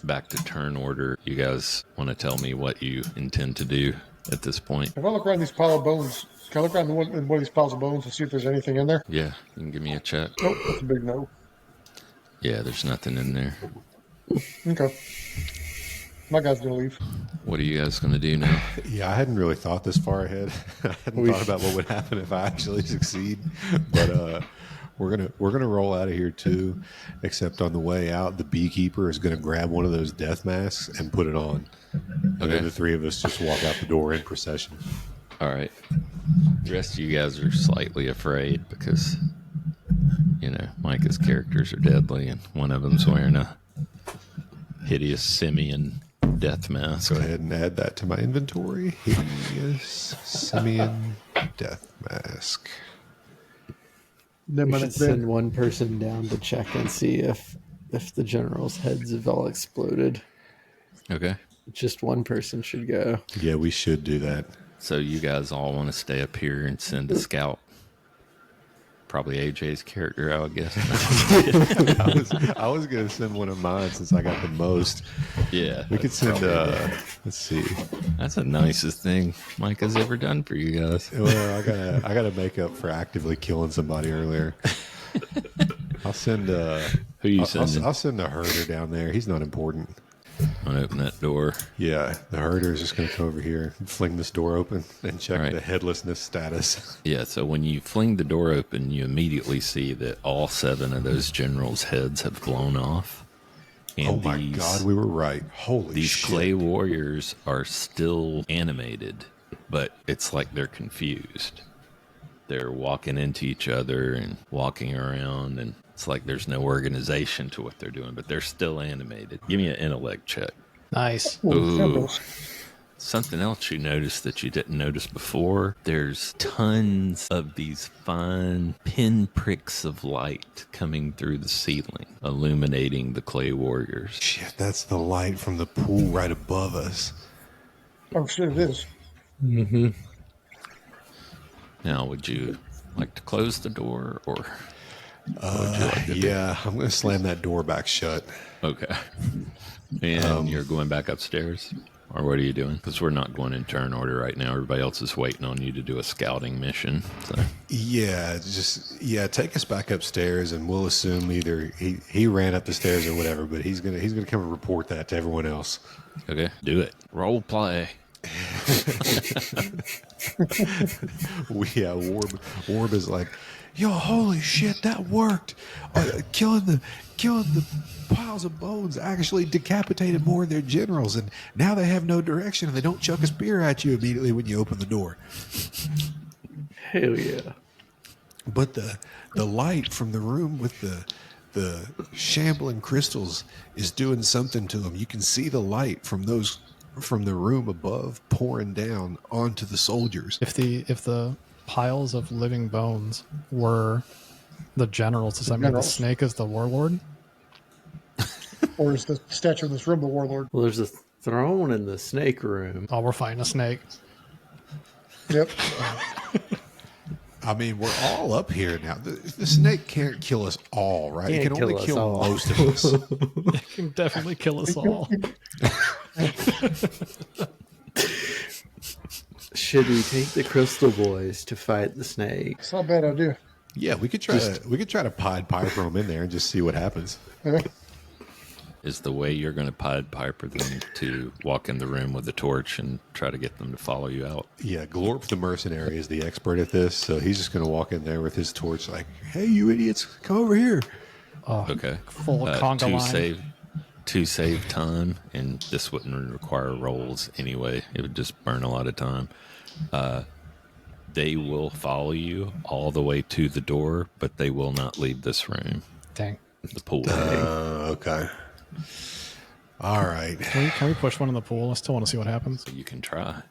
[SPEAKER 4] back to turn order, you guys want to tell me what you intend to do at this point?
[SPEAKER 3] If I look around these pile of bones, can I look around in one of these piles of bones and see if there's anything in there?
[SPEAKER 4] Yeah, you can give me a check.
[SPEAKER 3] Nope, that's a big no.
[SPEAKER 4] Yeah, there's nothing in there.
[SPEAKER 3] Okay. My guy's going to leave.
[SPEAKER 4] What are you guys going to do now?
[SPEAKER 5] Yeah, I hadn't really thought this far ahead. I hadn't thought about what would happen if I actually succeed. But we're gonna roll out of here too. Except on the way out, the beekeeper is gonna grab one of those death masks and put it on. And
[SPEAKER 4] Okay.
[SPEAKER 5] then the three of us just walk out the door in procession.
[SPEAKER 4] All right. The rest of you guys are slightly afraid because, you know, Micah's characters are deadly and one of them's wearing a hideous simian death mask.
[SPEAKER 5] Go ahead and add that to my inventory. Hideous simian death mask.
[SPEAKER 3] Then
[SPEAKER 2] We
[SPEAKER 3] my
[SPEAKER 2] should
[SPEAKER 3] next
[SPEAKER 2] send
[SPEAKER 3] bed.
[SPEAKER 2] one person down to check and see if the general's heads have all exploded.
[SPEAKER 4] Okay.
[SPEAKER 2] Just one person should go.
[SPEAKER 5] Yeah, we should do that.
[SPEAKER 4] So you guys all want to stay up here and send a scout? Probably AJ's character, I would guess.
[SPEAKER 5] I was gonna send one of mine since I got the most.
[SPEAKER 4] Yeah.
[SPEAKER 5] We could
[SPEAKER 4] that's
[SPEAKER 5] send.
[SPEAKER 4] probably-
[SPEAKER 5] Let's see.
[SPEAKER 4] That's the nicest thing Micah's ever done for you guys.
[SPEAKER 5] Well, I gotta make up for actively killing somebody earlier. I'll send.
[SPEAKER 4] Who you sending?
[SPEAKER 5] I'll send the herder down there. He's not important.
[SPEAKER 4] I'm going to open that door.
[SPEAKER 5] Yeah, the herder is just gonna come over here and fling this door open and check
[SPEAKER 4] Right.
[SPEAKER 5] the headlessness status.
[SPEAKER 4] Yeah, so when you fling the door open, you immediately see that all 7 of those generals' heads have blown off. And
[SPEAKER 5] Oh my God, we were right. Holy
[SPEAKER 4] these
[SPEAKER 5] shit!
[SPEAKER 4] clay warriors are still animated, but it's like they're confused. They're walking into each other and walking around, and it's like there's no organization to what they're doing, but they're still animated. Give me an intellect check.
[SPEAKER 1] Nice.
[SPEAKER 4] Ooh. Something else you noticed that you didn't notice before, there's tons of these fine pinpricks of light coming through the ceiling, illuminating the clay warriors.
[SPEAKER 5] Shit, that's the light from the pool right above us.
[SPEAKER 3] Oh, shit, it is.
[SPEAKER 4] Now, would you like to close the door or what would you like to do?
[SPEAKER 5] Yeah, I'm gonna slam that door back shut.
[SPEAKER 4] Okay. And you're going back upstairs? Or what are you doing? Because we're not going in turn order right now. Everybody else is waiting on you to do a scouting mission. So.
[SPEAKER 5] Yeah, take us back upstairs, and we'll assume either he ran up the stairs or whatever. But he's gonna come and report that to everyone else.
[SPEAKER 4] Okay, do it. Role play.
[SPEAKER 5] Warb is like, yo, holy shit, that worked. Killing the piles of bones actually decapitated more of their generals, and now they have no direction, and they don't chuck a spear at you immediately when you open the door.
[SPEAKER 2] Hell yeah.
[SPEAKER 5] But the light from the room with the shambling crystals is doing something to them. You can see the light from the room above pouring down onto the soldiers.
[SPEAKER 1] If the piles of living bones were the generals, does that mean the
[SPEAKER 3] Generals.
[SPEAKER 1] snake is the warlord?
[SPEAKER 3] Or is the statue in this room the warlord?
[SPEAKER 2] Well, there's a throne in the snake room.
[SPEAKER 1] Oh, we're fighting a snake.
[SPEAKER 3] Yep.
[SPEAKER 5] I mean, we're all up here now. The snake can't kill us all, right? It
[SPEAKER 2] Can't
[SPEAKER 5] can only
[SPEAKER 2] kill us
[SPEAKER 5] kill
[SPEAKER 2] all.
[SPEAKER 5] most of us.
[SPEAKER 1] It can definitely kill us all.
[SPEAKER 2] Should we take the crystal boys to fight the snake?
[SPEAKER 3] It's not a bad idea.
[SPEAKER 5] Yeah, we could try to Pied Piper them in there and just see what happens.
[SPEAKER 3] Yeah.
[SPEAKER 4] Is the way you're going to Pied Piper them to walk in the room with a torch and try to get them to follow you out?
[SPEAKER 5] Yeah, Glorp the mercenary is the expert at this, so he's just going to walk in there with his torch like, hey, you idiots, come over here.
[SPEAKER 4] Okay.
[SPEAKER 1] Full conga line.
[SPEAKER 4] To save time, and this wouldn't require rolls anyway. It would just burn a lot of time. They will follow you all the way to the door, but they will not leave this room.
[SPEAKER 1] Dang.
[SPEAKER 4] The pool.
[SPEAKER 5] Okay. All right.
[SPEAKER 1] Can we push one in the pool? I still want to see what happens.
[SPEAKER 4] You can try.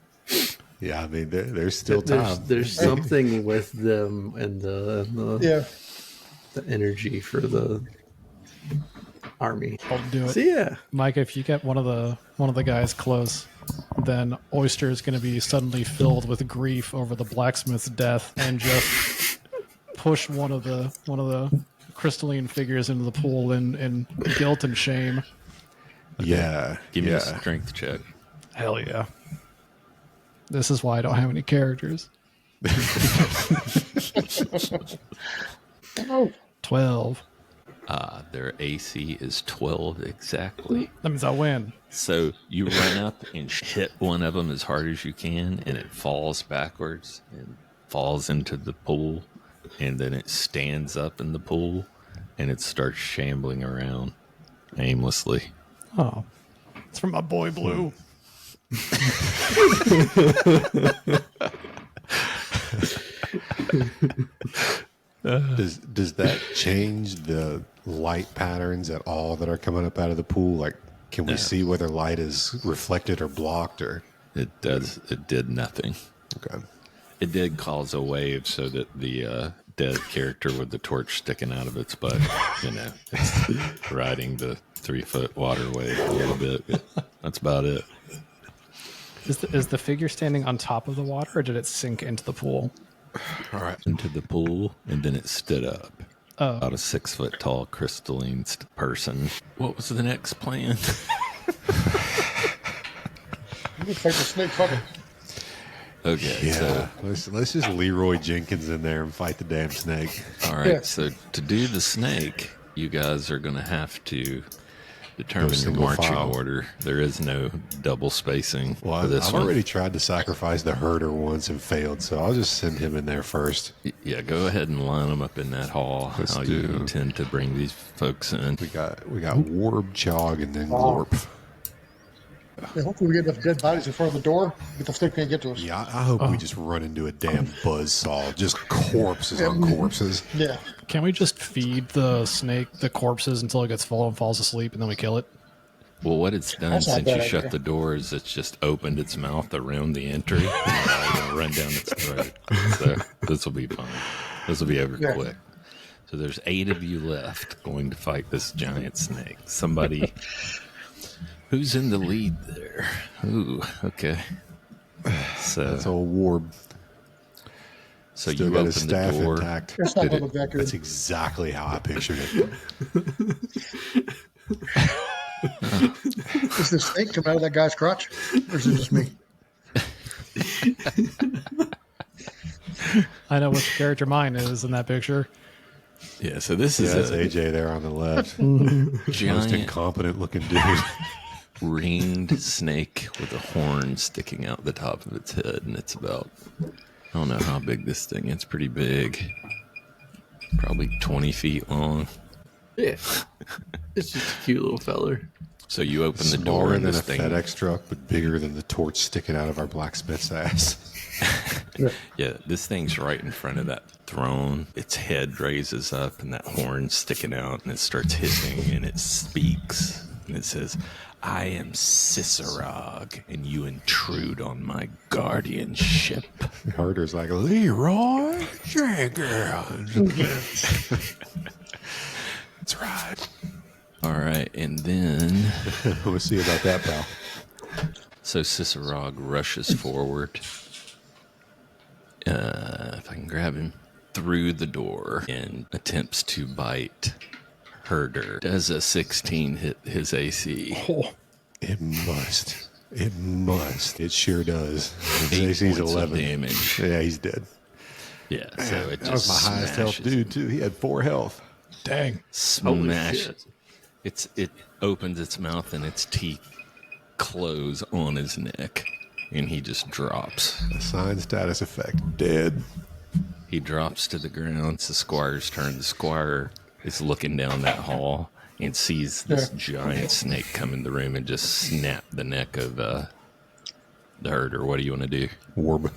[SPEAKER 5] Yeah, I mean, there's still time.
[SPEAKER 2] There's something with them and
[SPEAKER 3] Yeah.
[SPEAKER 2] the energy for the army.
[SPEAKER 1] I'll do it.
[SPEAKER 2] So yeah,
[SPEAKER 1] Mike, if you get one of the guys close, then Oyster is going to be suddenly filled with grief over the blacksmith's death and just push one of the crystalline figures into the pool in guilt and shame.
[SPEAKER 5] Yeah.
[SPEAKER 4] Give me
[SPEAKER 5] yeah.
[SPEAKER 4] a strength check.
[SPEAKER 1] Hell yeah. This is why I don't have any characters.
[SPEAKER 3] Oh,
[SPEAKER 1] 12.
[SPEAKER 4] Their AC is 12 exactly.
[SPEAKER 1] That means I win.
[SPEAKER 4] So you run up and hit one of them as hard as you can, and it falls backwards and falls into the pool, and then it stands up in the pool, and it starts shambling around aimlessly.
[SPEAKER 1] Oh. It's from my boy Blue.
[SPEAKER 5] Does that change the light patterns at all that are coming up out of the pool? Like, can we see whether light is reflected or blocked? Or
[SPEAKER 4] It did nothing.
[SPEAKER 5] okay,
[SPEAKER 4] It did cause a wave so that the dead character with the torch sticking out of its butt, it's riding the 3-foot water wave a little bit. But that's about it.
[SPEAKER 1] Is the figure standing on top of the water, or did it sink into the pool?
[SPEAKER 5] all right.
[SPEAKER 4] Into the pool, and then it stood up.
[SPEAKER 1] Oh.
[SPEAKER 4] About a 6-foot tall crystalline person. What was the next plan?
[SPEAKER 3] you can fight the snake. Fuck it.
[SPEAKER 4] Okay,
[SPEAKER 5] Yeah, let's just Leroy Jenkins in there and fight the damn snake.
[SPEAKER 4] so all right.
[SPEAKER 3] Yeah.
[SPEAKER 4] So to do the snake, you guys are going to have to determine your
[SPEAKER 5] single
[SPEAKER 4] marching
[SPEAKER 5] file.
[SPEAKER 4] order. There is no double spacing
[SPEAKER 5] Well,
[SPEAKER 4] for this
[SPEAKER 5] I've
[SPEAKER 4] one.
[SPEAKER 5] already tried to sacrifice the herder once and failed, so I'll just send him in there first.
[SPEAKER 4] Yeah, go ahead and line them up in that hall.
[SPEAKER 5] Let's
[SPEAKER 4] How
[SPEAKER 5] do-
[SPEAKER 4] you intend to bring these folks in?
[SPEAKER 5] We got Warb, Chog, and then Glorp.
[SPEAKER 3] Yeah, hopefully we get enough dead bodies in front of the door that the snake can't get to us.
[SPEAKER 5] Yeah, I hope we just run into a damn buzzsaw, just corpses on corpses.
[SPEAKER 3] Yeah.
[SPEAKER 1] Can we just feed the snake the corpses until it gets full and falls asleep, and then we kill it?
[SPEAKER 4] Well, what it's done
[SPEAKER 3] That's not a
[SPEAKER 4] since you
[SPEAKER 3] bad
[SPEAKER 4] shut
[SPEAKER 3] idea.
[SPEAKER 4] the door is it's just opened its mouth around the entry and now it's gonna run down its throat. So this will be fun. This will be over
[SPEAKER 3] Yeah.
[SPEAKER 4] quick. So there's 8 of you left going to fight this giant snake. Somebody who's in the lead there. Ooh, okay. So
[SPEAKER 5] That's old Warb.
[SPEAKER 4] so
[SPEAKER 5] Still
[SPEAKER 4] you
[SPEAKER 5] got
[SPEAKER 4] open
[SPEAKER 5] his
[SPEAKER 4] the
[SPEAKER 5] staff
[SPEAKER 4] door.
[SPEAKER 5] intact.
[SPEAKER 3] That's not
[SPEAKER 4] Did
[SPEAKER 3] going
[SPEAKER 4] it-
[SPEAKER 3] to look that good.
[SPEAKER 5] That's exactly how I pictured it.
[SPEAKER 3] Does the snake come out of that guy's crotch? Or is it just me?
[SPEAKER 1] I know which character mine is in that picture.
[SPEAKER 4] Yeah, so this
[SPEAKER 5] Yeah,
[SPEAKER 4] is
[SPEAKER 5] that's
[SPEAKER 4] a
[SPEAKER 5] AJ there on the left. Most
[SPEAKER 4] giant
[SPEAKER 5] incompetent looking dude.
[SPEAKER 4] ringed snake with a horn sticking out the top of its head, and it's about, I don't know how big this thing is. It's pretty big. Probably 20 feet long.
[SPEAKER 2] Yeah. It's just a cute little feller.
[SPEAKER 4] So you open the door
[SPEAKER 5] Smaller
[SPEAKER 4] and
[SPEAKER 5] than
[SPEAKER 4] this
[SPEAKER 5] a
[SPEAKER 4] thing...
[SPEAKER 5] FedEx truck, but bigger than the torch sticking out of our blacksmith's ass.
[SPEAKER 4] Yeah, this thing's right in front of that throne. Its head raises up and that horn's sticking out, and it starts hissing, and it speaks. And it says, I am Cicerog, and you intrude on my guardianship.
[SPEAKER 5] Harder's like, Leroy Jenkins. That's right.
[SPEAKER 4] All right, and then...
[SPEAKER 5] We'll see about that, pal.
[SPEAKER 4] So Cicerog rushes forward. If I can grab him through the door and attempts to bite Herder. Does a 16 hit his AC?
[SPEAKER 1] Oh,
[SPEAKER 5] It must. It must. It sure does. His
[SPEAKER 4] 8
[SPEAKER 5] AC's
[SPEAKER 4] points of
[SPEAKER 5] 11.
[SPEAKER 4] damage.
[SPEAKER 5] Yeah, he's dead.
[SPEAKER 4] Yeah, so it
[SPEAKER 5] That was
[SPEAKER 4] just
[SPEAKER 5] my highest health
[SPEAKER 4] smashes
[SPEAKER 5] dude, too. He had 4 health.
[SPEAKER 1] dang.
[SPEAKER 4] Smashes. It opens its mouth and its teeth close on his neck, and he just drops.
[SPEAKER 5] Assigned status effect. Dead.
[SPEAKER 4] He drops to the ground. It's the squire's turn. The squire is looking down that hall and sees this giant snake come in the room and just snap the neck of the herder. What do you want to do?
[SPEAKER 5] Warb.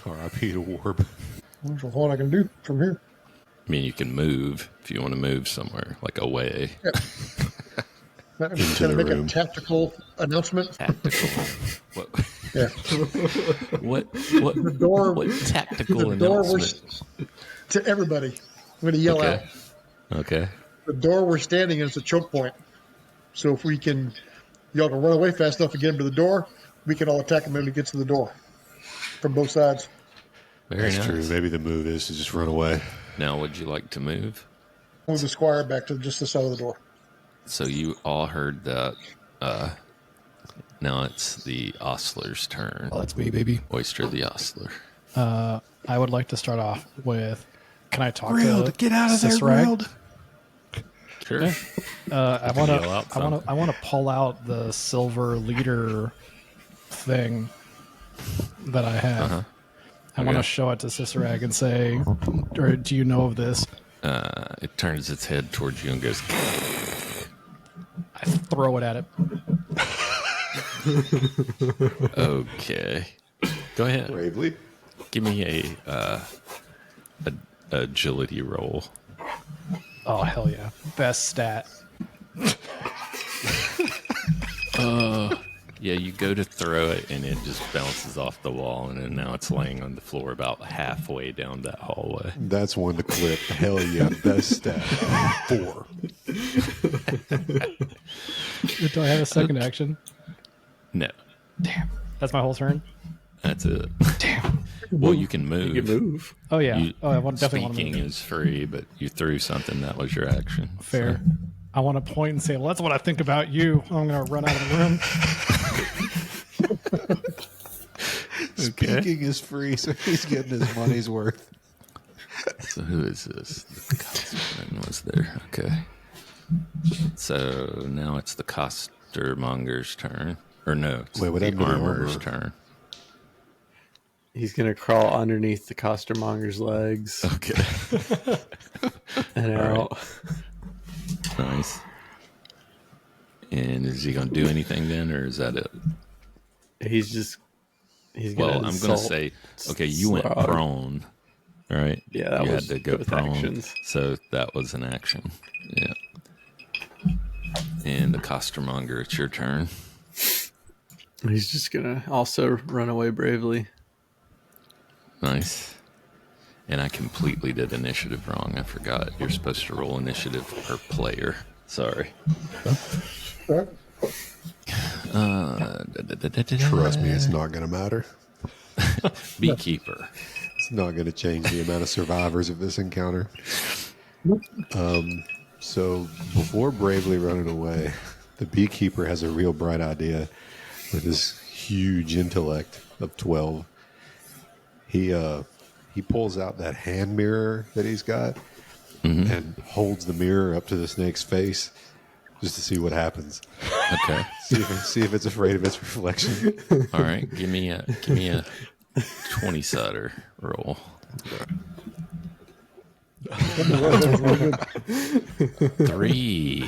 [SPEAKER 5] R.I.P. to Warb.
[SPEAKER 3] There's what I can do from here.
[SPEAKER 4] I mean, you can move if you want to move somewhere, like away.
[SPEAKER 3] I'm just going
[SPEAKER 5] the
[SPEAKER 3] to make
[SPEAKER 5] room.
[SPEAKER 3] a tactical announcement.
[SPEAKER 4] Tactical. What?
[SPEAKER 3] Yeah.
[SPEAKER 4] What
[SPEAKER 3] door-
[SPEAKER 4] what tactical
[SPEAKER 3] The door we're,
[SPEAKER 4] announcement?
[SPEAKER 3] to everybody. I'm going to yell out.
[SPEAKER 4] Okay.
[SPEAKER 3] The door we're standing in is a choke point. So if we can, y'all can run away fast enough to get him to the door, we can all attack him when he gets to the door from both sides.
[SPEAKER 4] Very
[SPEAKER 5] That's
[SPEAKER 4] nice.
[SPEAKER 5] true. Maybe the move is to just run away.
[SPEAKER 4] Now, would you like to move?
[SPEAKER 3] Move the squire back to just the side of the door.
[SPEAKER 4] So you all heard that. Now it's the ostler's turn.
[SPEAKER 1] Well, that's me, baby.
[SPEAKER 4] Oyster the ostler.
[SPEAKER 1] I would like to start off with, can I talk
[SPEAKER 5] Grilled,
[SPEAKER 1] to
[SPEAKER 5] get out of there,
[SPEAKER 1] Cicerag?
[SPEAKER 5] Grilled.
[SPEAKER 4] Sure.
[SPEAKER 1] I
[SPEAKER 4] can yell out some.
[SPEAKER 1] want to pull out the silver leader thing that I have. I want to
[SPEAKER 4] Okay.
[SPEAKER 1] show it to Cicerag and say, or do you know of this?
[SPEAKER 4] It turns its head towards you and goes,
[SPEAKER 1] I throw it at it.
[SPEAKER 4] okay. Go ahead.
[SPEAKER 5] Bravely.
[SPEAKER 4] Give me a agility roll.
[SPEAKER 1] Oh, hell yeah. Best stat.
[SPEAKER 4] Yeah, you go to throw it and it just bounces off the wall, and then now it's laying on the floor about halfway down that hallway.
[SPEAKER 5] That's one to clip. Hell yeah. Best stat. 4.
[SPEAKER 1] Do I have a second action?
[SPEAKER 4] No,
[SPEAKER 1] Damn. That's my whole turn?
[SPEAKER 4] that's it.
[SPEAKER 1] Damn.
[SPEAKER 4] Well, you can move.
[SPEAKER 2] You can move.
[SPEAKER 1] Oh, yeah.
[SPEAKER 4] You-
[SPEAKER 1] I definitely want to
[SPEAKER 4] Speaking
[SPEAKER 1] move.
[SPEAKER 4] is free, but you threw something. That was your action.
[SPEAKER 1] Fair. I want to point and say, well, that's what I think about you. I'm going to run out of the room.
[SPEAKER 5] Speaking is free, so he's getting his money's worth.
[SPEAKER 4] So who is this? The costerman was there. Okay. So now it's the costermonger's turn. Or no, it's
[SPEAKER 5] Wait, what
[SPEAKER 4] the
[SPEAKER 5] happened to the
[SPEAKER 4] armorer's
[SPEAKER 5] armor?
[SPEAKER 4] turn.
[SPEAKER 2] He's going to crawl underneath the costermonger's legs
[SPEAKER 4] Okay.
[SPEAKER 2] and out.
[SPEAKER 4] Nice. And is he going to do anything then, or is that it?
[SPEAKER 2] He's going
[SPEAKER 4] Well, I'm going to say, okay, you went
[SPEAKER 2] Slog.
[SPEAKER 4] prone, all right?
[SPEAKER 2] Yeah, that
[SPEAKER 4] you
[SPEAKER 2] was
[SPEAKER 4] had to go
[SPEAKER 2] both
[SPEAKER 4] prone,
[SPEAKER 2] actions.
[SPEAKER 4] so that was an action. Yeah. And the costermonger, it's your turn.
[SPEAKER 2] He's just going to also run away bravely.
[SPEAKER 4] Nice. And I completely did initiative wrong. I forgot. You're supposed to roll initiative per player. Sorry.
[SPEAKER 3] Right?
[SPEAKER 5] Trust me, it's not going to matter.
[SPEAKER 4] Beekeeper.
[SPEAKER 5] It's not going to change the amount of survivors of this encounter. So before bravely running away, the beekeeper has a real bright idea with his huge intellect of 12. He pulls out that hand mirror that he's got and holds the mirror up to the snake's face just to see what happens.
[SPEAKER 4] Okay.
[SPEAKER 5] See if it's afraid of its reflection.
[SPEAKER 4] All right. Give me a 20-sided roll. Three.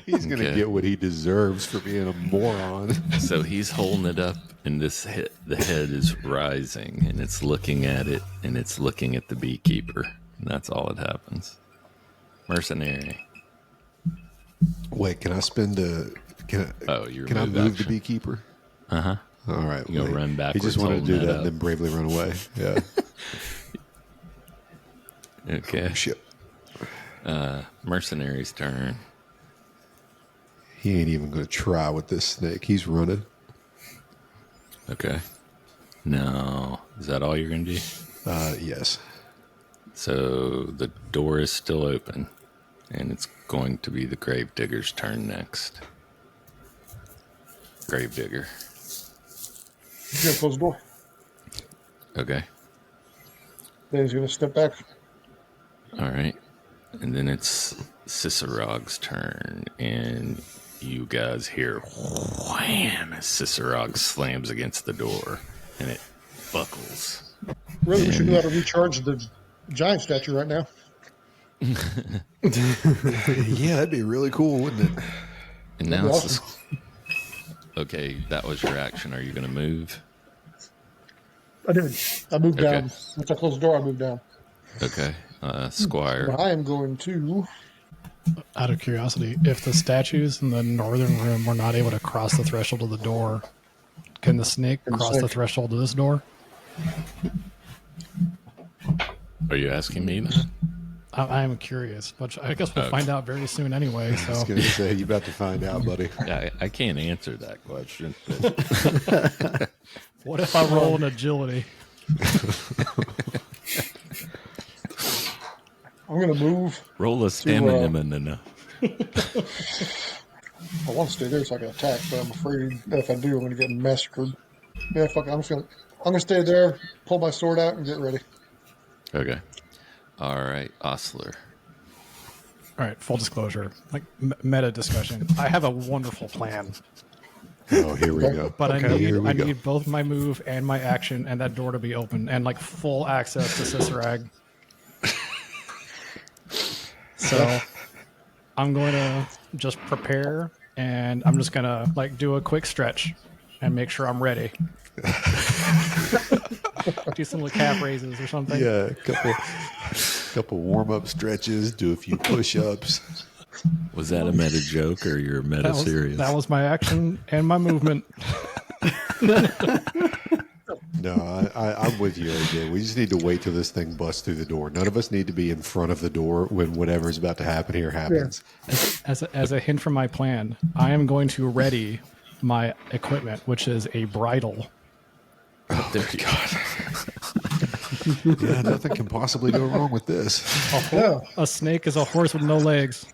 [SPEAKER 5] He's gonna
[SPEAKER 4] Okay.
[SPEAKER 5] get what he deserves for being a moron.
[SPEAKER 4] So he's holding it up, and the head is rising, and it's looking at it, and it's looking at the beekeeper, and that's all that happens. Mercenary.
[SPEAKER 5] Wait, can I spend a? Can I?
[SPEAKER 4] Oh, your
[SPEAKER 5] Can I
[SPEAKER 4] move
[SPEAKER 5] move
[SPEAKER 4] action.
[SPEAKER 5] the beekeeper?
[SPEAKER 4] Uh huh.
[SPEAKER 5] All right.
[SPEAKER 4] You gonna run
[SPEAKER 5] He
[SPEAKER 4] backwards
[SPEAKER 5] just wanted to do
[SPEAKER 4] holding
[SPEAKER 5] that
[SPEAKER 4] that
[SPEAKER 5] and then bravely run away. Yeah.
[SPEAKER 4] Okay.
[SPEAKER 5] Shit.
[SPEAKER 4] Mercenary's turn.
[SPEAKER 5] He ain't even gonna try with this snake. He's running.
[SPEAKER 4] Okay. No. Is that all you're gonna do?
[SPEAKER 5] Yes.
[SPEAKER 4] So the door is still open, and it's going to be the gravedigger's turn next. Gravedigger.
[SPEAKER 3] He's gonna close the door.
[SPEAKER 4] Okay.
[SPEAKER 3] Then he's gonna step back.
[SPEAKER 4] All right. And then it's Cicerog's turn, and you guys hear wham as Cicerog slams against the door, and it buckles.
[SPEAKER 3] Really, we should know how to recharge the giant statue right now.
[SPEAKER 5] Yeah, that'd be really cool, wouldn't it?
[SPEAKER 4] And
[SPEAKER 3] That'd
[SPEAKER 4] now
[SPEAKER 3] be
[SPEAKER 4] it's
[SPEAKER 3] awesome.
[SPEAKER 4] okay, that was your action. Are you going to move?
[SPEAKER 3] I did. I moved
[SPEAKER 4] Okay.
[SPEAKER 3] down. Once I closed the door, I moved down.
[SPEAKER 4] Okay. Squire.
[SPEAKER 3] But I am going to.
[SPEAKER 1] Out of curiosity, if the statues in the northern room were not able to cross the threshold of the door, can the snake
[SPEAKER 3] Can the
[SPEAKER 1] cross the
[SPEAKER 3] snake-
[SPEAKER 1] threshold of this door?
[SPEAKER 4] Are you asking me that?
[SPEAKER 1] I am curious, but I guess we'll
[SPEAKER 4] Okay.
[SPEAKER 1] find out very soon anyway.
[SPEAKER 5] I was
[SPEAKER 1] So
[SPEAKER 5] gonna say you about to find out, buddy.
[SPEAKER 4] I can't answer that question. but-
[SPEAKER 1] what if I roll an agility?
[SPEAKER 3] I'm going to move.
[SPEAKER 4] Roll a stamina.
[SPEAKER 3] I want to stay there so I can attack, but I'm afraid that if I do, I'm going to get massacred. Yeah, fuck it. I'm gonna stay there, pull my sword out, and get ready.
[SPEAKER 4] Okay. All right, Osler.
[SPEAKER 1] All right, full disclosure, like meta discussion. I have a wonderful plan,
[SPEAKER 5] Oh, here we go.
[SPEAKER 1] but
[SPEAKER 5] Here we
[SPEAKER 1] I
[SPEAKER 5] go.
[SPEAKER 1] need both my move and my action and that door to be open and like full access to Cicerag. So I'm going to just prepare, and I'm just going to like do a quick stretch and make sure I'm ready. Do some like calf raises or something.
[SPEAKER 5] Yeah, a couple warm up stretches. Do a few push ups.
[SPEAKER 4] Was that a meta joke or you're meta serious?
[SPEAKER 1] That was my action and my movement.
[SPEAKER 5] No, I'm with you, AJ. We just need to wait till this thing busts through the door. None of us need to be in front of the door when whatever's about to happen here happens.
[SPEAKER 1] As a hint from my plan, I am going to ready my equipment, which is a bridle.
[SPEAKER 4] Oh, there you go.
[SPEAKER 5] Yeah, nothing can possibly go wrong with this.
[SPEAKER 3] Yeah,
[SPEAKER 1] A snake is a horse with no legs.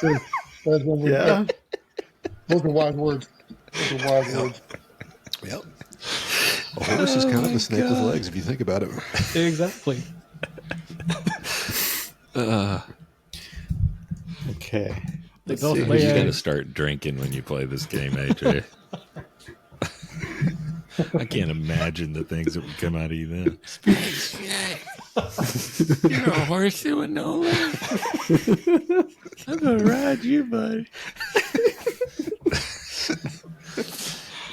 [SPEAKER 3] true. That's one word.
[SPEAKER 2] Yeah.
[SPEAKER 3] Those are wise words. Those are wise words.
[SPEAKER 5] Yep. A horse is kind of a snake with legs if you think about it.
[SPEAKER 1] Exactly.
[SPEAKER 2] Okay.
[SPEAKER 1] They both
[SPEAKER 4] You
[SPEAKER 1] lay
[SPEAKER 4] got to
[SPEAKER 1] eggs.
[SPEAKER 4] start drinking when you play this game, AJ. I can't imagine the things that would come out of you then. You're a horse with no legs. I'm gonna ride you, buddy.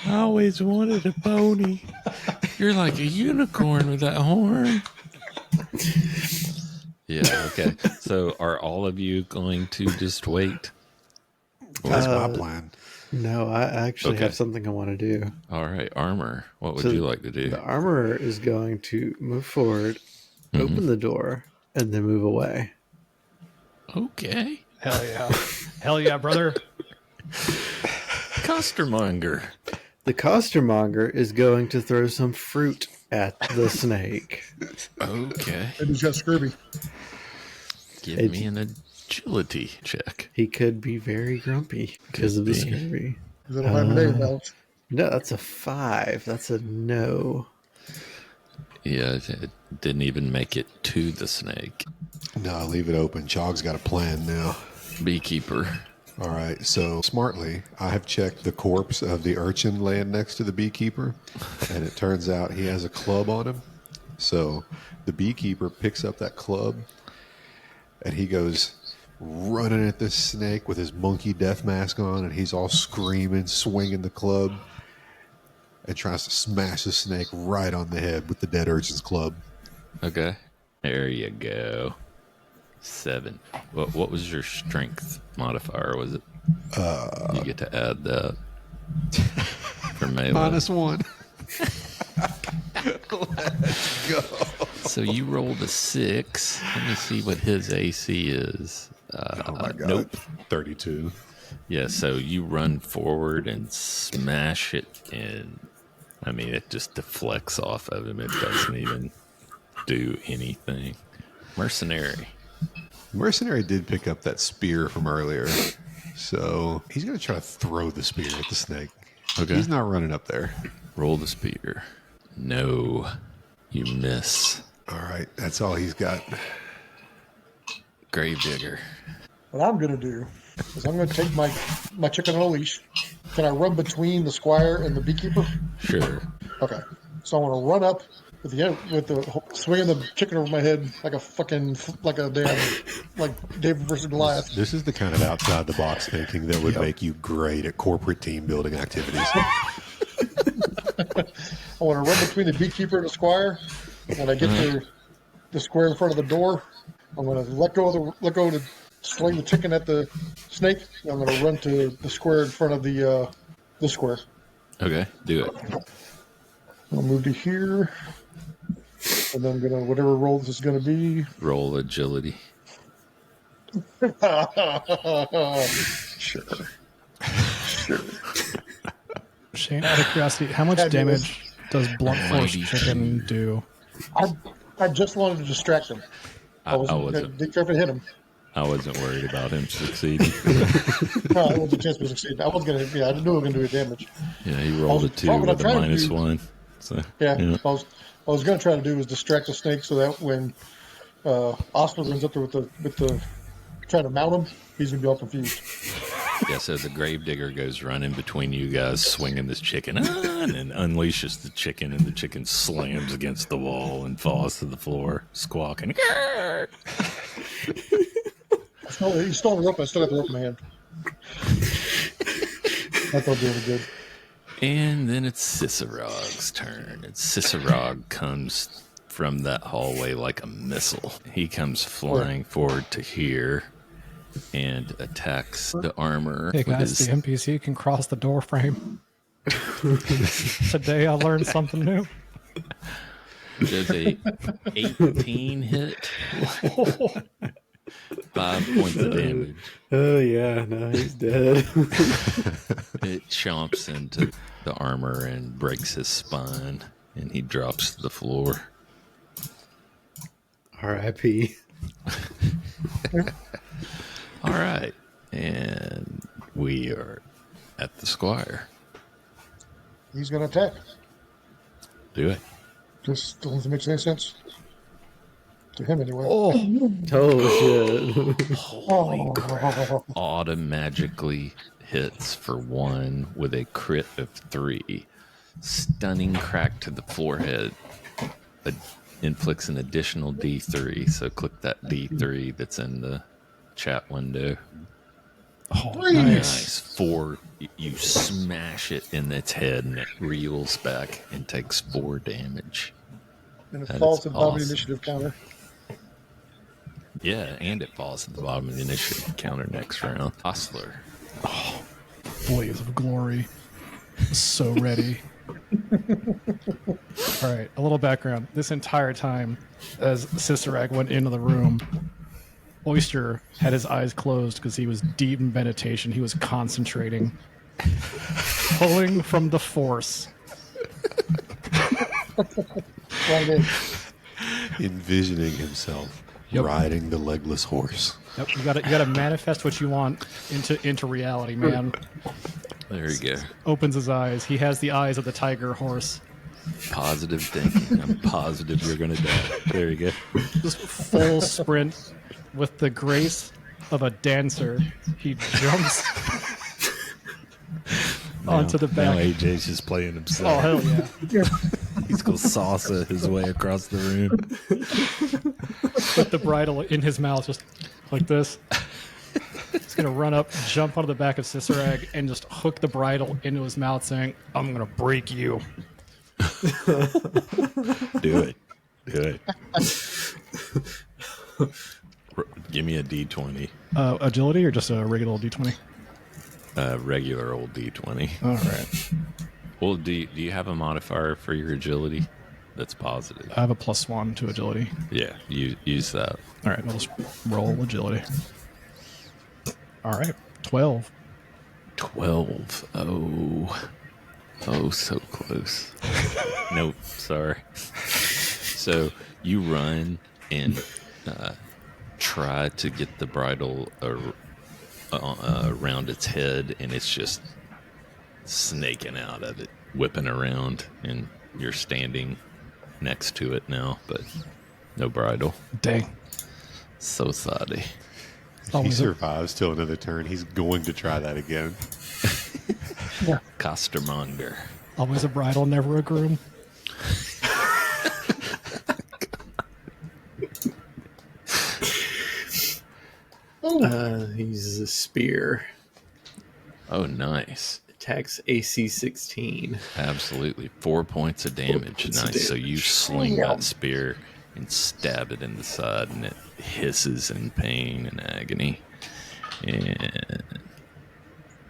[SPEAKER 4] I always wanted a pony. You're like a unicorn with that horn. Yeah, okay. So are all of you going to just wait?
[SPEAKER 5] That's my plan.
[SPEAKER 2] No, I actually
[SPEAKER 4] Okay.
[SPEAKER 2] have something I want to do.
[SPEAKER 4] All right, armor. What would
[SPEAKER 2] So
[SPEAKER 4] you like to do?
[SPEAKER 2] The armorer is going to move forward, open the door, and then move away.
[SPEAKER 4] Okay.
[SPEAKER 1] Hell yeah. Hell yeah, brother.
[SPEAKER 4] Costermonger.
[SPEAKER 2] The costermonger is going to throw some fruit at the snake.
[SPEAKER 4] Okay.
[SPEAKER 3] And he's got scurvy.
[SPEAKER 4] Give me an agility check.
[SPEAKER 2] He could be very grumpy because of the
[SPEAKER 4] Could be.
[SPEAKER 2] scurvy.
[SPEAKER 3] Because I don't have a name balance.
[SPEAKER 2] No, that's a 5. That's a no.
[SPEAKER 4] Yeah, it didn't even make it to the snake.
[SPEAKER 5] No, leave it open. Chog's got a plan now.
[SPEAKER 4] Beekeeper.
[SPEAKER 5] All right, so smartly, I have checked the corpse of the urchin laying next to the beekeeper, and it turns out he has a club on him. So the beekeeper picks up that club, and he goes running at this snake with his monkey death mask on, and he's all screaming, swinging the club, and tries to smash the snake right on the head with the dead urchin's club.
[SPEAKER 4] Okay. There you go. 7. What was your strength modifier? Was it? You get to add that for melee.
[SPEAKER 5] -1.
[SPEAKER 4] Let's go. So you rolled a 6. Let me see what his AC is.
[SPEAKER 5] Oh my God.
[SPEAKER 4] Nope.
[SPEAKER 5] 32.
[SPEAKER 4] Yeah, so you run forward and smash it, and I mean, it just deflects off of him. It doesn't even do anything. Mercenary.
[SPEAKER 5] Mercenary did pick up that spear from earlier, so he's going to try to throw the spear at the snake.
[SPEAKER 4] Okay.
[SPEAKER 5] He's not running up there.
[SPEAKER 4] Roll the spear. No, you miss.
[SPEAKER 5] All right, that's all he's got.
[SPEAKER 4] Gravedigger.
[SPEAKER 3] What I'm going to do is I'm going to take my chicken on a leash. Can I run between the squire and the beekeeper?
[SPEAKER 4] Sure.
[SPEAKER 3] Okay. So I want to run up with the swinging the chicken over my head like a David versus Goliath.
[SPEAKER 5] This is the kind of outside the box thinking that would make you great at corporate team building activities.
[SPEAKER 3] I want to run between the beekeeper and the squire. When I get to the square in front of the door, I'm going to let go to sling the chicken at the snake. And I'm going to run to the square in front of the square.
[SPEAKER 4] Okay, do it.
[SPEAKER 3] I'll move to here, and then I'm gonna whatever roll this is gonna be.
[SPEAKER 4] Roll agility.
[SPEAKER 3] Sure.
[SPEAKER 1] Shane, out of curiosity, how much damage does blunt force chicken do?
[SPEAKER 3] I just wanted to distract him. I wasn't. Be careful to hit him.
[SPEAKER 4] I wasn't worried about him succeeding.
[SPEAKER 3] No, it was a chance to succeed. I was gonna. Yeah, I knew I was gonna do damage.
[SPEAKER 4] Yeah, he rolled a 2 with a -1. So,
[SPEAKER 3] yeah. What I was gonna try to do was distract the snake so that when Oscar runs up there with the trying to mount him, he's gonna be all confused.
[SPEAKER 4] Yeah, so the gravedigger goes running between you guys, swinging this chicken, and then unleashes the chicken, and the chicken slams against the wall and falls to the floor, squawking.
[SPEAKER 3] He's still on the rope. I still got the rope in my hand. I thought they were good.
[SPEAKER 4] And then it's Cicerog's turn. And Cicerog comes from that hallway like a missile. He comes flying forward to here and attacks the armor.
[SPEAKER 1] Hey guys, the NPC can cross the door frame. Today I learned something new.
[SPEAKER 4] Does a 18 hit? 5 points of damage.
[SPEAKER 2] Oh yeah, no, he's dead.
[SPEAKER 4] It chomps into the armor and breaks his spine, and he drops to the floor.
[SPEAKER 2] R.I.P.
[SPEAKER 4] All right, and we are at the squire.
[SPEAKER 3] He's gonna attack.
[SPEAKER 4] Do it.
[SPEAKER 3] Just doesn't make any sense to him anyway.
[SPEAKER 2] Oh shit!
[SPEAKER 4] Holy crap. Auto-magically hits for 1 with a crit of 3. Stunning crack to the forehead. Inflicts an additional D3. So click that D3 that's in the chat window.
[SPEAKER 1] Oh,
[SPEAKER 4] Nice. 4. You smash it in its head and it reels back and takes 4 damage.
[SPEAKER 3] And it
[SPEAKER 4] That
[SPEAKER 3] falls
[SPEAKER 4] is
[SPEAKER 3] to the bottom of the
[SPEAKER 4] awesome.
[SPEAKER 3] initiative counter.
[SPEAKER 4] Yeah, and it falls at the bottom of the initiative counter next round. Hostler.
[SPEAKER 1] Blaze of glory. So ready. All right, a little background. This entire time, as Cicerag went into the room, Oyster had his eyes closed because he was deep in meditation. He was concentrating, pulling from the force.
[SPEAKER 3] Right in.
[SPEAKER 5] Envisioning himself riding the legless horse.
[SPEAKER 1] Yep, you gotta manifest what you want into reality, man.
[SPEAKER 4] There you go.
[SPEAKER 1] Opens his eyes. He has the eyes of the tiger horse.
[SPEAKER 4] Positive thinking. I'm positive you're going to die. There you go.
[SPEAKER 1] Just full sprint with the grace of a dancer. He jumps onto the
[SPEAKER 4] Now
[SPEAKER 1] back.
[SPEAKER 4] AJ's just playing
[SPEAKER 1] Oh,
[SPEAKER 4] himself.
[SPEAKER 1] hell yeah.
[SPEAKER 4] He's going to salsa his way across the room.
[SPEAKER 1] With the bridle in his mouth, just like this. He's going to run up, jump onto the back of Cicerag, and just hook the bridle into his mouth, saying, I'm going to break you.
[SPEAKER 4] Do it. Do it. Give me a D20.
[SPEAKER 1] Agility or just a regular old D20?
[SPEAKER 4] Regular old D20.
[SPEAKER 1] All right.
[SPEAKER 4] Well, do you have a modifier for your agility that's positive?
[SPEAKER 1] I have a +1 to agility.
[SPEAKER 4] Yeah, use that.
[SPEAKER 1] All right, I'll just roll agility. All right, 12.
[SPEAKER 4] 12. Oh, so close. Nope, sorry. So you run and try to get the bridle around its head, and it's just snaking out of it, whipping around, and you're standing next to it now, but no bridle.
[SPEAKER 1] Dang.
[SPEAKER 4] So sorry.
[SPEAKER 5] He survives till another turn. He's going to try that again.
[SPEAKER 4] Costermonger.
[SPEAKER 1] Always a bridle, never a groom.
[SPEAKER 2] He's a spear.
[SPEAKER 4] Oh, nice.
[SPEAKER 2] Attacks AC 16.
[SPEAKER 4] Absolutely. 4 points of damage.
[SPEAKER 2] points of
[SPEAKER 4] Nice. So you sling
[SPEAKER 3] Yeah.
[SPEAKER 4] that spear and stab it in the side, and it hisses in pain and agony.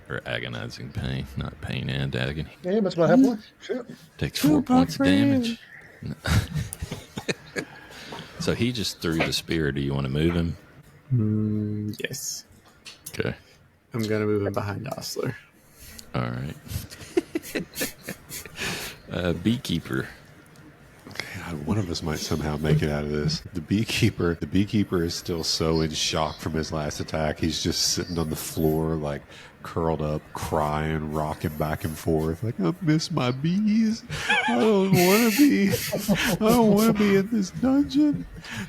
[SPEAKER 4] Or agonizing pain, not pain and agony.
[SPEAKER 3] Damn, that's about halfway. Shit.
[SPEAKER 4] Takes 4 points of damage. So he just threw the spear. Do you want to move him?
[SPEAKER 2] Yes.
[SPEAKER 4] Okay.
[SPEAKER 2] I'm going to move him behind Osler.
[SPEAKER 4] All right. Beekeeper.
[SPEAKER 5] God, one of us might somehow make it out of this. The beekeeper is still so in shock from his last attack. He's just sitting on the floor, like curled up, crying, rocking back and forth, like I miss my bees. I don't want to be in this dungeon.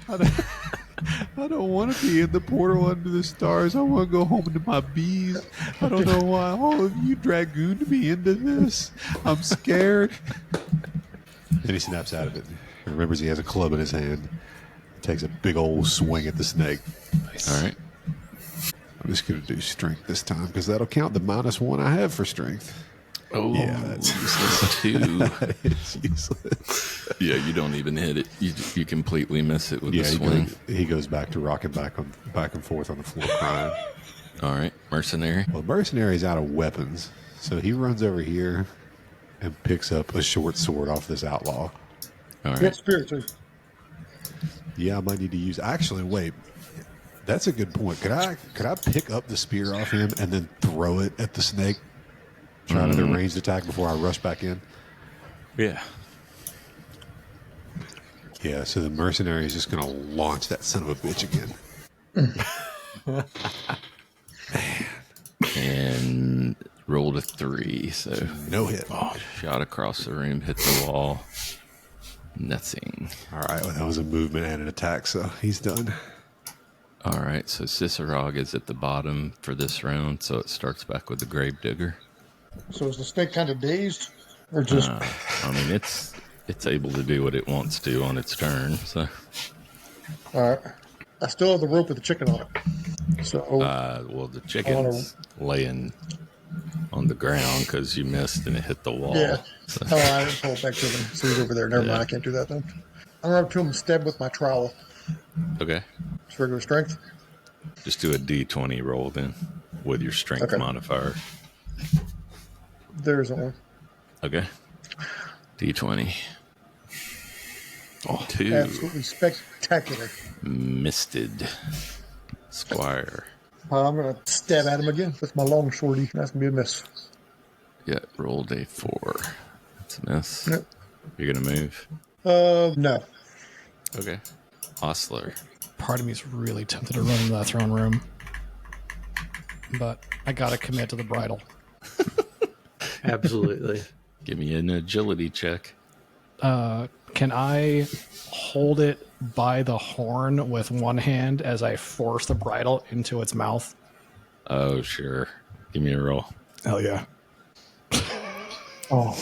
[SPEAKER 5] I don't want to be in the portal under the stars. I want to go home to my bees. I don't know why all of you dragooned me into this. I'm scared. Then he snaps out of it. He remembers he has a club in his hand. Takes a big old swing at the snake.
[SPEAKER 4] All right.
[SPEAKER 5] I'm just going to do strength this time because that'll count the -1 I have for strength.
[SPEAKER 4] Oh,
[SPEAKER 5] Yeah, that's
[SPEAKER 4] useless too.
[SPEAKER 5] It's useless.
[SPEAKER 4] Yeah, you don't even hit it. You completely miss it with
[SPEAKER 5] Yeah,
[SPEAKER 4] the swing.
[SPEAKER 5] he goes back to rocking back and forth on the floor crying.
[SPEAKER 4] All right, mercenary.
[SPEAKER 5] Well, mercenary's out of weapons, so he runs over here and picks up a short sword off this outlaw.
[SPEAKER 4] All
[SPEAKER 3] Get
[SPEAKER 4] right.
[SPEAKER 3] spirit too.
[SPEAKER 5] Yeah, I might need to use. Actually, wait. That's a good point. Could I pick up the spear off him and then throw it at the snake, trying to ranged attack before I rush back in?
[SPEAKER 4] Yeah.
[SPEAKER 5] Yeah. So the mercenary is just going to launch that son of a bitch again.
[SPEAKER 4] And rolled a 3, so
[SPEAKER 5] No hit.
[SPEAKER 4] shot across the room, hit the wall. Nothing.
[SPEAKER 5] All right. Well, that was a movement and an attack, so he's done.
[SPEAKER 4] All right, so Cicerog is at the bottom for this round, so it starts back with the Gravedigger.
[SPEAKER 3] So is the snake kind of dazed, or just?
[SPEAKER 4] I mean, it's able to do what it wants to on its turn. So,
[SPEAKER 3] All right. I still have the rope with the chicken on it. So
[SPEAKER 4] well, the chicken's laying on the ground because you missed and it hit the wall.
[SPEAKER 3] yeah.
[SPEAKER 4] So,
[SPEAKER 3] Oh, I didn't pull it back to him. So he's over there. Never mind. I can't do that then. I'm going up to him and stab with my trowel.
[SPEAKER 4] okay,
[SPEAKER 3] It's regular strength.
[SPEAKER 4] just do a D20 roll then with your strength
[SPEAKER 3] Okay.
[SPEAKER 4] modifier.
[SPEAKER 3] There's one.
[SPEAKER 4] Okay, D20. Oh, 2
[SPEAKER 3] Absolutely spectacular.
[SPEAKER 4] misted. Squire.
[SPEAKER 3] I'm going to stab at him again with my long shorty. That's going to be a miss.
[SPEAKER 4] Yeah, rolled a 4. That's a miss.
[SPEAKER 3] Yep.
[SPEAKER 4] You're gonna move.
[SPEAKER 3] No.
[SPEAKER 4] Okay. Osler.
[SPEAKER 1] Part of me is really tempted to run into that throne room. But I gotta commit to the bridle.
[SPEAKER 2] Absolutely.
[SPEAKER 4] Give me an agility check.
[SPEAKER 1] Can I hold it by the horn with one hand as I force the bridle into its mouth?
[SPEAKER 4] Oh, sure. Give me a roll.
[SPEAKER 1] Hell yeah.
[SPEAKER 3] Oh,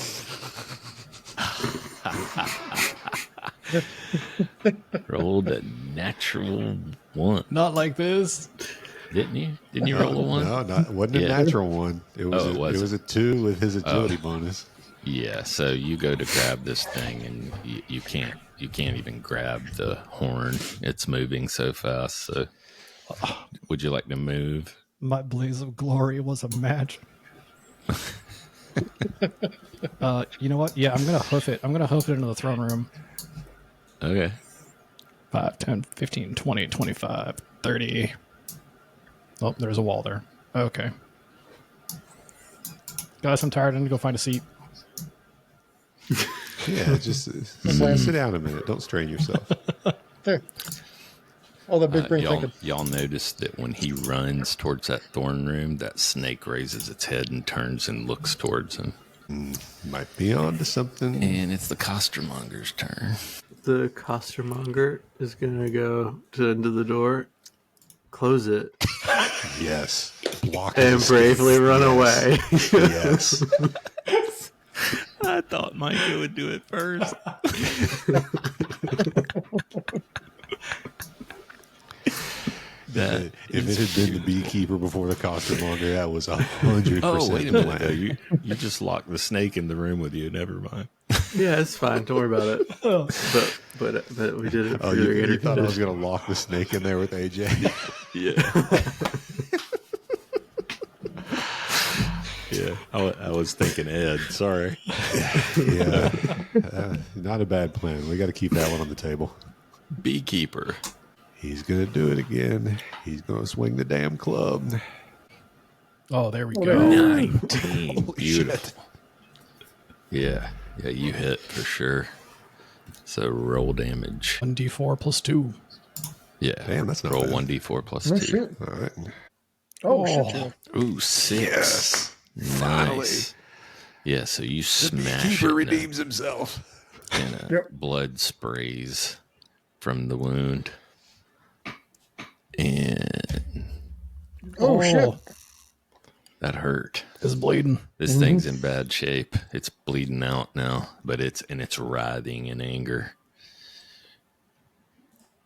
[SPEAKER 4] Rolled a natural 1.
[SPEAKER 1] Not like this.
[SPEAKER 4] Didn't you? Didn't you roll a 1?
[SPEAKER 5] No, not wasn't a
[SPEAKER 4] Yeah.
[SPEAKER 5] natural one. It was
[SPEAKER 4] Oh, it
[SPEAKER 5] it
[SPEAKER 4] wasn't.
[SPEAKER 5] was a 2 with his agility bonus.
[SPEAKER 4] Yeah, so you go to grab this thing and you can't even grab the horn. It's moving so fast. So would you like to move?
[SPEAKER 1] My blaze of glory was a match. You know what? Yeah, I'm going to hoof it. I'm going to hoof it into the throne room.
[SPEAKER 4] Okay.
[SPEAKER 1] 5, 10, 15, 20, 25, 30. Oh, there's a wall there. Okay. Guys, I'm tired. I need to go find a seat.
[SPEAKER 5] Yeah, just sit down a minute. Don't strain yourself.
[SPEAKER 3] there. All that big brain thinking.
[SPEAKER 4] Y'all notice that when he runs towards that thorn room, that snake raises its head and turns and looks towards him.
[SPEAKER 5] Might be on to something.
[SPEAKER 4] And it's the costermonger's turn.
[SPEAKER 2] The costermonger is going to go into the door, close it,
[SPEAKER 5] Yes. Lock
[SPEAKER 2] and
[SPEAKER 5] his
[SPEAKER 2] bravely
[SPEAKER 5] escape.
[SPEAKER 2] run
[SPEAKER 5] Yes.
[SPEAKER 2] away.
[SPEAKER 5] Yes.
[SPEAKER 4] I thought Micah would do it first. That
[SPEAKER 5] If it had been the beekeeper before the costermonger, that was 100%.
[SPEAKER 4] Oh, wait a
[SPEAKER 5] the
[SPEAKER 4] minute.
[SPEAKER 5] plan.
[SPEAKER 4] You just locked the snake in the room with you. Never mind.
[SPEAKER 2] Yeah, it's fine. Don't worry about it. But we did it.
[SPEAKER 5] Oh,
[SPEAKER 2] For your
[SPEAKER 5] you thought I was
[SPEAKER 2] condition.
[SPEAKER 5] going to lock the snake in there with AJ?
[SPEAKER 4] Yeah. Yeah. I was thinking Ed. Sorry.
[SPEAKER 5] Yeah. Not a bad plan. We got to keep that one on the table.
[SPEAKER 4] Beekeeper.
[SPEAKER 5] He's going to do it again. He's going to swing the damn club.
[SPEAKER 1] Oh, there we
[SPEAKER 3] Oh,
[SPEAKER 1] go.
[SPEAKER 3] there.
[SPEAKER 4] 19.
[SPEAKER 5] Holy
[SPEAKER 4] Beautiful. Yeah. Yeah, you hit for sure. So roll damage.
[SPEAKER 1] 1d4 plus 2.
[SPEAKER 4] Yeah.
[SPEAKER 5] Damn, that's not
[SPEAKER 4] roll
[SPEAKER 5] bad.
[SPEAKER 4] 1d4 plus
[SPEAKER 3] Oh,
[SPEAKER 4] 2.
[SPEAKER 3] shit.
[SPEAKER 5] All right.
[SPEAKER 3] Oh, shit. Yeah.
[SPEAKER 4] Ooh, 6.
[SPEAKER 5] Yes.
[SPEAKER 4] Nice. Yeah, so you smash
[SPEAKER 5] Keeper
[SPEAKER 4] it
[SPEAKER 5] redeems himself.
[SPEAKER 4] and
[SPEAKER 3] Yep.
[SPEAKER 4] blood sprays from the wound. And
[SPEAKER 3] Oh, shit.
[SPEAKER 4] that hurt.
[SPEAKER 1] It's bleeding.
[SPEAKER 4] This thing's in bad shape. It's bleeding out now, but it's writhing in anger.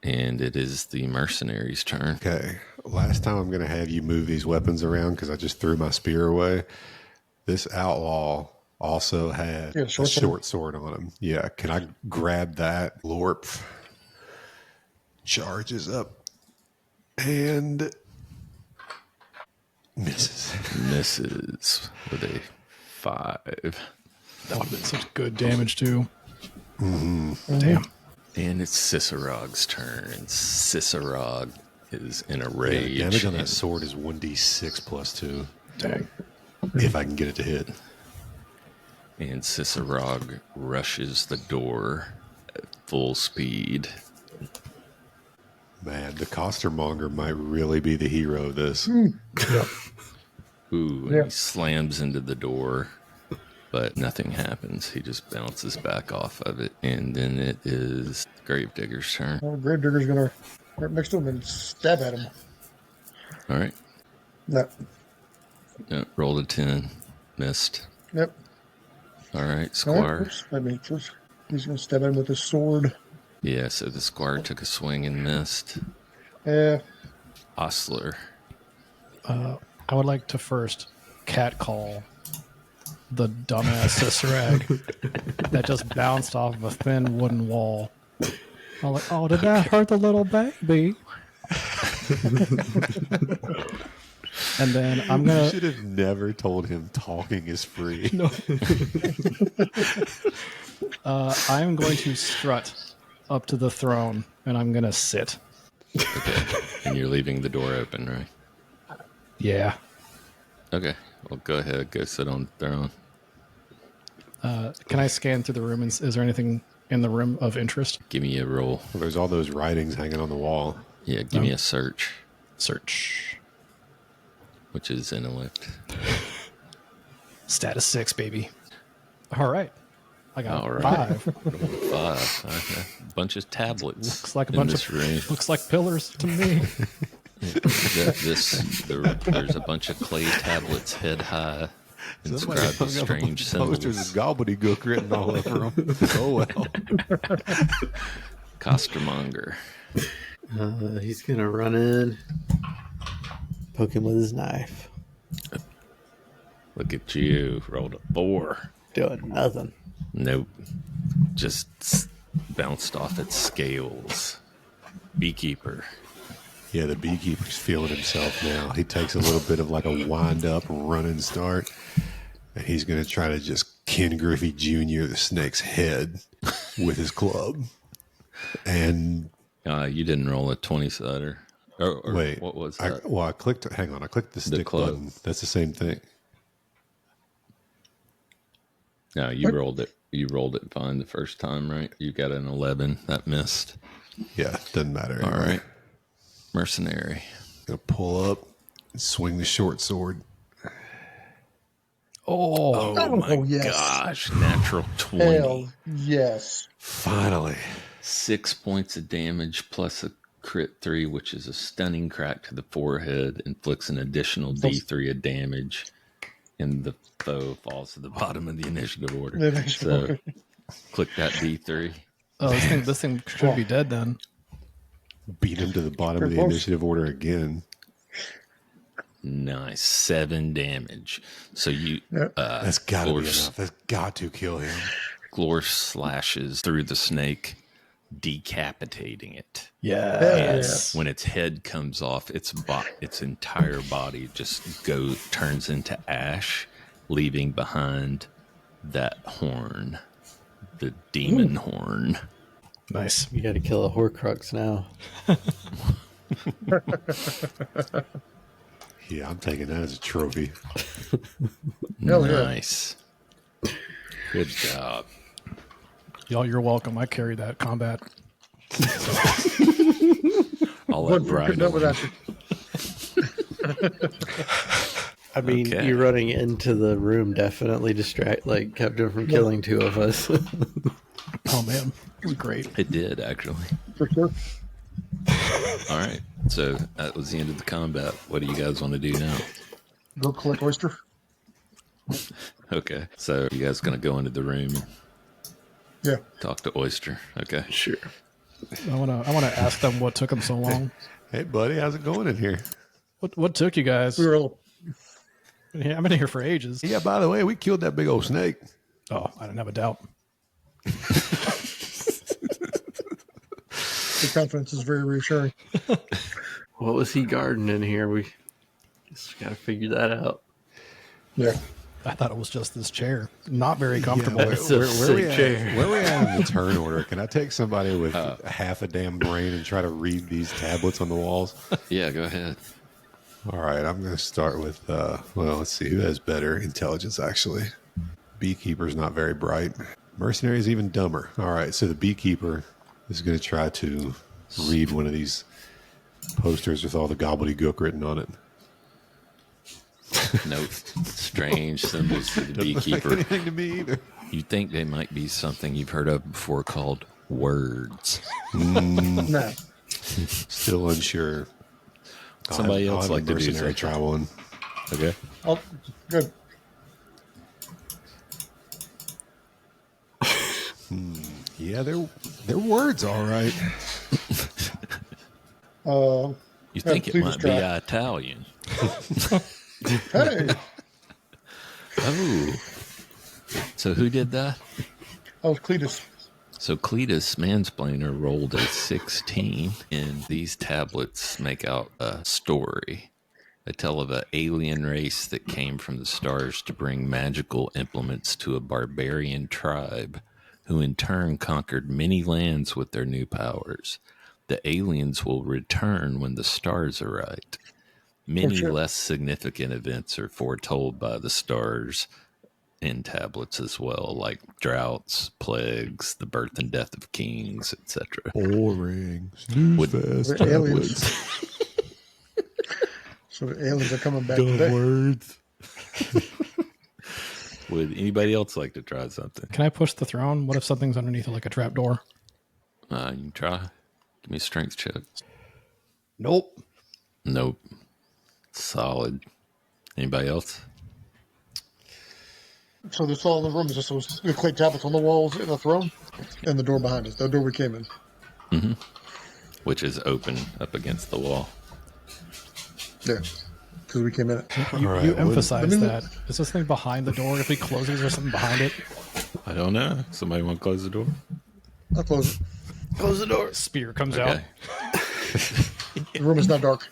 [SPEAKER 4] And it is the mercenary's turn.
[SPEAKER 5] Okay. Last time I'm going to have you move these weapons around because I just threw my spear away. This outlaw also had
[SPEAKER 3] Yeah,
[SPEAKER 5] a
[SPEAKER 3] short sword.
[SPEAKER 5] short sword on him. Yeah. Can I grab that? Lorp charges up and misses.
[SPEAKER 4] Misses with a 5.
[SPEAKER 1] That would have been such good damage, too. Damn.
[SPEAKER 4] And it's Cicerog's turn. And Cicerog is in a rage.
[SPEAKER 5] Damage on that
[SPEAKER 4] and-
[SPEAKER 5] sword is 1d6 plus 2
[SPEAKER 1] Dang.
[SPEAKER 5] if I can get it to hit.
[SPEAKER 4] And Cicerog rushes the door at full speed.
[SPEAKER 5] Man, the costermonger might really be the hero of this.
[SPEAKER 4] Ooh, and
[SPEAKER 3] Yeah.
[SPEAKER 4] he slams into the door, but nothing happens. He just bounces back off of it. And then it is Gravedigger's turn.
[SPEAKER 3] Well, Gravedigger's going to right next to him and stab at him.
[SPEAKER 4] All right.
[SPEAKER 3] Yep.
[SPEAKER 4] Rolled a 10. Missed.
[SPEAKER 3] Yep.
[SPEAKER 4] All right,
[SPEAKER 3] All right.
[SPEAKER 4] Squire.
[SPEAKER 3] Oops. I mean, he's going to stab at him with his sword.
[SPEAKER 4] Yeah, so the Squire took a swing and missed.
[SPEAKER 3] Yeah.
[SPEAKER 4] Ostler.
[SPEAKER 1] I would like to first catcall the dumbass Cicerag that just bounced off of a thin wooden wall. I'm like, oh, did that hurt the little baby? And then I'm
[SPEAKER 5] You
[SPEAKER 1] going to...
[SPEAKER 5] should have never told him talking is free.
[SPEAKER 1] No. I'm going to strut up to the throne, and I'm going to sit.
[SPEAKER 4] Okay. And you're leaving the door open, right?
[SPEAKER 1] Yeah.
[SPEAKER 4] Okay. Well, go ahead. Go sit on the throne.
[SPEAKER 1] Can I scan through the room? Is there anything in the room of interest?
[SPEAKER 4] Give me a roll.
[SPEAKER 5] Well, there's all those writings hanging on the wall.
[SPEAKER 4] Yeah, give me a search,
[SPEAKER 1] Search.
[SPEAKER 4] which is intellect.
[SPEAKER 1] Status 6, baby. All right. I got
[SPEAKER 4] All right.
[SPEAKER 1] 5.
[SPEAKER 4] Rolled 5. A bunch of tablets.
[SPEAKER 1] Looks like a
[SPEAKER 4] in
[SPEAKER 1] bunch
[SPEAKER 4] this
[SPEAKER 1] of
[SPEAKER 4] room.
[SPEAKER 1] looks like pillars to me.
[SPEAKER 4] There's a bunch of clay tablets head high,
[SPEAKER 5] Somebody
[SPEAKER 4] inscribed with
[SPEAKER 5] hung up a bunch
[SPEAKER 4] strange
[SPEAKER 5] of posters
[SPEAKER 4] symbols.
[SPEAKER 5] of gobbledygook written all over them. Oh well.
[SPEAKER 4] Costermonger.
[SPEAKER 2] He's gonna run in, poke him with his knife.
[SPEAKER 4] Look at you. Rolled a 4.
[SPEAKER 2] Doing nothing.
[SPEAKER 4] Nope. Just bounced off its scales. Beekeeper.
[SPEAKER 5] Yeah, the beekeeper's feeling himself now. He takes a little bit of like a wind up running start, and he's going to try to just Ken Griffey Jr. the snake's head with his club. And
[SPEAKER 4] You didn't roll a 20-sider. Or
[SPEAKER 5] wait,
[SPEAKER 4] what was that?
[SPEAKER 5] I clicked. Hang on, I clicked the stick
[SPEAKER 4] club.
[SPEAKER 5] button. That's the same thing.
[SPEAKER 4] No, you rolled it. You rolled it fine the first time, right? You got an 11. That missed.
[SPEAKER 5] Yeah, doesn't matter.
[SPEAKER 4] All
[SPEAKER 5] Anyway.
[SPEAKER 4] right. Mercenary.
[SPEAKER 5] Gonna pull up and swing the short sword.
[SPEAKER 1] Oh,
[SPEAKER 4] my
[SPEAKER 3] yes.
[SPEAKER 4] gosh. Natural 20.
[SPEAKER 3] Hell yes.
[SPEAKER 5] Finally.
[SPEAKER 4] 6 points of damage plus a crit 3, which is a stunning crack to the forehead, inflicts an additional D3 of damage, and the foe falls to the bottom of the initiative order. So click that D3.
[SPEAKER 1] oh, this thing should be dead then.
[SPEAKER 5] Beat him to the bottom of the
[SPEAKER 3] Close.
[SPEAKER 5] initiative order again.
[SPEAKER 4] Nice. 7 damage. So you
[SPEAKER 5] That's got to be
[SPEAKER 4] Glor's-
[SPEAKER 5] enough. That's got to kill him.
[SPEAKER 4] Glor slashes through the snake, decapitating it.
[SPEAKER 1] Yes.
[SPEAKER 4] When its head comes off, its entire body just turns into ash, leaving behind that horn, the demon horn.
[SPEAKER 1] Nice.
[SPEAKER 2] You got to kill a Horcrux now.
[SPEAKER 5] Yeah, I'm taking that as a trophy.
[SPEAKER 3] Hell yeah.
[SPEAKER 4] Nice. Good job.
[SPEAKER 1] Y'all, you're welcome. I carried that combat.
[SPEAKER 4] I'll let
[SPEAKER 3] What we could
[SPEAKER 4] Brian.
[SPEAKER 3] done without you.
[SPEAKER 2] I mean,
[SPEAKER 4] Okay.
[SPEAKER 2] you running into the room definitely kept him from killing 2 of us.
[SPEAKER 1] Oh man, it was great.
[SPEAKER 4] It did, actually.
[SPEAKER 3] For sure.
[SPEAKER 4] All right. So that was the end of the combat. What do you guys want to do now?
[SPEAKER 3] Go collect oyster.
[SPEAKER 4] Okay. So you guys going to go into the room and
[SPEAKER 3] Yeah.
[SPEAKER 4] talk to Oyster? Okay.
[SPEAKER 2] Sure.
[SPEAKER 1] I wanna ask them what took them so long.
[SPEAKER 5] Hey, buddy, how's it going in here?
[SPEAKER 1] What took you guys?
[SPEAKER 3] We were all,
[SPEAKER 1] Yeah, I've been here for ages.
[SPEAKER 5] Yeah, by the way, we killed that big old snake.
[SPEAKER 1] Oh, I didn't have a doubt.
[SPEAKER 3] the confidence is very reassuring.
[SPEAKER 2] What was he guarding in here? We just got to figure that out.
[SPEAKER 3] Yeah.
[SPEAKER 1] I thought it was just this chair. Not very comfortable.
[SPEAKER 5] Yeah,
[SPEAKER 2] It's a
[SPEAKER 5] where
[SPEAKER 2] sick
[SPEAKER 5] we at?
[SPEAKER 2] chair.
[SPEAKER 5] Where we at in the turn order? Can I take somebody with half a damn brain and try to read these tablets on the walls?
[SPEAKER 4] Yeah, go ahead.
[SPEAKER 5] All right, I'm going to start with, let's see, who has better intelligence, actually? Beekeeper's not very bright. Mercenary's even dumber. All right, so the beekeeper is going to try to read one of these posters with all the gobbledygook written on it.
[SPEAKER 4] Nope. Strange symbols to the
[SPEAKER 5] Doesn't look like
[SPEAKER 4] beekeeper.
[SPEAKER 5] anything to me either.
[SPEAKER 4] You think they might be something you've heard of before called words.
[SPEAKER 3] No.
[SPEAKER 5] Still unsure.
[SPEAKER 4] Somebody
[SPEAKER 5] I'll
[SPEAKER 4] else
[SPEAKER 5] have a
[SPEAKER 4] like to do
[SPEAKER 5] mercenary
[SPEAKER 4] something.
[SPEAKER 5] try one.
[SPEAKER 4] Okay.
[SPEAKER 3] Oh, good.
[SPEAKER 5] Yeah, they're words, all right.
[SPEAKER 4] You think it
[SPEAKER 3] please
[SPEAKER 4] might be
[SPEAKER 3] try.
[SPEAKER 4] Italian.
[SPEAKER 3] Hey,
[SPEAKER 4] Oh. So who did that?
[SPEAKER 3] that was Cletus.
[SPEAKER 4] So Cletus Mansplainer rolled a 16, and these tablets make out a story. They tell of an alien race that came from the stars to bring magical implements to a barbarian tribe, who in turn conquered many lands with their new powers. The aliens will return when the stars are right. Many
[SPEAKER 3] sure.
[SPEAKER 4] less significant events are foretold by the stars in tablets as well, like droughts, plagues, the birth and death of kings, etc.
[SPEAKER 5] Boring. Snooze fest.
[SPEAKER 3] The aliens. So the aliens are coming back today.
[SPEAKER 5] words.
[SPEAKER 4] Would anybody else like to try something?
[SPEAKER 1] Can I push the throne? What if something's underneath it, like a trap door?
[SPEAKER 4] You can try. Give me a strength check.
[SPEAKER 1] Nope.
[SPEAKER 4] Nope. Solid. Anybody else?
[SPEAKER 3] So that's all in the room is just those the clay tablets on the walls and the throne, and the door behind us. The door we came in.
[SPEAKER 4] Which is open up against the wall.
[SPEAKER 3] Yeah, because we came in it.
[SPEAKER 1] You
[SPEAKER 5] right,
[SPEAKER 1] emphasize
[SPEAKER 3] let me
[SPEAKER 1] that. Is this thing behind the door? If we close it, is there something behind it?
[SPEAKER 4] I don't know. Somebody want to close the door?
[SPEAKER 3] I'll close it.
[SPEAKER 2] Close the door.
[SPEAKER 1] Spear comes out.
[SPEAKER 4] Okay.
[SPEAKER 3] The room is not dark.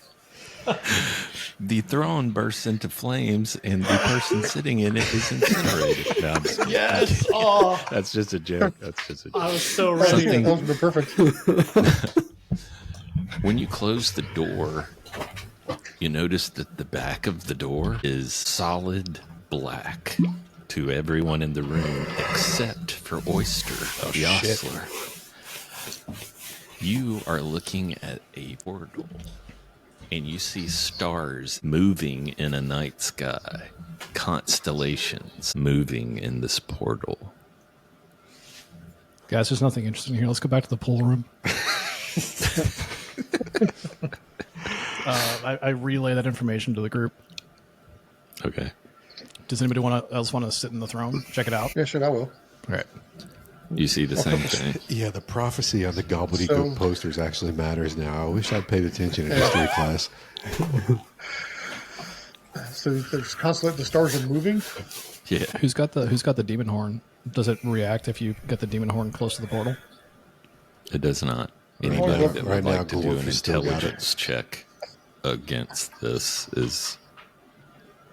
[SPEAKER 4] The throne bursts into flames, and the person sitting in it is incinerated. No, I'm just kidding.
[SPEAKER 6] Yes. Oh,
[SPEAKER 4] That's just a joke. That's just a joke.
[SPEAKER 6] I was so ready.
[SPEAKER 4] Something-
[SPEAKER 3] That was perfect.
[SPEAKER 4] When you close the door, you notice that the back of the door is solid black to everyone in the room except for Oyster, the ostler. You are looking at a portal, and you see stars moving in a night sky, constellations moving in this portal.
[SPEAKER 1] Guys, there's nothing interesting here. Let's go back to the pool room. I relay that information to the group.
[SPEAKER 4] Okay.
[SPEAKER 1] Does anybody else want to sit in the throne? Check it out.
[SPEAKER 3] Yeah, sure, I will.
[SPEAKER 1] All right.
[SPEAKER 4] You see the same thing.
[SPEAKER 5] Yeah, the prophecy on the gobbledygook
[SPEAKER 3] So-
[SPEAKER 5] posters actually matters now. I wish I'd paid attention in history class.
[SPEAKER 3] So there's constantly the stars are moving.
[SPEAKER 4] Yeah.
[SPEAKER 1] Who's got the demon horn? Does it react if you get the demon horn close to the portal?
[SPEAKER 4] It does not. Anybody that would
[SPEAKER 5] Right now,
[SPEAKER 4] like to do
[SPEAKER 5] Glorf
[SPEAKER 4] an
[SPEAKER 5] has still got it.
[SPEAKER 4] intelligence check against this is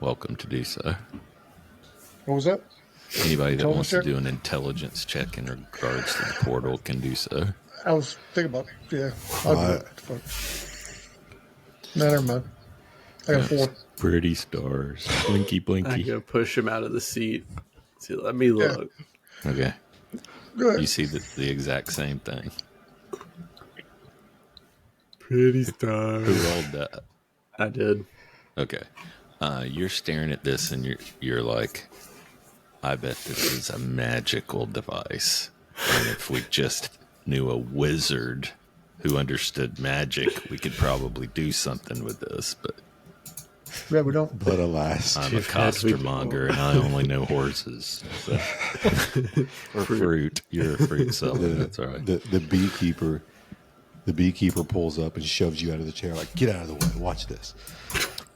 [SPEAKER 4] welcome to do so.
[SPEAKER 3] What was that?
[SPEAKER 4] Anybody that wants to
[SPEAKER 3] Intelligence check?
[SPEAKER 4] do an intelligence check in regards to the portal can do so.
[SPEAKER 3] I was thinking about I'll do it. No, never mind. I got 4.
[SPEAKER 4] Pretty stars. Blinky,
[SPEAKER 2] I
[SPEAKER 4] blinky.
[SPEAKER 2] go push him out of the seat. See, let me look.
[SPEAKER 4] Okay.
[SPEAKER 3] Go ahead.
[SPEAKER 4] You see the exact same thing.
[SPEAKER 2] Pretty stars.
[SPEAKER 4] Who rolled that?
[SPEAKER 2] I did.
[SPEAKER 4] Okay. You're staring at this and you're like, I bet this is a magical device. And if we just knew a wizard who understood magic, we could probably do something with this. But
[SPEAKER 3] Yeah, we don't.
[SPEAKER 5] But alas,
[SPEAKER 4] I'm a costermonger and I only know horses. So. Or fruit. You're a fruit seller. That's all right.
[SPEAKER 5] the beekeeper pulls up and shoves you out of the chair like, get out of the way, watch this.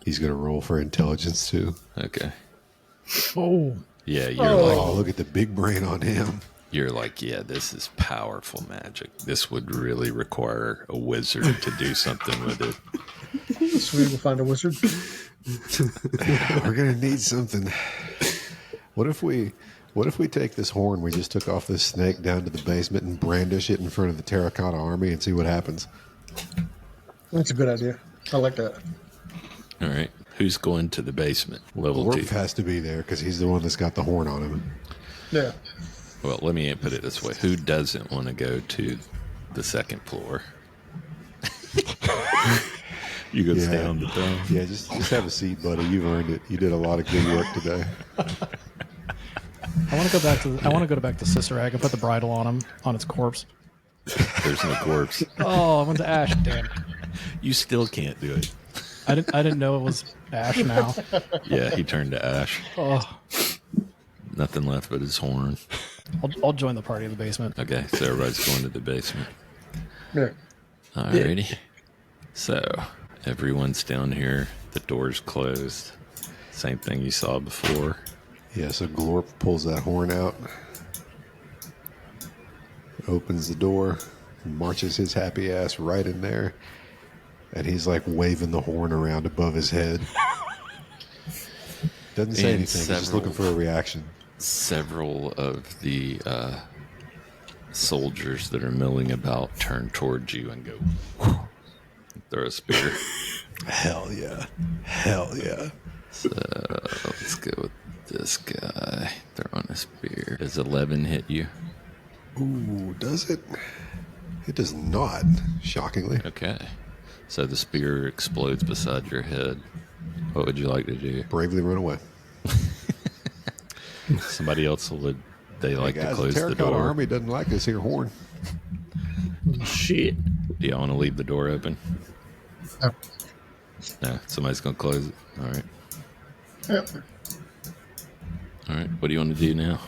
[SPEAKER 5] He's going to roll for intelligence too.
[SPEAKER 4] Okay.
[SPEAKER 1] Oh,
[SPEAKER 4] Yeah, you're
[SPEAKER 5] Oh, look at the big brain on him.
[SPEAKER 4] like, yeah, this is powerful magic. This would really require a wizard to do something with it.
[SPEAKER 3] Sweet, we'll find a wizard.
[SPEAKER 5] We're going to need something. What if we take this horn we just took off this snake down to the basement and brandish it in front of the terracotta army and see what happens?
[SPEAKER 3] That's a good idea. I like that.
[SPEAKER 4] All right. Who's going to the basement? Level
[SPEAKER 5] Glorp
[SPEAKER 4] 2.
[SPEAKER 5] has to be there because he's the one that's got the horn on him.
[SPEAKER 3] Yeah.
[SPEAKER 4] Well, let me put it this way. Who doesn't want to go to the second floor? You go stay on the throne.
[SPEAKER 5] Yeah, just have a seat, buddy. You've earned it. You did a lot of good work today.
[SPEAKER 1] I want to go back to Cicerag and put the bridle on him, on its corpse.
[SPEAKER 4] There's no corpse.
[SPEAKER 1] Oh, I went to Ash. Damn.
[SPEAKER 4] You still can't do it.
[SPEAKER 1] I didn't know it was Ash now.
[SPEAKER 4] Yeah, he turned to ash.
[SPEAKER 1] Oh,
[SPEAKER 4] Nothing left but his horn.
[SPEAKER 1] I'll join the party in the basement.
[SPEAKER 4] Okay, so everybody's going to the basement.
[SPEAKER 3] Yeah.
[SPEAKER 4] Alrighty. So, everyone's down here. The door's closed. Same thing you saw before.
[SPEAKER 5] Yeah, so Glorp pulls that horn out, opens the door, marches his happy ass right in there, and he's like waving the horn around above his head. Doesn't say
[SPEAKER 4] And
[SPEAKER 5] anything, he's just looking for a reaction.
[SPEAKER 4] Several of the soldiers that are milling about turn towards you and go, "Whew," throw a spear.
[SPEAKER 5] Hell yeah. Hell yeah.
[SPEAKER 4] So let's go with this guy throwing a spear. Does 11 hit you?
[SPEAKER 5] Ooh, does it? It does not, shockingly.
[SPEAKER 4] Okay. So the spear explodes beside your head. What would you like to do?
[SPEAKER 5] Bravely run away.
[SPEAKER 4] Somebody else would they like
[SPEAKER 5] Guys,
[SPEAKER 4] to close
[SPEAKER 5] the
[SPEAKER 4] the
[SPEAKER 5] Terracotta
[SPEAKER 4] door?
[SPEAKER 5] Army doesn't like this here horn.
[SPEAKER 2] Shit.
[SPEAKER 4] Do y'all want to leave the door open?
[SPEAKER 3] No.
[SPEAKER 4] No, somebody's gonna close it. All right.
[SPEAKER 3] Yep.
[SPEAKER 4] All right. What do you want to do now?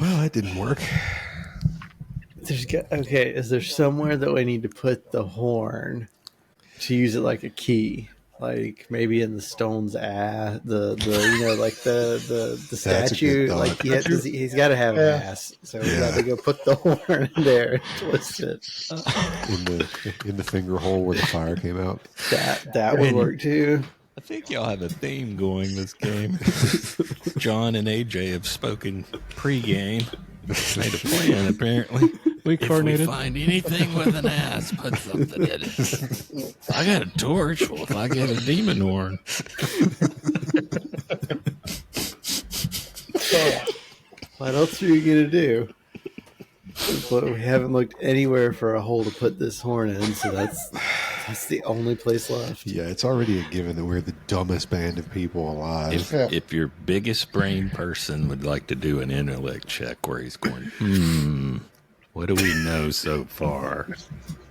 [SPEAKER 5] Well, that didn't work.
[SPEAKER 2] Okay, is there somewhere that we need to put the horn to use it like a key? Like maybe in the stone's ass, the like the
[SPEAKER 5] That's a
[SPEAKER 2] statue.
[SPEAKER 5] good
[SPEAKER 2] Like
[SPEAKER 5] thought.
[SPEAKER 2] he's got to have an
[SPEAKER 3] Yeah.
[SPEAKER 2] ass, so we got to go put the horn in there and twist it.
[SPEAKER 5] In the finger hole where the fire came out.
[SPEAKER 2] That would work too.
[SPEAKER 4] I think y'all have a theme going this game. John and AJ have spoken pre-game. Made a plan, apparently.
[SPEAKER 1] We
[SPEAKER 4] If we
[SPEAKER 1] coordinated.
[SPEAKER 4] find anything with an ass, put something in it. I got a torch. Well, if I get a demon horn.
[SPEAKER 2] What else are you gonna do? But we haven't looked anywhere for a hole to put this horn in, so that's the only place left.
[SPEAKER 5] Yeah, it's already a given that we're the dumbest band of people alive.
[SPEAKER 4] If your biggest brain person would like to do an intellect check where he's going, what do we know so far?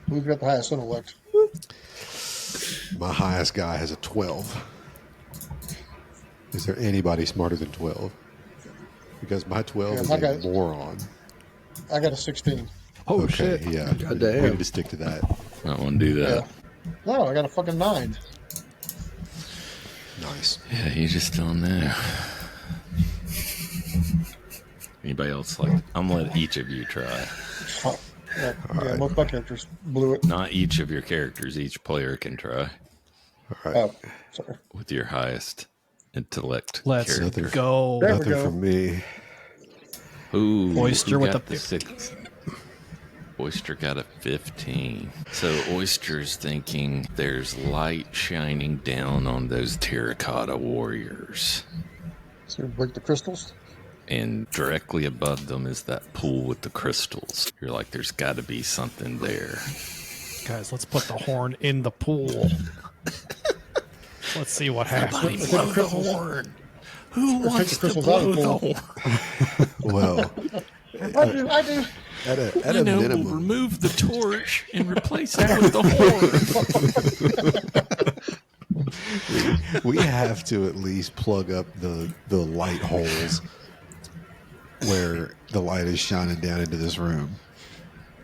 [SPEAKER 3] Who's got the highest intellect?
[SPEAKER 5] My highest guy has a 12. Is there anybody smarter than 12? Because my 12
[SPEAKER 3] Yeah,
[SPEAKER 5] is
[SPEAKER 3] my
[SPEAKER 5] a
[SPEAKER 3] guy-
[SPEAKER 5] moron.
[SPEAKER 3] I got a 16.
[SPEAKER 1] Oh,
[SPEAKER 5] Okay,
[SPEAKER 1] shit.
[SPEAKER 5] yeah.
[SPEAKER 2] Goddamn.
[SPEAKER 5] We need to stick to that.
[SPEAKER 4] I don't want to do
[SPEAKER 3] Yeah.
[SPEAKER 4] that.
[SPEAKER 3] No, I got a fucking 9.
[SPEAKER 5] Nice.
[SPEAKER 4] Yeah, you just don't know. Anybody else like? I'm gonna let each of you try.
[SPEAKER 3] Oh, yeah, most of my characters blew it.
[SPEAKER 4] Not each of your characters. Each player can try
[SPEAKER 5] All right.
[SPEAKER 3] Oh, sorry.
[SPEAKER 4] with your highest intellect
[SPEAKER 1] Let's
[SPEAKER 4] character.
[SPEAKER 1] go.
[SPEAKER 3] There we
[SPEAKER 5] Nothing
[SPEAKER 3] go.
[SPEAKER 5] from me.
[SPEAKER 4] Ooh,
[SPEAKER 1] Oyster
[SPEAKER 4] who
[SPEAKER 1] with
[SPEAKER 4] got
[SPEAKER 1] the-
[SPEAKER 4] 6. Oyster got a 15. So Oyster's thinking there's light shining down on those terracotta warriors.
[SPEAKER 3] So break the crystals.
[SPEAKER 4] And directly above them is that pool with the crystals. You're like, there's got to be something there.
[SPEAKER 1] Guys, let's put the horn in the pool. Let's see what happens.
[SPEAKER 4] Blow the horn. Who wants
[SPEAKER 3] the
[SPEAKER 4] to
[SPEAKER 3] crystals out of
[SPEAKER 4] blow
[SPEAKER 3] the
[SPEAKER 4] the
[SPEAKER 3] pool.
[SPEAKER 4] horn?
[SPEAKER 5] Well,
[SPEAKER 3] I do.
[SPEAKER 5] at a
[SPEAKER 4] You know, we'll
[SPEAKER 5] minimum,
[SPEAKER 4] remove the torch and replace it with the horn.
[SPEAKER 5] we have to at least plug up the light holes where the light is shining down into this room.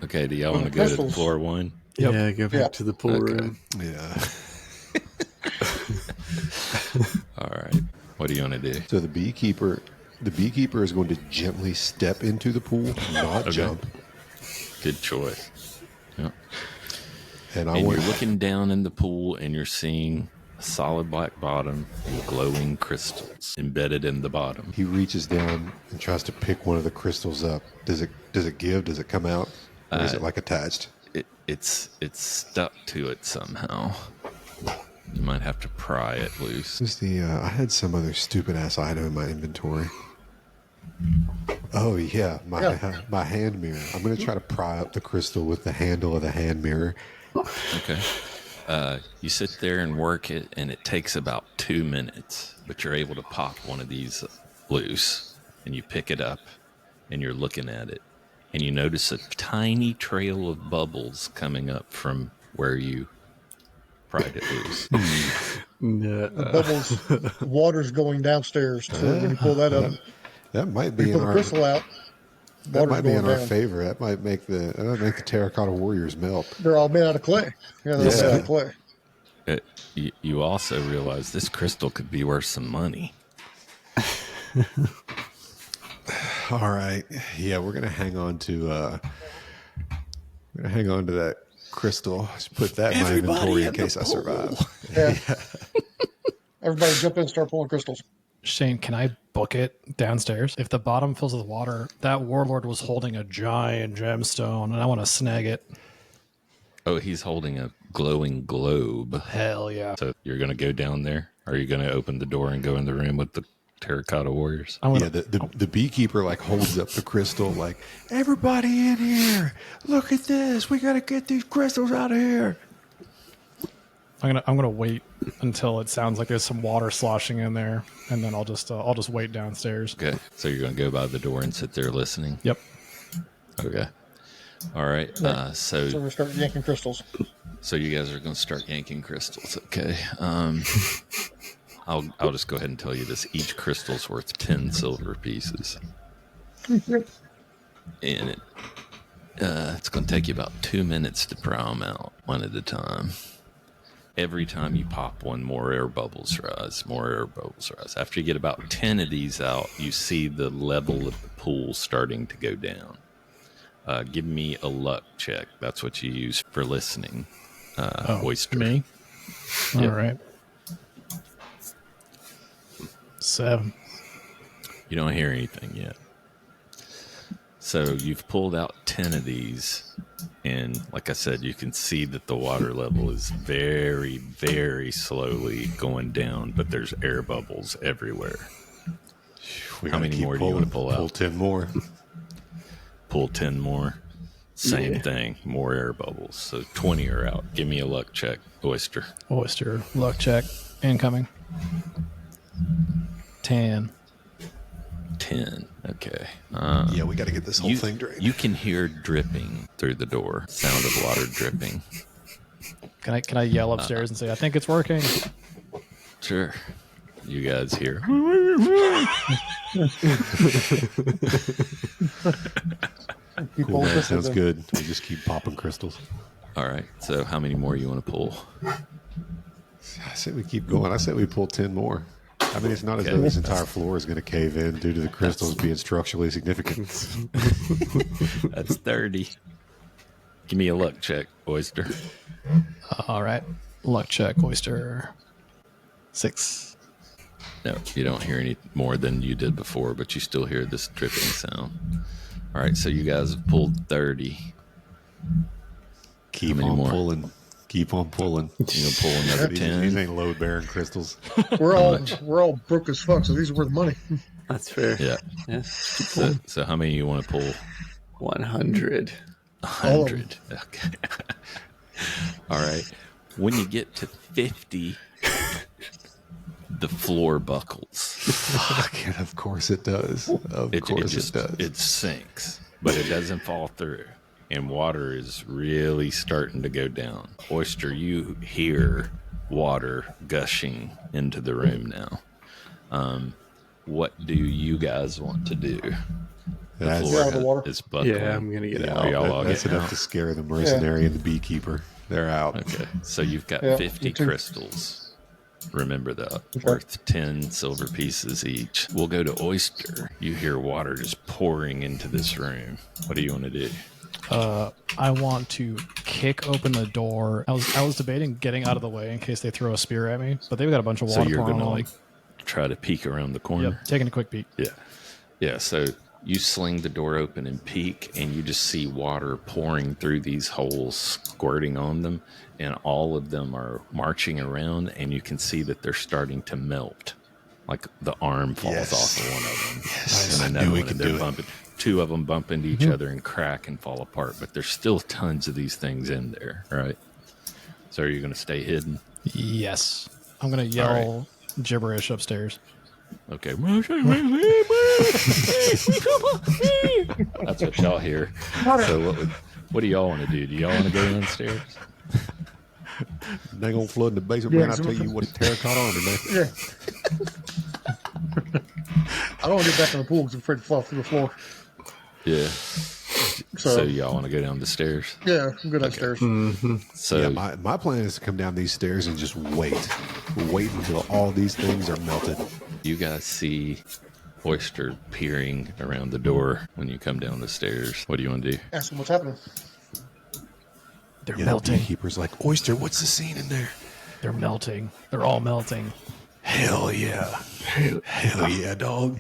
[SPEAKER 4] Okay, do y'all want to
[SPEAKER 3] the
[SPEAKER 4] go to the
[SPEAKER 3] crystals.
[SPEAKER 4] floor one?
[SPEAKER 1] Yep.
[SPEAKER 2] Yeah, go back
[SPEAKER 3] Yeah.
[SPEAKER 2] to the pool
[SPEAKER 4] Okay.
[SPEAKER 2] room.
[SPEAKER 5] Yeah.
[SPEAKER 4] All right. What do you want to do?
[SPEAKER 5] So the beekeeper is going to gently step into the pool, not
[SPEAKER 4] Okay.
[SPEAKER 5] jump.
[SPEAKER 4] Good choice. Yeah.
[SPEAKER 5] And I
[SPEAKER 4] And
[SPEAKER 5] want
[SPEAKER 4] you're looking down in the pool and you're seeing a solid black bottom with glowing crystals embedded in the bottom.
[SPEAKER 5] he reaches down and tries to pick one of the crystals up. Does it give? Does it come out? Or is it like attached?
[SPEAKER 4] It's stuck to it somehow. You might have to pry it loose.
[SPEAKER 5] This is I had some other stupid ass item in my inventory. Oh yeah, my hand mirror. I'm gonna try to pry up the crystal with the handle of the hand mirror.
[SPEAKER 4] Okay. You sit there and work it, and it takes about 2 minutes, but you're able to pop one of these loose, and you pick it up, and you're looking at it, and you notice a tiny trail of bubbles coming up from where you pried it loose.
[SPEAKER 2] No.
[SPEAKER 3] The bubbles, water's going downstairs. So when you pull that up,
[SPEAKER 5] That might
[SPEAKER 3] you
[SPEAKER 5] be in
[SPEAKER 3] pull the
[SPEAKER 5] our
[SPEAKER 3] crystal out,
[SPEAKER 5] that
[SPEAKER 3] water's
[SPEAKER 5] might be
[SPEAKER 3] going
[SPEAKER 5] in our
[SPEAKER 3] down.
[SPEAKER 5] favor. That might make the terracotta warriors melt.
[SPEAKER 3] They're all made out of clay. Yeah, they're all made out of clay.
[SPEAKER 4] You also realize this crystal could be worth some money.
[SPEAKER 5] All right. Yeah, we're gonna hang on to that crystal. Just put that in my
[SPEAKER 4] Everybody
[SPEAKER 5] inventory
[SPEAKER 4] in
[SPEAKER 5] in
[SPEAKER 4] the
[SPEAKER 5] case I
[SPEAKER 4] pool.
[SPEAKER 5] survive.
[SPEAKER 3] Yeah. Everybody jump in and start pulling crystals.
[SPEAKER 1] Shane, can I book it downstairs? If the bottom fills with water, that warlord was holding a giant gemstone, and I want to snag it.
[SPEAKER 4] Oh, he's holding a glowing globe.
[SPEAKER 1] Hell yeah.
[SPEAKER 4] So you're going to go down there? Are you going to open the door and go in the room with the terracotta warriors?
[SPEAKER 1] I'm
[SPEAKER 5] Yeah,
[SPEAKER 1] gonna,
[SPEAKER 5] the beekeeper like holds up the crystal like, everybody in here, look at this. We gotta get these crystals out of here.
[SPEAKER 1] I'm gonna wait until it sounds like there's some water sloshing in there, and then I'll just wait downstairs.
[SPEAKER 4] Okay, so you're going to go by the door and sit there listening?
[SPEAKER 1] Yep.
[SPEAKER 4] Okay. All right.
[SPEAKER 3] So
[SPEAKER 4] So
[SPEAKER 3] we're gonna start yanking crystals.
[SPEAKER 4] you guys are going to start yanking crystals. Okay. I'll just go ahead and tell you this. Each crystal's worth 10 silver pieces. And it's going to take you about 2 minutes to pry them out one at a time. Every time you pop one, more air bubbles rise, more air bubbles rise. After you get about 10 of these out, you see the level of the pool starting to go down. Give me a luck check. That's what you use for listening. Oyster.
[SPEAKER 1] Me?
[SPEAKER 4] Yep.
[SPEAKER 1] All right. 7.
[SPEAKER 4] You don't hear anything yet. So you've pulled out 10 of these, and like I said, you can see that the water level is very, very slowly going down, but there's air bubbles everywhere.
[SPEAKER 5] We
[SPEAKER 4] How
[SPEAKER 5] gotta
[SPEAKER 4] many
[SPEAKER 5] keep
[SPEAKER 4] more do you want to pull out?
[SPEAKER 5] Pull 10 more.
[SPEAKER 4] Pull 10 more. Same thing, more air bubbles. So 20 are out. Give me a luck check, Oyster.
[SPEAKER 1] Oyster, luck check, incoming. 10.
[SPEAKER 4] 10. Okay.
[SPEAKER 5] Yeah, we got to get this whole thing drained.
[SPEAKER 4] You can hear dripping through the door. Sound of water dripping.
[SPEAKER 1] Can I yell upstairs and say, I think it's working?
[SPEAKER 4] Sure. You guys hear.
[SPEAKER 3] Keep
[SPEAKER 5] Cool,
[SPEAKER 3] pulling
[SPEAKER 5] man.
[SPEAKER 3] crystals
[SPEAKER 5] Sounds
[SPEAKER 3] in.
[SPEAKER 5] good. We just keep popping crystals.
[SPEAKER 4] All right. So how many more you want to pull?
[SPEAKER 5] I said we keep going. I said we pull 10 more. I mean, it's not as though this entire floor is going to cave in due to the crystals being structurally significant.
[SPEAKER 4] That's 30. Give me a luck check, Oyster.
[SPEAKER 1] All right. Luck check, Oyster. 6.
[SPEAKER 4] No, you don't hear any more than you did before, but you still hear this dripping sound. All right, so you guys have pulled 30.
[SPEAKER 5] Keep
[SPEAKER 4] many
[SPEAKER 5] on
[SPEAKER 4] more?
[SPEAKER 5] pulling. Keep on pulling.
[SPEAKER 4] You gonna pull another
[SPEAKER 5] These
[SPEAKER 4] 10?
[SPEAKER 5] ain't load bearing crystals.
[SPEAKER 3] We're all broke as fuck, so these are worth money.
[SPEAKER 2] That's fair.
[SPEAKER 4] Yeah.
[SPEAKER 2] Yeah.
[SPEAKER 4] So how many you want to pull?
[SPEAKER 2] 100.
[SPEAKER 4] 100. Okay. All right. When you get to 50, the floor buckles.
[SPEAKER 5] Fuck, and of course it does. Of course it does.
[SPEAKER 4] It sinks, but it doesn't fall through. And water is really starting to go down. Oyster, you hear water gushing into the room now. What do you guys want to do? The
[SPEAKER 5] That's-
[SPEAKER 3] Get out of the water.
[SPEAKER 4] is buckling.
[SPEAKER 2] Yeah, I'm going to get
[SPEAKER 5] Yeah,
[SPEAKER 2] out.
[SPEAKER 4] Are y'all all
[SPEAKER 5] that's
[SPEAKER 4] getting
[SPEAKER 5] enough
[SPEAKER 4] out?
[SPEAKER 5] to scare the mercenary and the beekeeper. They're out.
[SPEAKER 4] Okay, so you've got
[SPEAKER 3] Yeah,
[SPEAKER 4] 50
[SPEAKER 3] me too.
[SPEAKER 4] crystals. Remember that. Worth 10 silver pieces each. We'll go to Oyster. You hear water just pouring into this room. What do you want to do?
[SPEAKER 1] I want to kick open the door. I was debating getting out of the way in case they throw a spear at me, but they've got a bunch of
[SPEAKER 4] So
[SPEAKER 1] water
[SPEAKER 4] you're
[SPEAKER 1] pouring
[SPEAKER 4] going to
[SPEAKER 1] on
[SPEAKER 4] like
[SPEAKER 1] them.
[SPEAKER 4] try to peek around the corner?
[SPEAKER 1] Yep, taking a quick peek.
[SPEAKER 4] Yeah. Yeah, so you sling the door open and peek, and you just see water pouring through these holes, squirting on them, and all of them are marching around, and you can see that they're starting to melt. Like the arm falls
[SPEAKER 5] Yes.
[SPEAKER 4] off of one of them.
[SPEAKER 5] Yes, I
[SPEAKER 4] And
[SPEAKER 5] knew
[SPEAKER 4] another
[SPEAKER 5] we
[SPEAKER 4] one,
[SPEAKER 5] could
[SPEAKER 4] and they're
[SPEAKER 5] do it.
[SPEAKER 4] bumping. Two of them bump into each other and crack and fall apart, but there's still tons of these things in there, right? So are you going to stay hidden?
[SPEAKER 1] Yes. I'm going to yell gibberish upstairs.
[SPEAKER 4] Okay. That's what y'all hear. So what do y'all want to do? Do y'all want to go downstairs?
[SPEAKER 5] They gonna flood in the basement,
[SPEAKER 3] Yeah,
[SPEAKER 5] man. I'll tell you what, terracotta on today.
[SPEAKER 3] Yeah. I don't want to get back in the pool because I'm afraid to fall through the floor.
[SPEAKER 4] Yeah.
[SPEAKER 3] So,
[SPEAKER 4] So y'all want to go down the stairs?
[SPEAKER 3] yeah, I'm good upstairs.
[SPEAKER 4] So
[SPEAKER 5] Yeah, my plan is to come down these stairs and just wait until all these things are melted.
[SPEAKER 4] you guys see Oyster peering around the door when you come down the stairs. What do you want to do?
[SPEAKER 3] Ask them what's happening.
[SPEAKER 1] They're
[SPEAKER 5] Yeah, the
[SPEAKER 1] melting.
[SPEAKER 5] beekeeper's like, Oyster, what's the scene in there?
[SPEAKER 1] They're melting. They're all melting.
[SPEAKER 5] Hell yeah. Hell yeah, dog.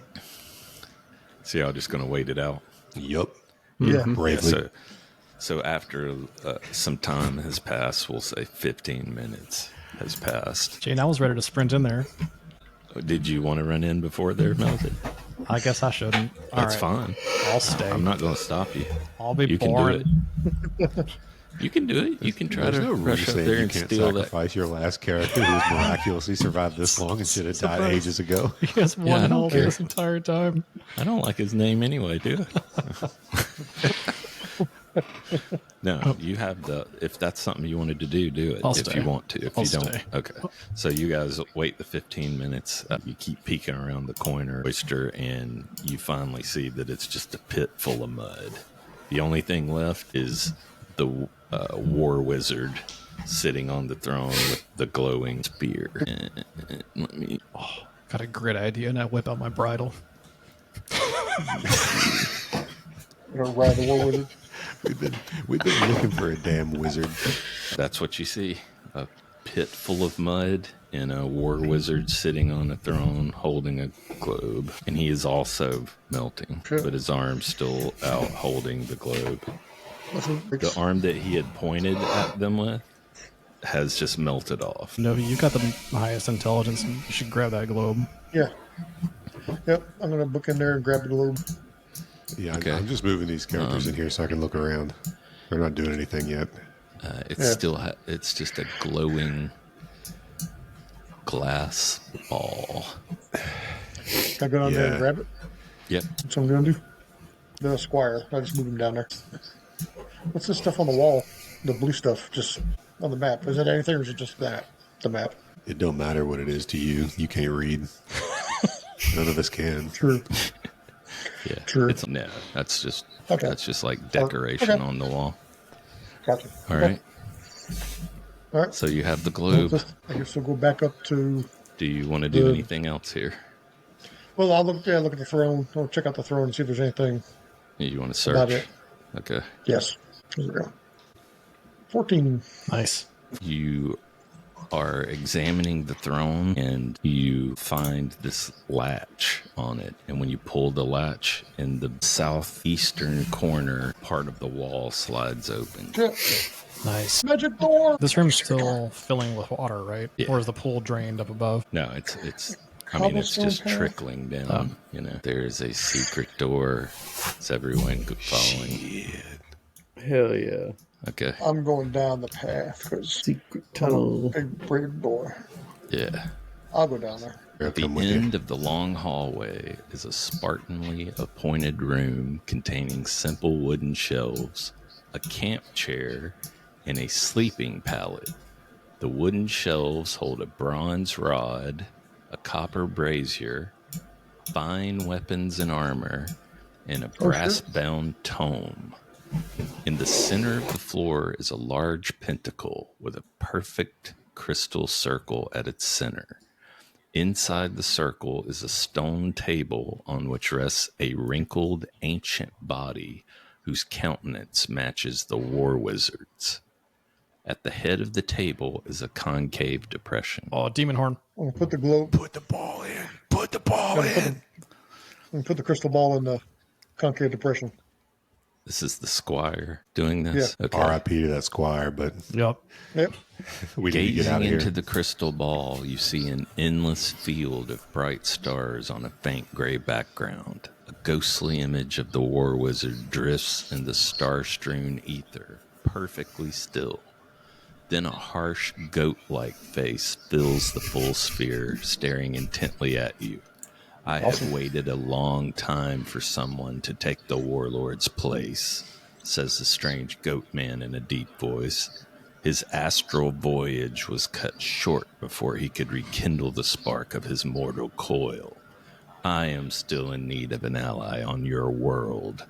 [SPEAKER 4] So y'all just going to wait it out?
[SPEAKER 5] Yup.
[SPEAKER 3] Yeah.
[SPEAKER 5] Bravely.
[SPEAKER 4] So after some time has passed, we'll say 15 minutes has passed.
[SPEAKER 1] Jane, I was ready to sprint in there.
[SPEAKER 4] Did you want to run in before they're melted?
[SPEAKER 1] I guess I shouldn't. All
[SPEAKER 4] That's
[SPEAKER 1] right.
[SPEAKER 4] fine.
[SPEAKER 1] I'll stay.
[SPEAKER 4] I'm not going to stop you.
[SPEAKER 1] I'll be
[SPEAKER 4] You
[SPEAKER 1] boring.
[SPEAKER 4] can do it. You can do it. You can try
[SPEAKER 5] There's
[SPEAKER 4] to
[SPEAKER 5] no
[SPEAKER 4] rush up
[SPEAKER 5] reason
[SPEAKER 4] there
[SPEAKER 5] you
[SPEAKER 4] and
[SPEAKER 5] can't
[SPEAKER 4] steal that.
[SPEAKER 5] sacrifice your last character who's miraculously survived this long and should have died
[SPEAKER 1] Surprise.
[SPEAKER 5] ages ago.
[SPEAKER 1] He has one
[SPEAKER 4] Yeah, I don't
[SPEAKER 1] health
[SPEAKER 4] care.
[SPEAKER 1] this entire time.
[SPEAKER 4] I don't like his name anyway, do I? No, you have the. If that's something you wanted to do, do it.
[SPEAKER 1] I'll
[SPEAKER 4] if
[SPEAKER 1] stay.
[SPEAKER 4] you want to. If
[SPEAKER 1] I'll
[SPEAKER 4] you don't,
[SPEAKER 1] stay.
[SPEAKER 4] okay. So you guys wait the 15 minutes. You keep peeking around the corner, oyster, and you finally see that it's just a pit full of mud. The only thing left is the war wizard sitting on the throne with the glowing spear. Let me.
[SPEAKER 1] Got a great idea, and I whip out my bridle.
[SPEAKER 3] You know, ride the war wizard.
[SPEAKER 5] We've been looking for a damn wizard.
[SPEAKER 4] That's what you see. A pit full of mud and a war wizard sitting on a throne holding a globe. And he is also melting, but his arm's still out holding the globe. The arm that he had pointed at them with has just melted off.
[SPEAKER 1] No, you got the highest intelligence. You should grab that globe.
[SPEAKER 3] Yeah. Yep. I'm gonna book in there and grab the globe.
[SPEAKER 5] Yeah,
[SPEAKER 4] Okay.
[SPEAKER 5] I'm just moving these characters in here so I can look around. They're not doing anything yet.
[SPEAKER 4] It's
[SPEAKER 3] Yeah.
[SPEAKER 4] still it's just a glowing glass ball.
[SPEAKER 3] Can I go down there
[SPEAKER 5] Yeah.
[SPEAKER 3] and grab it?
[SPEAKER 4] Yep.
[SPEAKER 3] That's what I'm gonna do. The squire. I just move him down there. What's this stuff on the wall? The blue stuff, just on the map. Is it anything, or is it just that? The map.
[SPEAKER 5] It don't matter what it is to you. You can't read. None of us can.
[SPEAKER 3] True.
[SPEAKER 4] Yeah.
[SPEAKER 3] True.
[SPEAKER 4] No, that's just
[SPEAKER 3] Okay.
[SPEAKER 4] that's just like decoration
[SPEAKER 3] Okay.
[SPEAKER 4] on the wall.
[SPEAKER 3] Gotcha.
[SPEAKER 4] All
[SPEAKER 3] Okay.
[SPEAKER 4] right.
[SPEAKER 3] All right.
[SPEAKER 4] So you have the globe.
[SPEAKER 3] I guess we'll go back up to.
[SPEAKER 4] Do you want to do
[SPEAKER 3] The-
[SPEAKER 4] anything else here?
[SPEAKER 3] Well, I'll look. Yeah, look at the throne. I'll check out the throne and see if there's anything.
[SPEAKER 4] You want to
[SPEAKER 3] About
[SPEAKER 4] search?
[SPEAKER 3] it.
[SPEAKER 4] Okay.
[SPEAKER 3] Yes. There we go. 14.
[SPEAKER 1] Nice.
[SPEAKER 4] You are examining the throne and you find this latch on it. And when you pull the latch in the southeastern corner, part of the wall slides open.
[SPEAKER 3] Yeah.
[SPEAKER 1] Nice.
[SPEAKER 3] Magic door.
[SPEAKER 1] This room's still filling with water, right?
[SPEAKER 4] Yeah.
[SPEAKER 1] Or is the pool drained up above?
[SPEAKER 4] No, it's I mean, it's just
[SPEAKER 3] Cobblestone path?
[SPEAKER 4] trickling down. You know, there's a secret door. Is everyone following?
[SPEAKER 2] Hell yeah.
[SPEAKER 4] Okay.
[SPEAKER 3] I'm going down the path because
[SPEAKER 2] Secret
[SPEAKER 3] I'm a
[SPEAKER 2] tunnel.
[SPEAKER 3] big brave boy.
[SPEAKER 4] Yeah.
[SPEAKER 3] I'll go down there.
[SPEAKER 5] I'll
[SPEAKER 4] At the
[SPEAKER 5] come with you.
[SPEAKER 4] end of the long hallway is a Spartanly appointed room containing simple wooden shelves, a camp chair, and a sleeping pallet. The wooden shelves hold a bronze rod, a copper brazier, fine weapons and armor, and a brass-bound tome. In the center of the floor is a large pentacle with a perfect crystal circle at its center. Inside the circle is a stone table on which rests a wrinkled ancient body whose countenance matches the war wizard's. At the head of the table is a concave depression.
[SPEAKER 1] Oh, demon horn.
[SPEAKER 3] I'm going to put the globe.
[SPEAKER 5] Put the ball in. Put the ball in.
[SPEAKER 3] I'm going to put the crystal ball in the concave depression.
[SPEAKER 4] This is the squire doing this?
[SPEAKER 3] Yeah.
[SPEAKER 4] Okay.
[SPEAKER 5] R.I.P. to that squire, but
[SPEAKER 1] Yep.
[SPEAKER 3] Yep.
[SPEAKER 5] we need to get
[SPEAKER 4] Gazing
[SPEAKER 5] out of
[SPEAKER 4] into
[SPEAKER 5] here.
[SPEAKER 4] the crystal ball, you see an endless field of bright stars on a faint gray background. A ghostly image of the war wizard drifts in the star-strewn ether, perfectly still. Then a harsh goat-like face fills the full sphere, staring intently at you. I have waited a long time for someone to take the warlord's place, says the strange goat man in a deep voice. His astral voyage was cut short before he could rekindle the spark of his mortal coil. I am still in need of an ally on your world.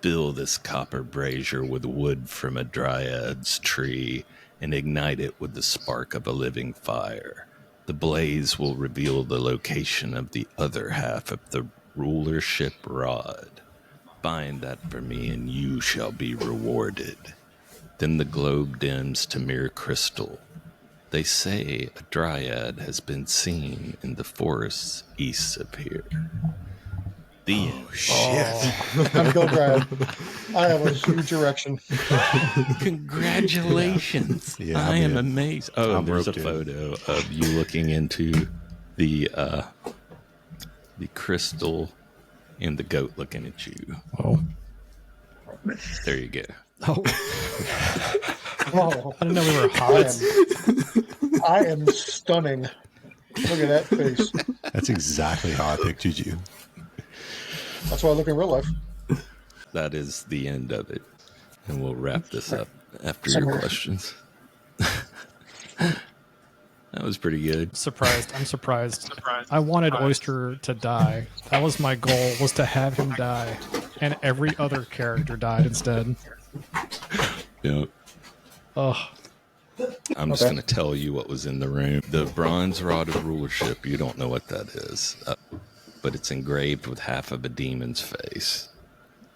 [SPEAKER 4] Fill this copper brazier with wood from a dryad's tree and ignite it with the spark of a living fire. The blaze will reveal the location of the other half of the rulership rod. Find that for me and you shall be rewarded. Then the globe dims to mere crystal. They say a dryad has been seen in the forests east of here. The end.
[SPEAKER 3] I'm going Brad. I have a huge erection.
[SPEAKER 4] Congratulations.
[SPEAKER 5] Yeah,
[SPEAKER 4] I
[SPEAKER 5] I'm
[SPEAKER 4] am
[SPEAKER 5] in.
[SPEAKER 4] amazed. Oh,
[SPEAKER 5] I'm
[SPEAKER 4] there's a
[SPEAKER 5] roped in.
[SPEAKER 4] photo of you looking into the crystal and the goat looking at you.
[SPEAKER 1] Oh.
[SPEAKER 4] There you go.
[SPEAKER 1] Oh.
[SPEAKER 3] Oh,
[SPEAKER 1] I didn't know we were hobbits.
[SPEAKER 3] I am stunning. Look at that face.
[SPEAKER 5] That's exactly how I pictured you.
[SPEAKER 3] That's why I look in real life.
[SPEAKER 4] That is the end of it. And we'll wrap this up after
[SPEAKER 3] Somewhere.
[SPEAKER 4] your questions. That was pretty good.
[SPEAKER 1] Surprised. I'm surprised. I wanted Oyster to die. That was my goal, was to have him die. And every other character died instead.
[SPEAKER 4] Yep.
[SPEAKER 1] Oh,
[SPEAKER 4] I'm just going to tell you what was in the room. The bronze rod of rulership, you don't know what that is, but it's engraved with half of a demon's face.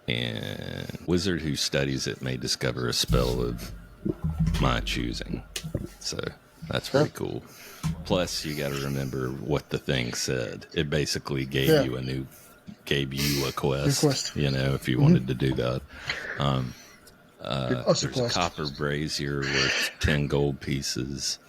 [SPEAKER 4] And wizard who studies it may discover a spell of my choosing. So that's pretty cool. Plus, you got to remember what the thing said. It basically gave you a quest. You know, if you wanted to do that. There's a copper brazier worth 10 gold pieces.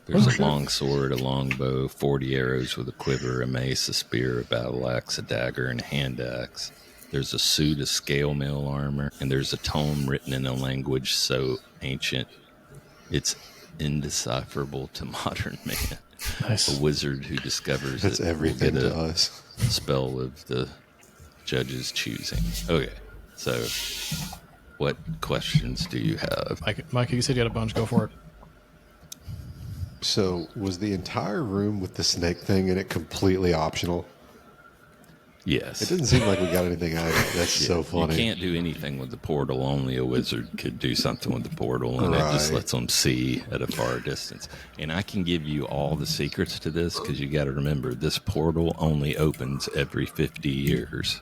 [SPEAKER 4] There's a long sword, a long bow, 40 arrows with a quiver, a mace, a spear, a battle axe, a dagger, and a hand axe. There's a suit of scale mail armor, and there's a tome written in a language so ancient it's indecipherable to modern man.
[SPEAKER 1] nice.
[SPEAKER 4] A wizard who discovers
[SPEAKER 5] That's
[SPEAKER 4] it will
[SPEAKER 5] everything
[SPEAKER 4] get
[SPEAKER 5] to
[SPEAKER 4] a
[SPEAKER 5] us.
[SPEAKER 4] spell of the judge's choosing. Okay, so what questions do you have?
[SPEAKER 1] Mike, you said you had a bunch. Go for it.
[SPEAKER 5] So, was the entire room with the snake thing in it completely optional?
[SPEAKER 4] Yes.
[SPEAKER 5] It doesn't seem like we got anything out of it. That's so funny.
[SPEAKER 4] You can't do anything with the portal. Only a wizard could do something with the portal, and it just
[SPEAKER 5] Right.
[SPEAKER 4] lets them see at a far distance. And I can give you all the secrets to this because you got to remember this portal only opens every 50 years.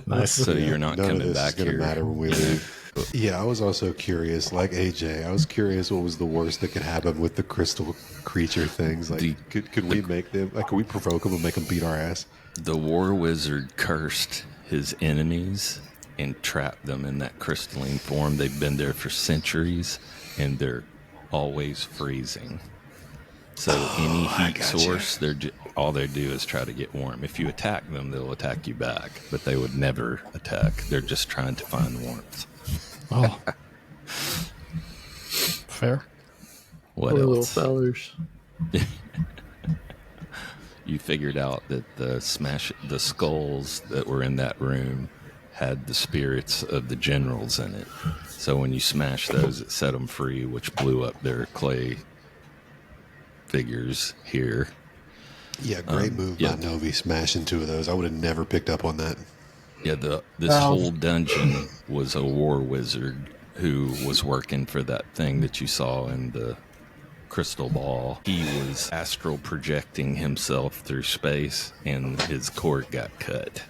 [SPEAKER 1] Nice.
[SPEAKER 4] So you're not
[SPEAKER 5] None of
[SPEAKER 4] coming
[SPEAKER 5] this
[SPEAKER 4] back
[SPEAKER 5] is going to
[SPEAKER 4] here.
[SPEAKER 5] matter when we leave. Yeah, I was also curious, like AJ, I was curious what was the worst that could happen with the crystal creature things. Like, could we make them, like, could we provoke them and make them beat our ass?
[SPEAKER 4] The war wizard cursed his enemies and trapped them in that crystalline form. They've been there for centuries, and they're always freezing. So any heat source, all they do is try to get warm. If you attack them, they'll attack you back, but they would never attack. They're just trying to find warmth.
[SPEAKER 1] Oh. Fair.
[SPEAKER 4] What
[SPEAKER 2] Poor little
[SPEAKER 4] else?
[SPEAKER 2] fellers.
[SPEAKER 4] You figured out that the skulls that were in that room had the spirits of the generals in it. So when you smashed those, it set them free, which blew up their clay figures here.
[SPEAKER 5] Yeah, great move by Novi smashing two of those. I would have never picked up on that.
[SPEAKER 4] Yeah, this whole dungeon was a war wizard who was working for that thing that you saw in the crystal ball. He was astral projecting himself through space, and his cord got cut.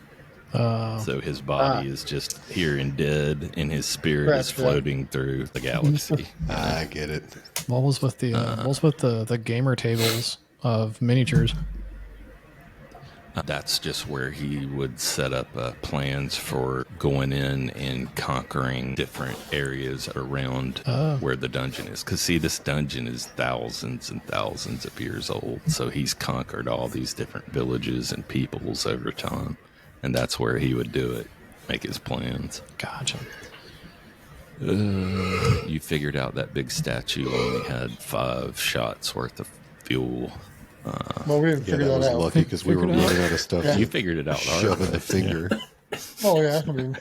[SPEAKER 4] So his body is just here and dead, and his spirit is floating through the galaxy.
[SPEAKER 5] I get it.
[SPEAKER 1] What was with the gamer tables of miniatures?
[SPEAKER 4] That's just where he would set up plans for going in and conquering different areas around where the dungeon is. Because, see, this dungeon is thousands and thousands of years old. So he's conquered all these different villages and peoples over time. And that's where he would do it, make his plans.
[SPEAKER 1] Gotcha.
[SPEAKER 4] You figured out that big statue only had 5 shots worth of fuel.
[SPEAKER 3] Well, we didn't
[SPEAKER 5] Yeah,
[SPEAKER 3] figure
[SPEAKER 5] that
[SPEAKER 3] that
[SPEAKER 5] was
[SPEAKER 3] out.
[SPEAKER 5] lucky because we were
[SPEAKER 1] Figured it out.
[SPEAKER 5] running out of stuff
[SPEAKER 4] You
[SPEAKER 5] to
[SPEAKER 4] figured it out,
[SPEAKER 5] shove in
[SPEAKER 4] Art.
[SPEAKER 5] the finger.
[SPEAKER 3] Oh, yeah. I mean,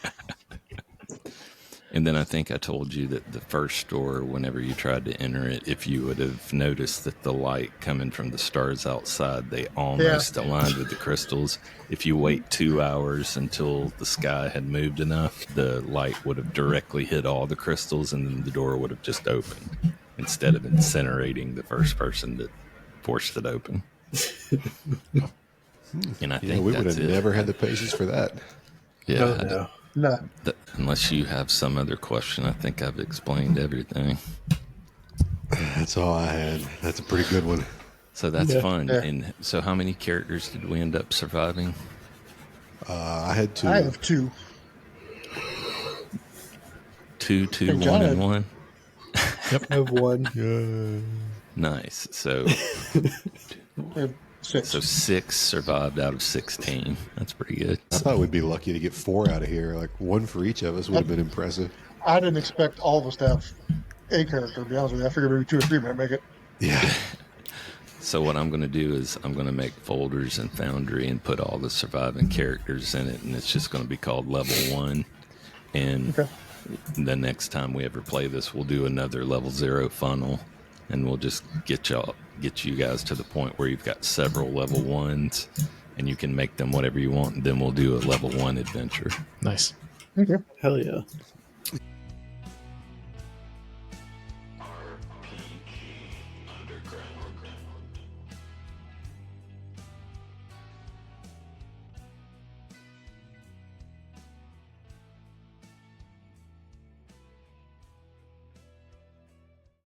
[SPEAKER 4] And then I think I told you that the first door, whenever you tried to enter it, if you would have noticed that the light coming from the stars outside, they almost aligned with the crystals. If you wait 2 hours until the sky had moved enough, the light would have directly hit all the crystals, and then the door would have just opened instead of incinerating the first person that forced it open. And I
[SPEAKER 5] Yeah,
[SPEAKER 4] think
[SPEAKER 5] we would
[SPEAKER 4] that's
[SPEAKER 5] have
[SPEAKER 4] it.
[SPEAKER 5] never had the patience for that.
[SPEAKER 4] Yeah.
[SPEAKER 3] no.
[SPEAKER 4] Unless you have some other question, I think I've explained everything.
[SPEAKER 5] That's all I had. That's a pretty good one.
[SPEAKER 4] So that's fun.
[SPEAKER 3] Yeah.
[SPEAKER 4] And so how many characters did we end up surviving?
[SPEAKER 5] I had two.
[SPEAKER 3] I have 2.
[SPEAKER 4] 2, 2,
[SPEAKER 3] Hey,
[SPEAKER 4] 1,
[SPEAKER 3] John
[SPEAKER 4] and
[SPEAKER 3] had-
[SPEAKER 4] 1?
[SPEAKER 2] I have one.
[SPEAKER 4] Nice. So
[SPEAKER 3] 6.
[SPEAKER 4] So 6 survived out of 16. That's pretty good.
[SPEAKER 5] I thought we'd be lucky to get 4 out of here. Like 1 for each of us would have been impressive.
[SPEAKER 3] I didn't expect all of us to have a character, to be honest with you. I figured maybe 2 or 3 might make it.
[SPEAKER 5] Yeah.
[SPEAKER 4] So what I'm going to do is I'm going to make folders in Foundry and put all the surviving characters in it, and it's just going to be called Level 1. And
[SPEAKER 3] Okay.
[SPEAKER 4] the next time we ever play this, we'll do another Level 0 funnel, and we'll just get you guys to the point where you've got several Level 1s, and you can make them whatever you want, and then we'll do a Level 1 adventure.
[SPEAKER 1] Nice.
[SPEAKER 3] Okay.
[SPEAKER 2] Hell yeah.